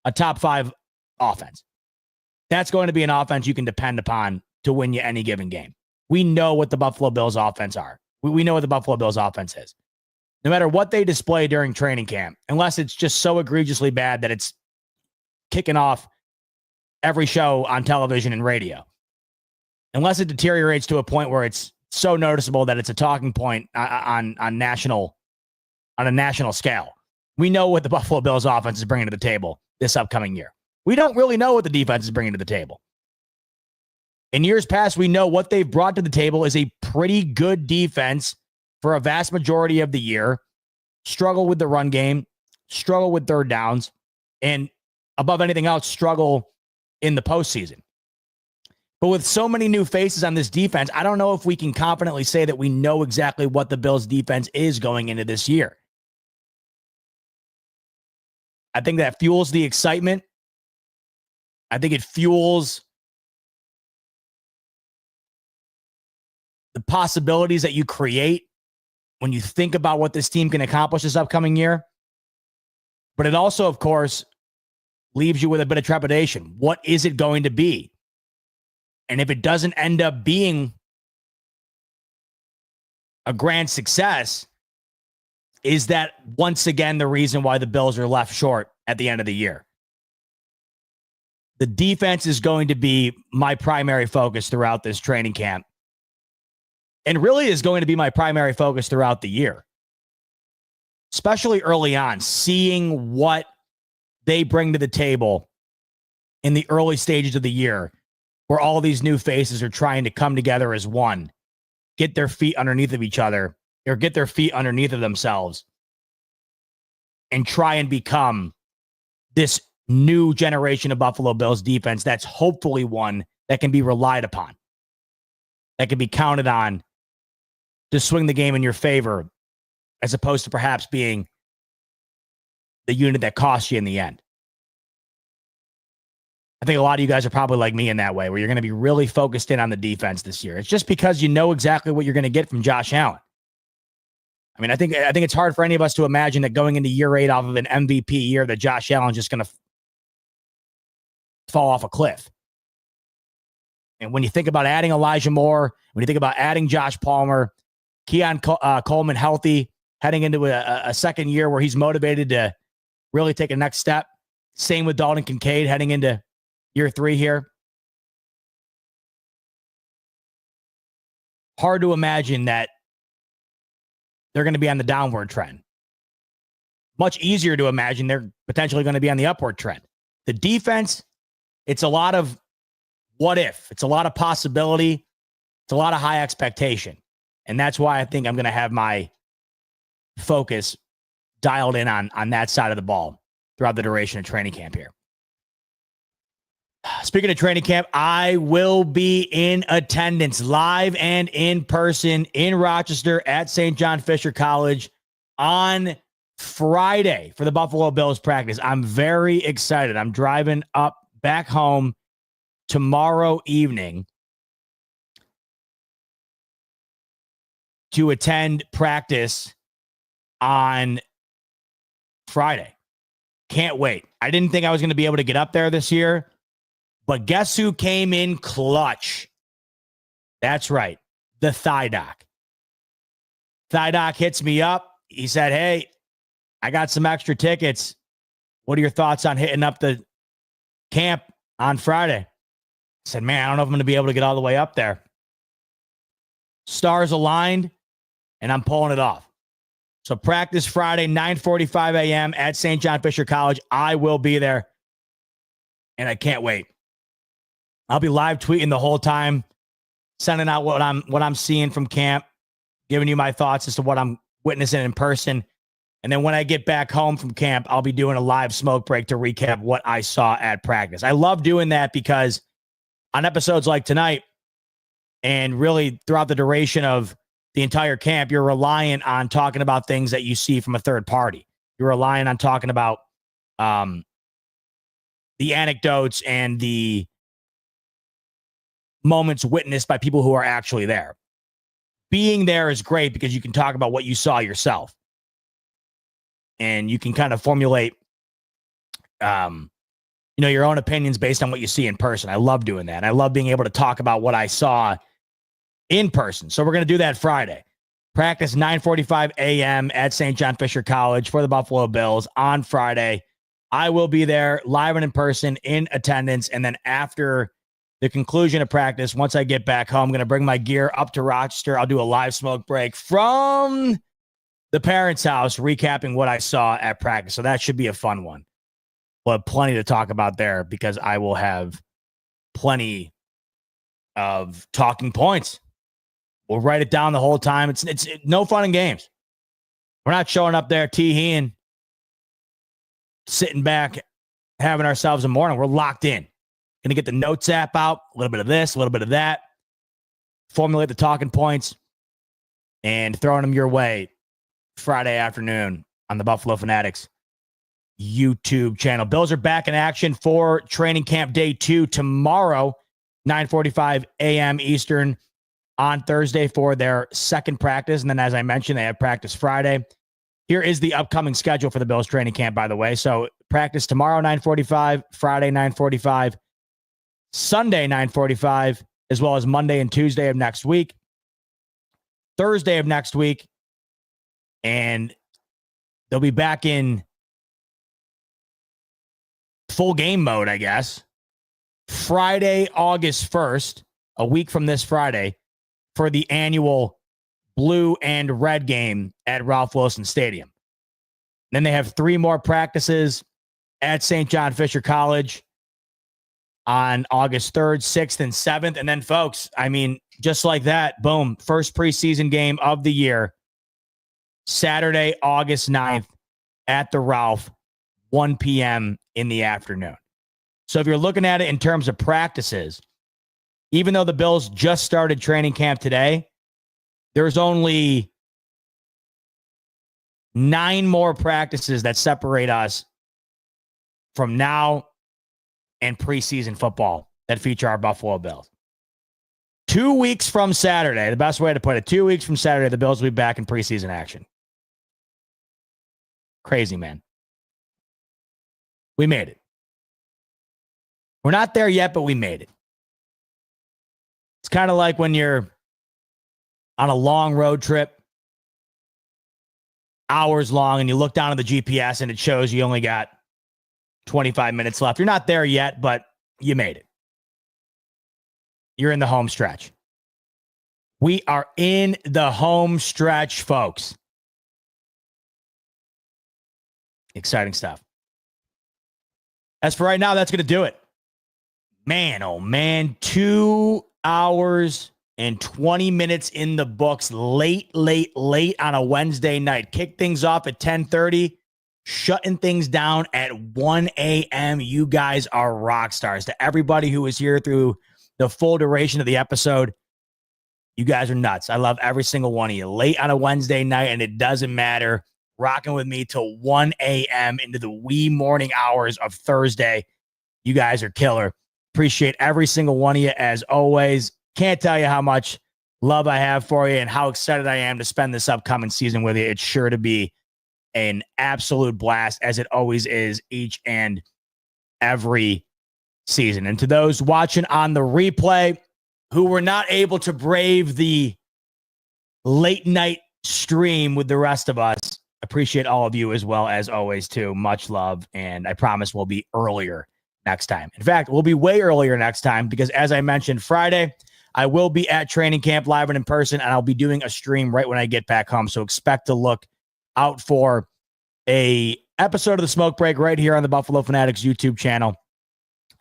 a top 5 offense. That's going to be an offense you can depend upon to win you any given game. We know what the Buffalo Bills offense are. We know what the Buffalo Bills offense is. no matter what they display during training camp, unless it's just so egregiously bad that it's kicking off every show on television and radio, unless it deteriorates to a point where it's so noticeable that it's a talking point on a national scale. We know what the Buffalo Bills offense is bringing to the table this upcoming year. We don't really know what the defense is bringing to the table. In years past, we know what they've brought to the table is a pretty good defense for a vast majority of the year, struggle with the run game, struggle with third downs, and above anything else, struggle in the postseason. But with so many new faces on this defense, I don't know if we can confidently say that we know exactly what the Bills' defense is going into this year. I think that fuels the excitement. I think it fuels the possibilities that you create when you think about what this team can accomplish this upcoming year. But it also, of course, leaves you with a bit of trepidation. What is it going to be? And if it doesn't end up being a grand success, is that once again the reason why the Bills are left short at the end of the year? The defense is going to be my primary focus throughout this training camp, and really is going to be my primary focus throughout the year, especially early on, seeing what they bring to the table in the early stages of the year, where all these new faces are trying to come together as one, get their feet underneath of each other, or get their feet underneath of themselves, and try and become this new generation of Buffalo Bills defense that's hopefully one that can be relied upon, that can be counted on to swing the game in your favor, as opposed to perhaps being the unit that costs you in the end. I think a lot of you guys are probably like me in that way, where you're going to be really focused in on the defense this year. It's just because you know exactly what you're going to get from Josh Allen. I mean, I think it's hard for any of us to imagine that going into year 8 off of an MVP year that Josh Allen's just going to fall off a cliff. And when you think about adding Elijah Moore, when you think about adding Josh Palmer, Keon Coleman healthy, heading into a second year where he's motivated to really take a next step. Same with Dalton Kincaid heading into year 3 here. Hard to imagine that they're going to be on the downward trend. Much easier to imagine they're potentially going to be on the upward trend. The defense, it's a lot of what if. It's a lot of possibility. It's a lot of high expectation. And that's why I think I'm going to have my focus dialed in on that side of the ball throughout the duration of training camp here. Speaking of training camp, I will be in attendance live and in person in Rochester at St. John Fisher College on Friday for the Buffalo Bills practice. I'm very excited. I'm driving up back home tomorrow evening to attend practice on Friday. Can't wait. I didn't think I was going to be able to get up there this year, but guess who came in clutch? That's right. The Thigh Doc. Thigh Doc hits me up. He said, hey, I got some extra tickets. What are your thoughts on hitting up the camp on Friday? I said, man, I don't know if I'm going to be able to get all the way up there. Stars aligned, and I'm pulling it off. So practice Friday, 9:45 a.m. at St. John Fisher College. I will be there, and I can't wait. I'll be live tweeting the whole time, sending out what I'm seeing from camp, giving you my thoughts as to what I'm witnessing in person. And then when I get back home from camp, I'll be doing a live smoke break to recap what I saw at practice. I love doing that because on episodes like tonight, and really throughout the duration of the entire camp, you're reliant on talking about things that you see from a third party. You're relying on talking about the anecdotes and the moments witnessed by people who are actually there. Being there is great because you can talk about what you saw yourself. And you can kind of formulate, your own opinions based on what you see in person. I love doing that. I love being able to talk about what I saw in person. So we're going to do that Friday. Practice 9:45 a.m. at St. John Fisher College for the Buffalo Bills on Friday. I will be there live and in person in attendance. And then after the conclusion of practice, once I get back home, I'm going to bring my gear up to Rochester. I'll do a live smoke break from the parents' house, recapping what I saw at practice. So that should be a fun one. We'll have plenty to talk about there because I will have plenty of talking points. We'll write it down the whole time. It's no fun and games. We're not showing up there tee-heeing, sitting back, having ourselves a morning. We're locked in. Going to get the notes app out, a little bit of this, a little bit of that, formulate the talking points, and throwing them your way Friday afternoon on the Buffalo Fanatics YouTube channel. Bills are back in action for training camp day 2 tomorrow, 9:45 a.m. Eastern on Thursday for their second practice. And then, as I mentioned, they have practice Friday. Here is the upcoming schedule for the Bills training camp, by the way. So practice tomorrow, 9:45, Friday, 9:45, Sunday, 9:45, as well as Monday and Tuesday of next week, Thursday of next week, and they'll be back in full game mode, I guess, Friday, August 1st, a week from this Friday, for the annual blue and red game at Ralph Wilson Stadium. Then they have 3 more practices at St. John Fisher College on August 3rd, 6th, and 7th. And then, folks, I mean, just like that, boom, first preseason game of the year, Saturday, August 9th at the Ralph, 1 p.m. in the afternoon. So if you're looking at it in terms of practices, even though the Bills just started training camp today, there's only 9 more practices that separate us from now and preseason football that feature our Buffalo Bills. 2 weeks from Saturday, the best way to put it, 2 weeks from Saturday, the Bills will be back in preseason action. Crazy, man. We made it. We're not there yet, but we made it. It's kind of like when you're on a long road trip, hours long, and you look down at the GPS and it shows you only got 25 minutes left. You're not there yet, but you made it. You're in the home stretch. We are in the home stretch, folks. Exciting stuff. As for right now, that's going to do it. Man, oh man, 2 hours and 20 minutes in the books. Late on a Wednesday night. Kick things off at 10:30. Shutting things down at 1 a.m. You guys are rock stars. To everybody who was here through the full duration of the episode, you guys are nuts. I love every single one of you. Late on a Wednesday night, and it doesn't matter. Rocking with me till 1 a.m. into the wee morning hours of Thursday. You guys are killer. Appreciate every single one of you as always. Can't tell you how much love I have for you and how excited I am to spend this upcoming season with you. It's sure to be an absolute blast, as it always is each and every season. And to those watching on the replay who were not able to brave the late night stream with the rest of us, appreciate all of you as well, as always, too. Much love, and I promise we'll be earlier next time. In fact, we'll be way earlier next time because, as I mentioned, Friday, I will be at training camp live and in person, and I'll be doing a stream right when I get back home. So expect to look out for a episode of the Smoke Break right here on the Buffalo Fanatics YouTube channel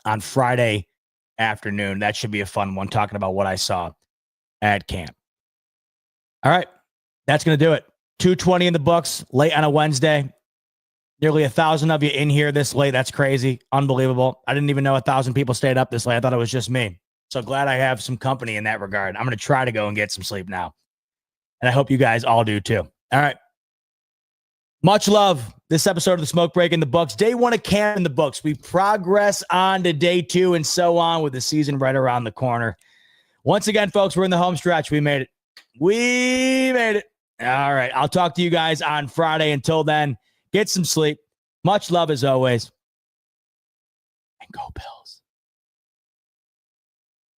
on Friday afternoon. That should be a fun one, talking about what I saw at camp. All right, that's going to do it. 2:20 in the books, late on a Wednesday. Nearly 1,000 of you in here this late. That's crazy. Unbelievable. I didn't even know 1,000 people stayed up this late. I thought it was just me. So glad I have some company in that regard. I'm going to try to go and get some sleep now. And I hope you guys all do too. All right. Much love. This episode of the Smoke Break in the books. Day 1 of camp in the books. We progress on to day 2 and so on, with the season right around the corner. Once again, folks, we're in the home stretch. We made it. We made it. All right. I'll talk to you guys on Friday. Until then, get some sleep. Much love as always. And go Bills.